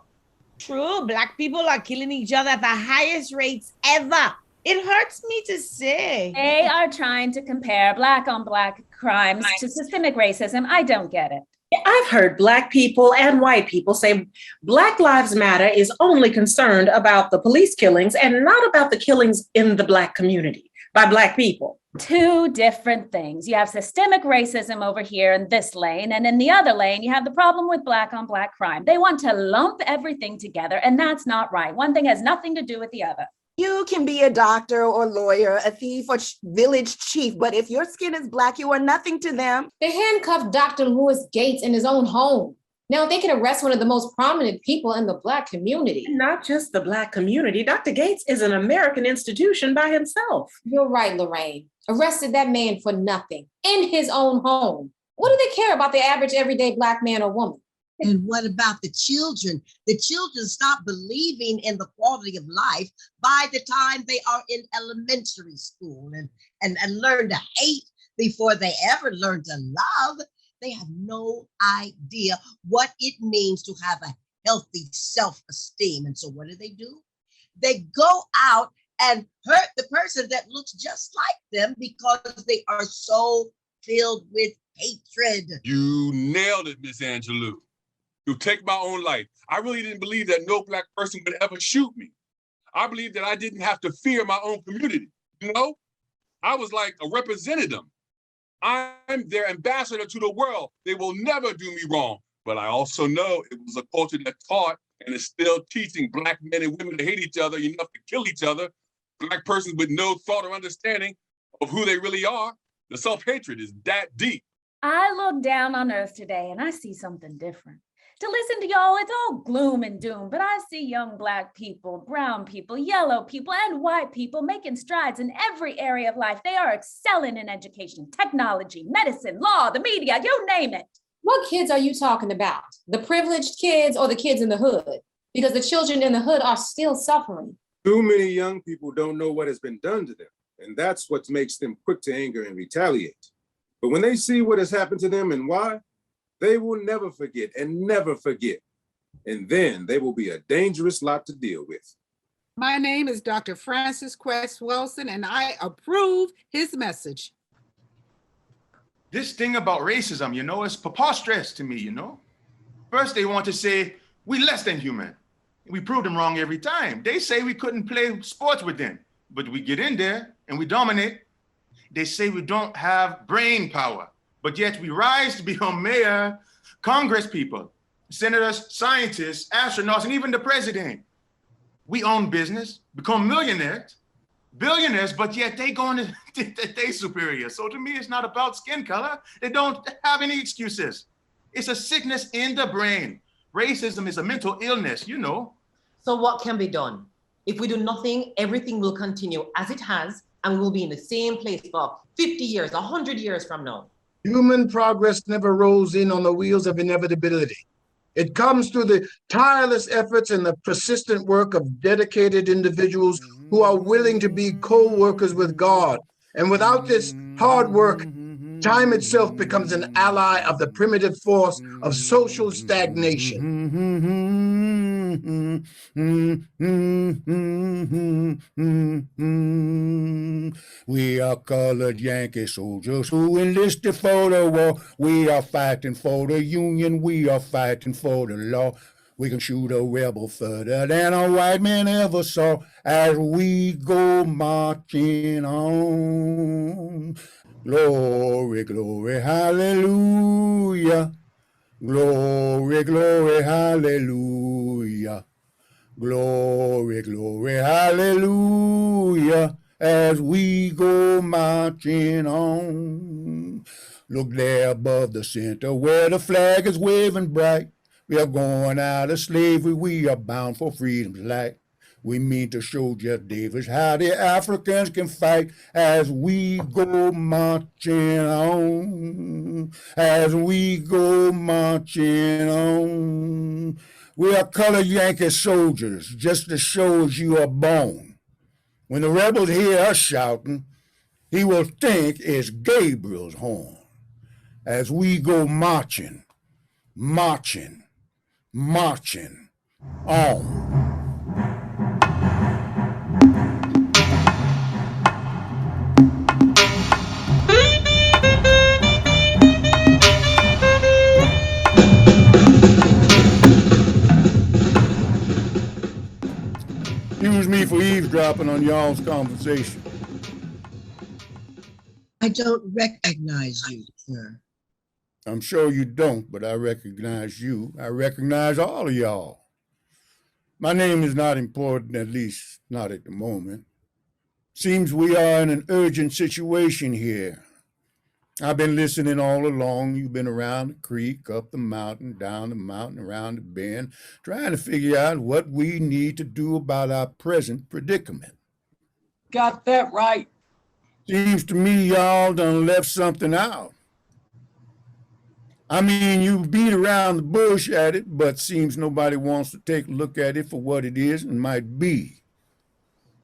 True, Black people are killing each other at the highest rates ever. It hurts me to say. They are trying to compare Black on Black crimes to systemic racism. I don't get it. I've heard Black people and white people say Black Lives Matter is only concerned about the police killings and not about the killings in the Black community by Black people. Two different things. You have systemic racism over here in this lane, and in the other lane, you have the problem with Black on Black crime. They want to lump everything together, and that's not right. One thing has nothing to do with the other. You can be a doctor or lawyer, a thief or village chief, but if your skin is Black, you are nothing to them. They handcuffed Dr. Louis Gates in his own home. Now they can arrest one of the most prominent people in the Black community. Not just the Black community. Dr. Gates is an American institution by himself. You're right, Lorraine. Arrested that man for nothing in his own home. What do they care about the average everyday Black man or woman? And what about the children? The children stop believing in the quality of life by the time they are in elementary school and learn to hate before they ever learn to love. They have no idea what it means to have a healthy self-esteem. And so what do? They go out and hurt the person that looks just like them because they are so filled with hatred. You nailed it, Miss Angelou. To take my own life. I really didn't believe that no Black person would ever shoot me. I believed that I didn't have to fear my own community. You know, I was like a representative. I'm their ambassador to the world. They will never do me wrong. But I also know it was a culture that taught and is still teaching Black men and women to hate each other enough to kill each other. Black persons with no thought or understanding of who they really are. The self-hatred is that deep. I look down on earth today and I see something different. To listen to y'all, it's all gloom and doom, but I see young Black people, brown people, yellow people, and white people making strides in every area of life. They are excelling in education, technology, medicine, law, the media, you name it. What kids are you talking about? The privileged kids or the kids in the hood? Because the children in the hood are still suffering. Too many young people don't know what has been done to them, and that's what makes them quick to anger and retaliate. But when they see what has happened to them and why, they will never forget and never forget. And then they will be a dangerous lot to deal with. My name is Dr. Francis Cress Welsing, and I approve his message. This thing about racism, is preposterous to me, First, they want to say we less than human. We prove them wrong every time. They say we couldn't play sports with them, but we get in there and we dominate. They say we don't have brain power, but yet we rise to become mayor, Congress people, senators, scientists, astronauts, and even the president. We own business, become millionaires, billionaires, but yet they go on they superior. So to me, it's not about skin color. They don't have any excuses. It's a sickness in the brain. Racism is a mental illness, So what can be done? If we do nothing, everything will continue as it has, and we will be in the same place for 50 years, 100 years from now. Human progress never rolls in on the wheels of inevitability. It comes through the tireless efforts and the persistent work of dedicated individuals who are willing to be co-workers with God. And without this hard work, time itself becomes an ally of the primitive force of social stagnation. We are colored Yankee soldiers who enlisted for the war. We are fighting for the Union. We are fighting for the law. We can shoot a rebel further than a white man ever saw as we go marching on. Glory, glory, hallelujah. Glory, glory, hallelujah. Glory, glory, hallelujah, as we go marching on. Look there above the center where the flag is waving bright. We are going out of slavery, we are bound for freedom's light. We mean to show Jeff Davis how the Africans can fight as we go marching on, as we go marching on. We are colored Yankee soldiers, just as sure as you are born. When the rebels hear us shouting, he will think it's Gabriel's horn. As we go marching, marching, marching on. Excuse me for eavesdropping on y'all's conversation. I don't recognize you, sir. I'm sure you don't, but I recognize you. I recognize all of y'all. My name is not important, at least not at the moment. Seems we are in an urgent situation here. I've been listening all along. You've been around the creek, up the mountain, down the mountain, around the bend, trying to figure out what we need to do about our present predicament. Got that right. Seems to me y'all done left something out. I mean, you beat around the bush at it, but seems nobody wants to take a look at it for what it is and might be.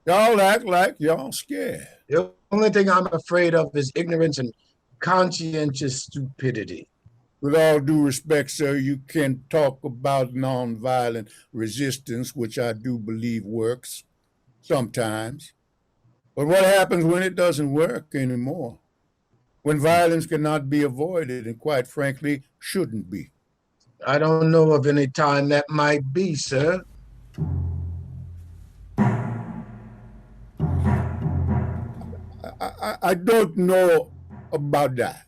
Y'all act like y'all scared. The only thing I'm afraid of is ignorance and conscientious stupidity. With all due respect, sir, you can talk about nonviolent resistance, which I do believe works sometimes. But what happens when it doesn't work anymore? When violence cannot be avoided and, quite frankly, shouldn't be? I don't know of any time that might be, sir. I don't know about that.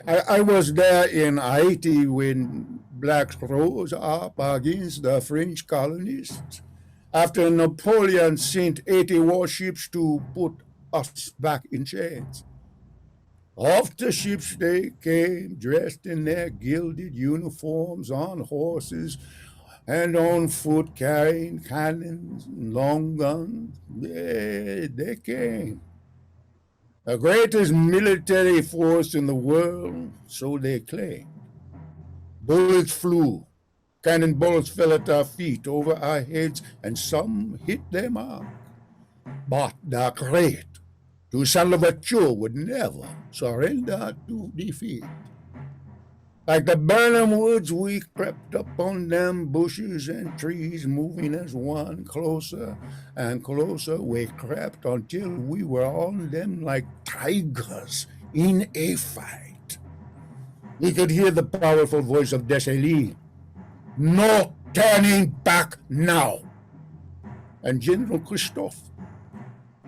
I was there in Haiti when blacks rose up against the French colonists after Napoleon sent 80 warships to put us back in chains. Off the ships they came, dressed in their gilded uniforms, on horses and on foot, carrying cannons and long guns. They came. The greatest military force in the world, so they claimed. Bullets flew, cannon bullets fell at our feet, over our heads, and some hit their mark. But the great Toussaint Louverture would never surrender to defeat. Like the Burnham Woods, we crept up on them bushes and trees, moving as one, closer and closer. We crept until we were on them like tigers in a fight. We could hear the powerful voice of Dessalines. No turning back now. And General Christophe,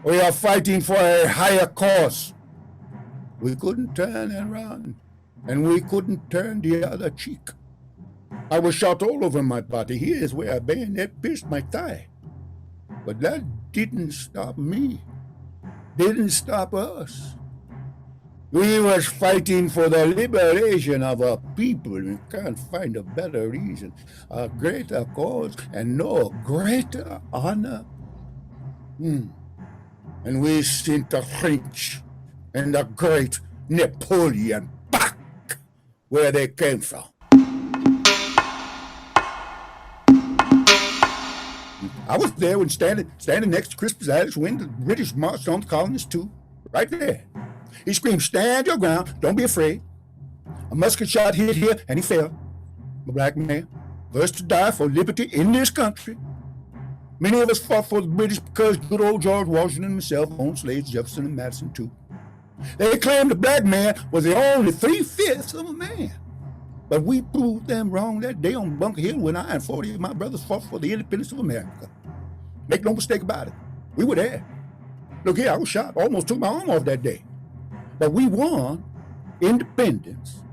we are fighting for a higher cause. We couldn't turn and run, and we couldn't turn the other cheek. I was shot all over my body. Here's where a bayonet pierced my thigh. But that didn't stop me. Didn't stop us. We was fighting for the liberation of our people. We can't find a better reason, a greater cause, and no greater honor. And we sent the French and the great Napoleon back where they came from. I was there when standing next to Crispus Attucks when the British marched on the colonists too, right there. He screamed, "Stand your ground, don't be afraid." A musket shot hit here and he fell. A black man, first to die for liberty in this country. Many of us fought for the British because good old George Washington himself owned slaves, Jefferson and Madison too. They claimed the black man was the only 3/5 of a man. But we proved them wrong that day on Bunker Hill when I and 40 of my brothers fought for the independence of America. Make no mistake about it. We were there. Look here, I was shot. Almost took my arm off that day. But we won independence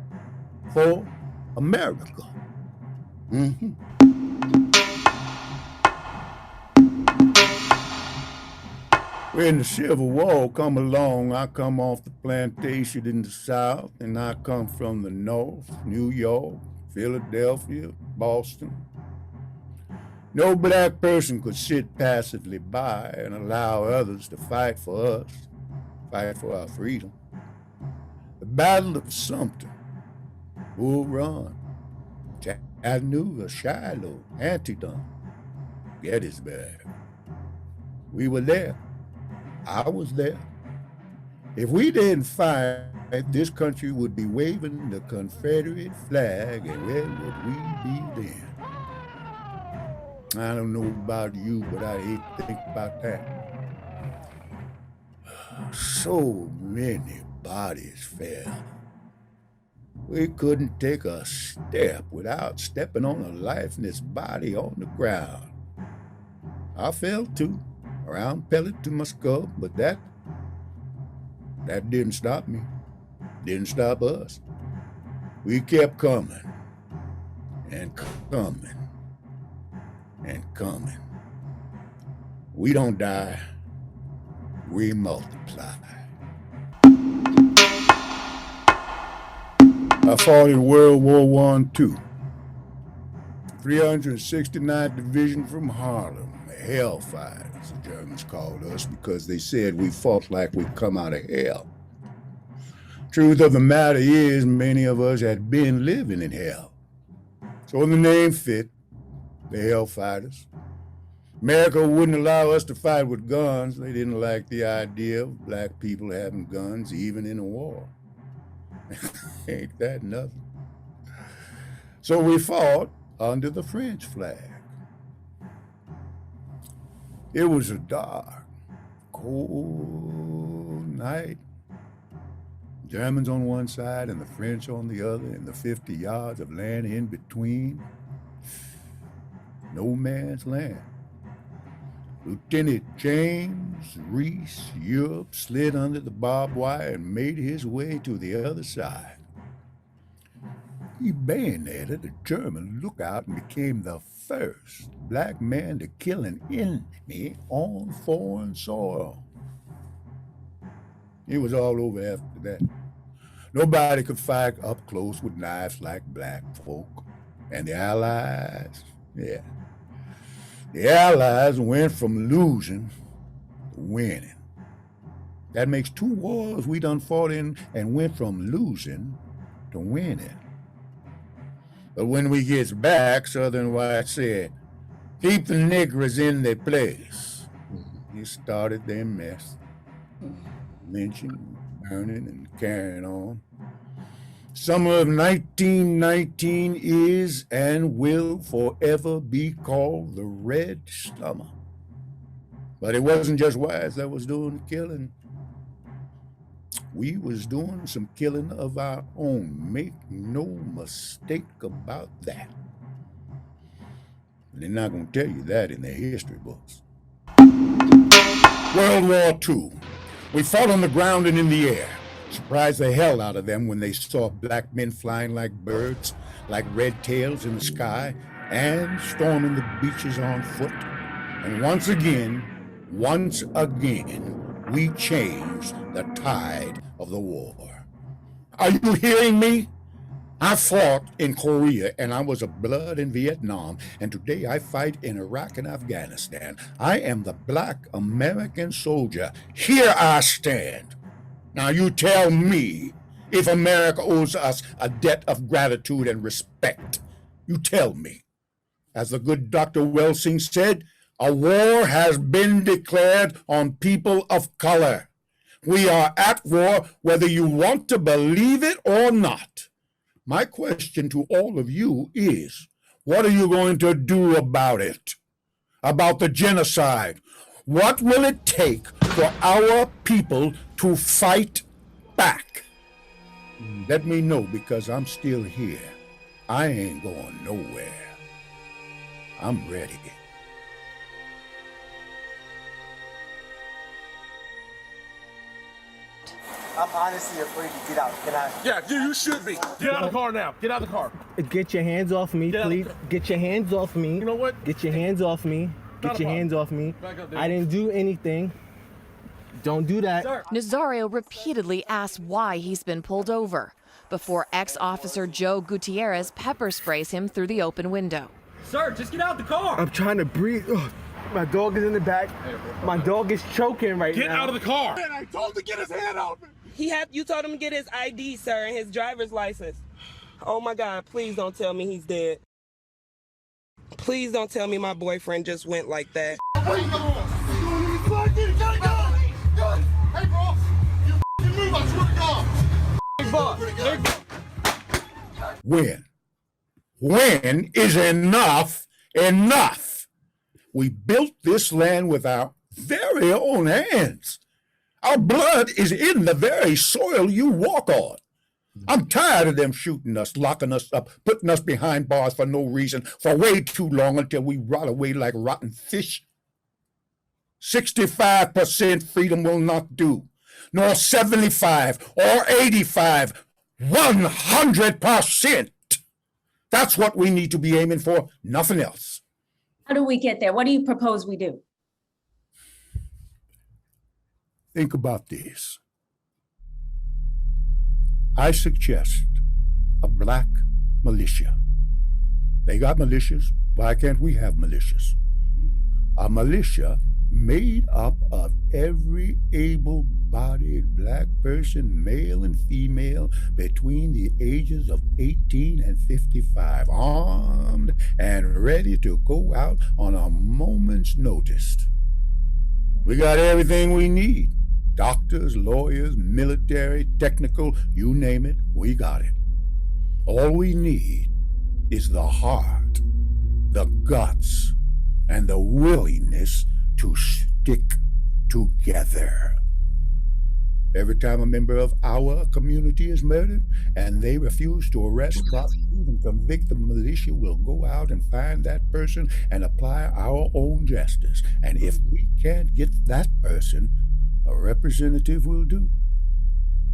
for America. When the Civil War come along, I come off the plantation in the South, and I come from the North, New York, Philadelphia, Boston. No black person could sit passively by and allow others to fight for us, fight for our freedom. The Battle of Sumter, Bull Run, Chattanooga, Shiloh, Antietam, Gettysburg. We were there. I was there. If we didn't fight, this country would be waving the Confederate flag, and where would we be then? I don't know about you, but I hate to think about that. So many bodies fell. We couldn't take a step without stepping on a lifeless body on the ground. I fell too. Round pellet to my skull, but that didn't stop me. Didn't stop us. We kept coming and coming and coming. We don't die, we multiply. I fought in World War I too. 369th Division from Harlem, Hellfighters, the Germans called us because they said we fought like we'd come out of hell. Truth of the matter is, many of us had been living in hell. So the name fit, the Hellfighters. America wouldn't allow us to fight with guns. They didn't like the idea of black people having guns, even in a war. Ain't that nothing? So we fought under the French flag. It was a dark, cold night. Germans on one side and the French on the other, and the 50 yards of land in between. No man's land. Lieutenant James Reese Europe slid under the barbed wire and made his way to the other side. He bayoneted a German lookout and became the first black man to kill an enemy on foreign soil. It was all over after that. Nobody could fight up close with knives like black folk. And the Allies, the Allies went from losing to winning. That makes 2 wars we done fought in and went from losing to winning. But when we gets back, Southern White said, keep the niggers in their place. He started their mess. Lynching, burning, and carrying on. Summer of 1919 is and will forever be called the Red Summer. But it wasn't just whites that was doing the killing. We was doing some killing of our own. Make no mistake about that. They're not going to tell you that in their history books. World War II. We fought on the ground and in the air. Surprised the hell out of them when they saw black men flying like birds, like red tails in the sky, and storming the beaches on foot. And once again, we changed the tide of the war. Are you hearing me? I fought in Korea and I was a blood in Vietnam, and today I fight in Iraq and Afghanistan. I am the black American soldier. Here I stand. Now you tell me if America owes us a debt of gratitude and respect. You tell me. As the good Dr. Welsing said, a war has been declared on people of color. We are at war whether you want to believe it or not. My question to all of you is, what are you going to do about it? About the genocide? What will it take for our people to fight back? Let me know, because I'm still here. I ain't going nowhere. I'm ready. I'm honestly afraid to get out. Can I? Yeah, you should be. Get out of the car now. Get out of the car. Get your hands off me, please. Get your hands off me. You know what? Get your hands off me. Get your hands off me. I didn't do anything. Don't do that. Nazario repeatedly asks why he's been pulled over before ex-officer Joe Gutierrez pepper sprays him through the open window. Sir, just get out the car. I'm trying to breathe. Ugh. My dog is in the back. My dog is choking right now. Get out of the car. Man, I told him to get his hand out. You told him to get his ID, sir, and his driver's license. Oh my God, please don't tell me he's dead. Please don't tell me my boyfriend just went like that. What are you doing? Hey, bro. You move, I swear to God. Hey, boss. When is enough enough? We built this land with our very own hands. Our blood is in the very soil you walk on. I'm tired of them shooting us, locking us up, putting us behind bars for no reason, for way too long until we rot away like rotten fish. 65% freedom will not do, nor 75 or 85, 100%. That's what we need to be aiming for, nothing else. How do we get there? What do you propose we do? Think about this. I suggest a black militia. They got militias. Why can't we have militias? A militia made up of every able-bodied black person, male and female, between the ages of 18 and 55, armed and ready to go out on a moment's notice. We got everything we need. Doctors, lawyers, military, technical, you name it, we got it. All we need is the heart, the guts, and the willingness to stick together. Every time a member of our community is murdered and they refuse to arrest, prosecute, and convict, the militia will go out and find that person and apply our own justice. And if we can't get that person, a representative will do.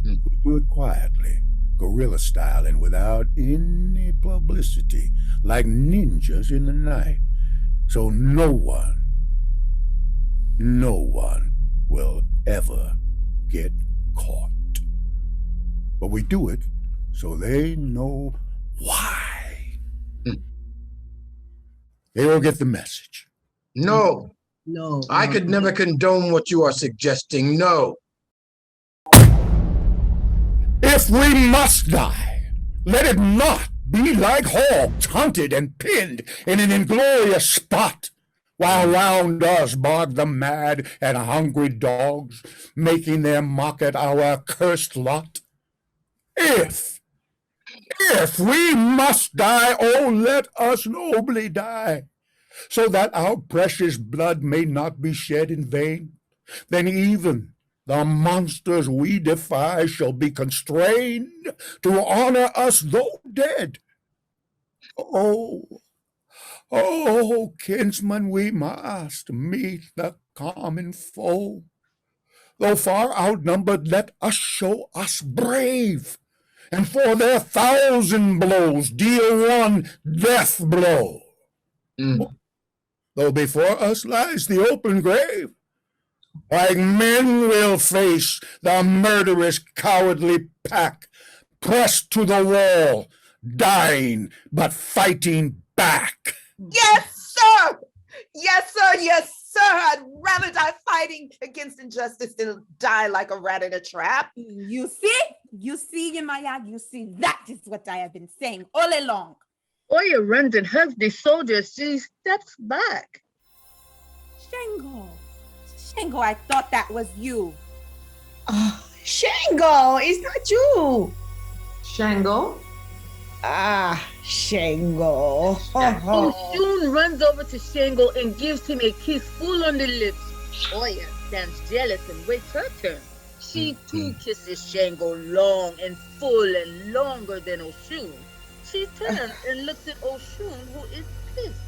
We do it quietly, guerrilla style, and without any publicity, like ninjas in the night. So no one will ever get caught. But we do it so they know why. They will get the message. No. No. I could never condone what you are suggesting. No. If we must die, let it not be like hogs hunted and pinned in an inglorious spot, while round us bark the mad and hungry dogs, making their mock at our cursed lot. If we must die, oh, let us nobly die, so that our precious blood may not be shed in vain. Then even the monsters we defy shall be constrained to honor us though dead. Oh, kinsman, we must meet the common foe. Though far outnumbered, let us show us brave, and for their 1,000 blows deal one death blow. Though before us lies the open grave, like men we'll face the murderous, cowardly pack, pressed to the wall, dying but fighting back. Yes, sir. Yes, sir. Yes, sir. I'd rather die fighting against injustice than die like a rat in a trap. You see, Yemaya, you see, that is what I have been saying all along. Oya runs and hugs the soldiers. She steps back. Shango, I thought that was you. Shango, it's not you. Shango? Shango. Oshun runs over to Shango and gives him a kiss full on the lips. Oya stands jealous and waits her turn. She too kisses Shango long and full and longer than Oshun. She turns and looks at Oshun, who is pissed.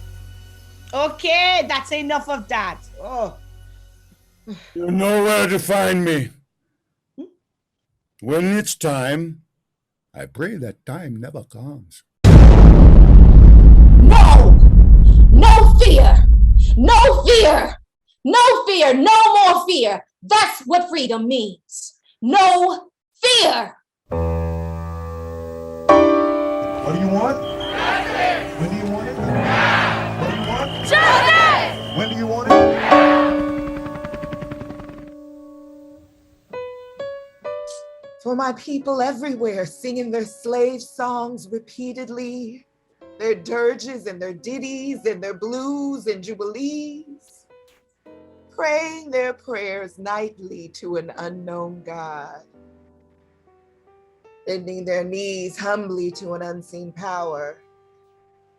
Okay, that's enough of that. Oh. You know where to find me. When it's time, I pray that time never comes. No fear, no fear, no fear, no more fear. That's what freedom means. No fear. What do you want? Justice! When do you want it? Now! What do you want? Justice! When do you want it? For my people everywhere singing their slave songs repeatedly, their dirges and their ditties and their blues and jubilees, praying their prayers nightly to an unknown God, bending their knees humbly to an unseen power.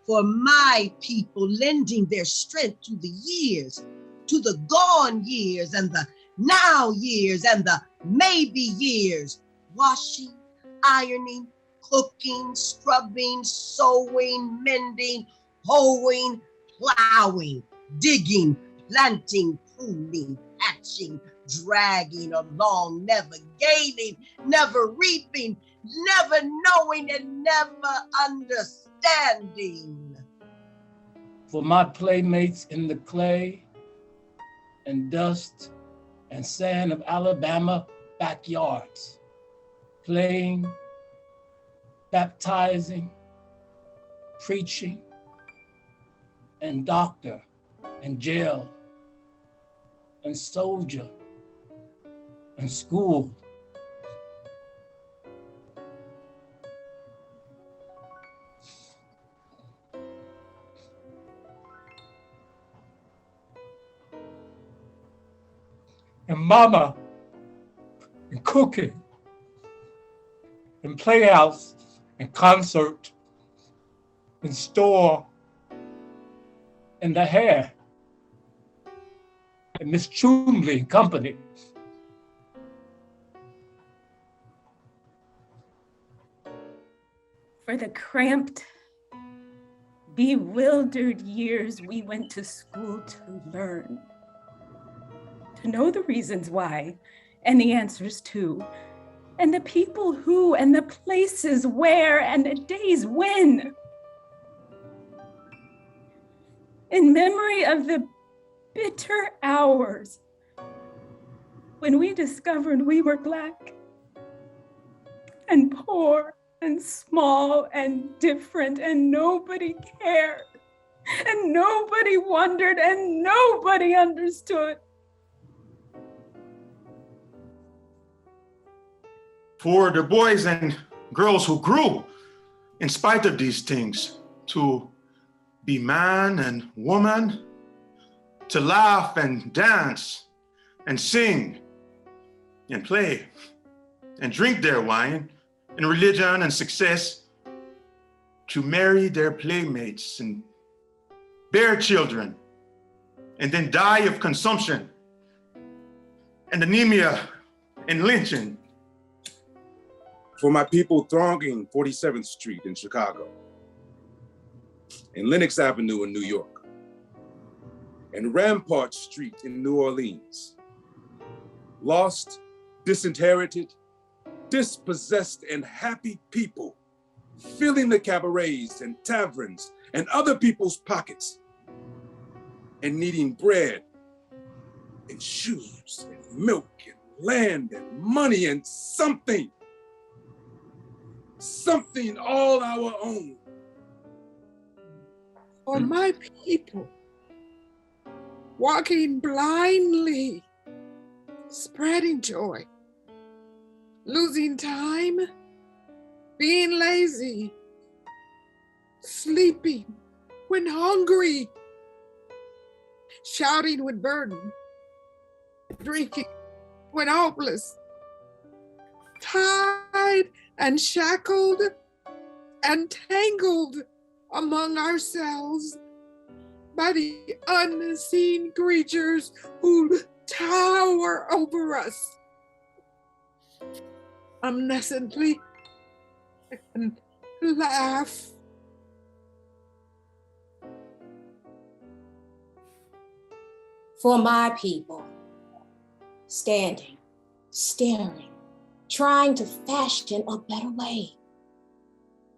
For my people lending their strength to the years, to the gone years and the now years and the maybe years, washing, ironing, cooking, scrubbing, sewing, mending, hoeing, plowing, digging, planting, pruning, patching, dragging along, never gaining, never reaping, never knowing, and never understanding. For my playmates in the clay and dust and sand of Alabama backyards, playing baptizing, preaching, and doctor, and jail, and soldier, and school. And mama, and cooking, and playhouse, and concert, and store, and the hair, and Miss Chumley and company. For the cramped, bewildered years we went to school to learn, to know the reasons why and the answers to, and the people who, and the places where, and the days when. In memory of the bitter hours when we discovered we were Black and poor and small and different, and nobody cared, and nobody wondered, and nobody understood. For the boys and girls who grew in spite of these things, to be man and woman, to laugh and dance and sing and play and drink their wine in religion and success, to marry their playmates and bear children and then die of consumption and anemia and lynching. For my people thronging 47th Street in Chicago, and Lenox Avenue in New York, and Rampart Street in New Orleans, lost, disinherited, dispossessed, and happy people filling the cabarets and taverns and other people's pockets, and needing bread and shoes and milk and land and money and something all our own. For my people, walking blindly, spreading joy, losing time, being lazy, sleeping when hungry, shouting with burden, drinking when hopeless, tied and shackled and tangled among ourselves by the unseen creatures who tower over us omnisciently and laugh. For my people, standing, staring, trying to fashion a better way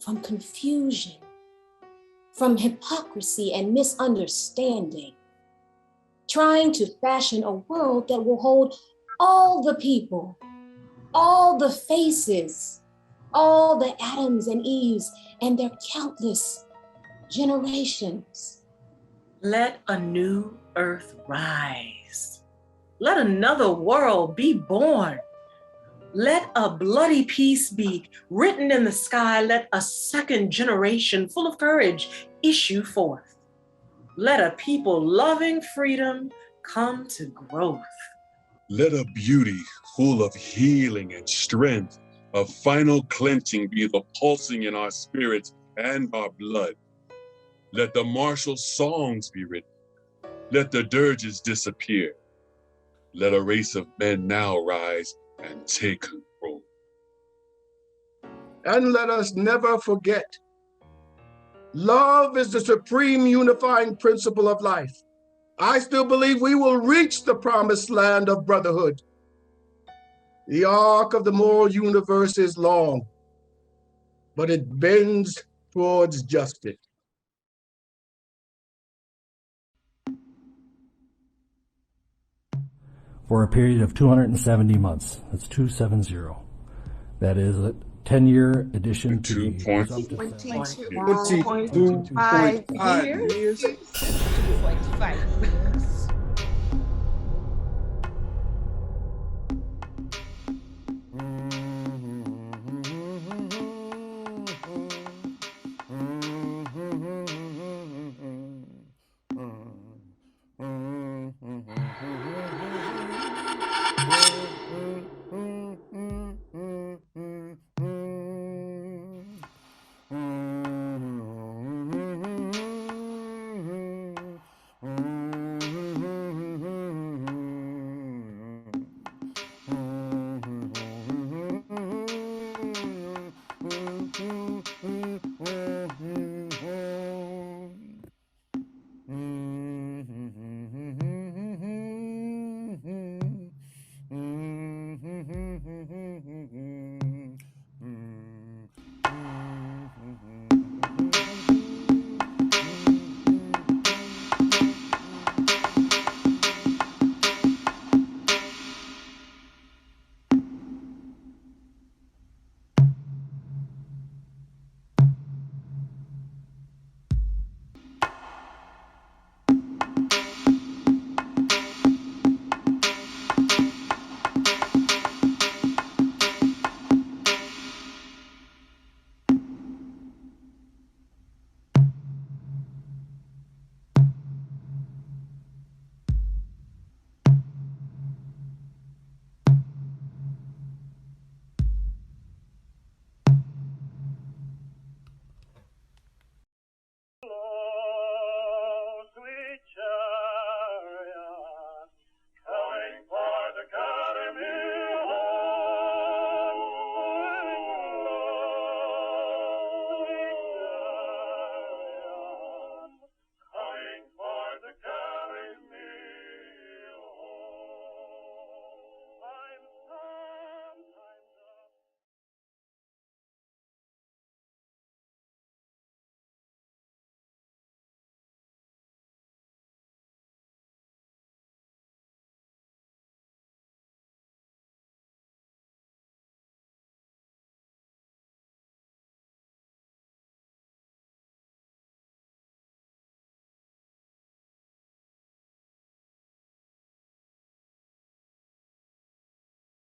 from confusion, from hypocrisy and misunderstanding, trying to fashion a world that will hold all the people, all the faces, all the Adams and Eves and their countless generations. Let a new earth rise. Let another world be born. Let a bloody peace be written in the sky. Let a second generation full of courage issue forth. Let a people loving freedom come to growth. Let a beauty full of healing and strength, a final clenching be the pulsing in our spirits and our blood. Let the martial songs be written. Let the dirges disappear. Let a race of men now rise and take control. And let us never forget, love is the supreme unifying principle of life. I still believe we will reach the promised land of brotherhood. The arc of the moral universe is long, but it bends towards justice. For a period of 270 months. That's 270. That is 10-year addition to the 22.5 years. 25 years.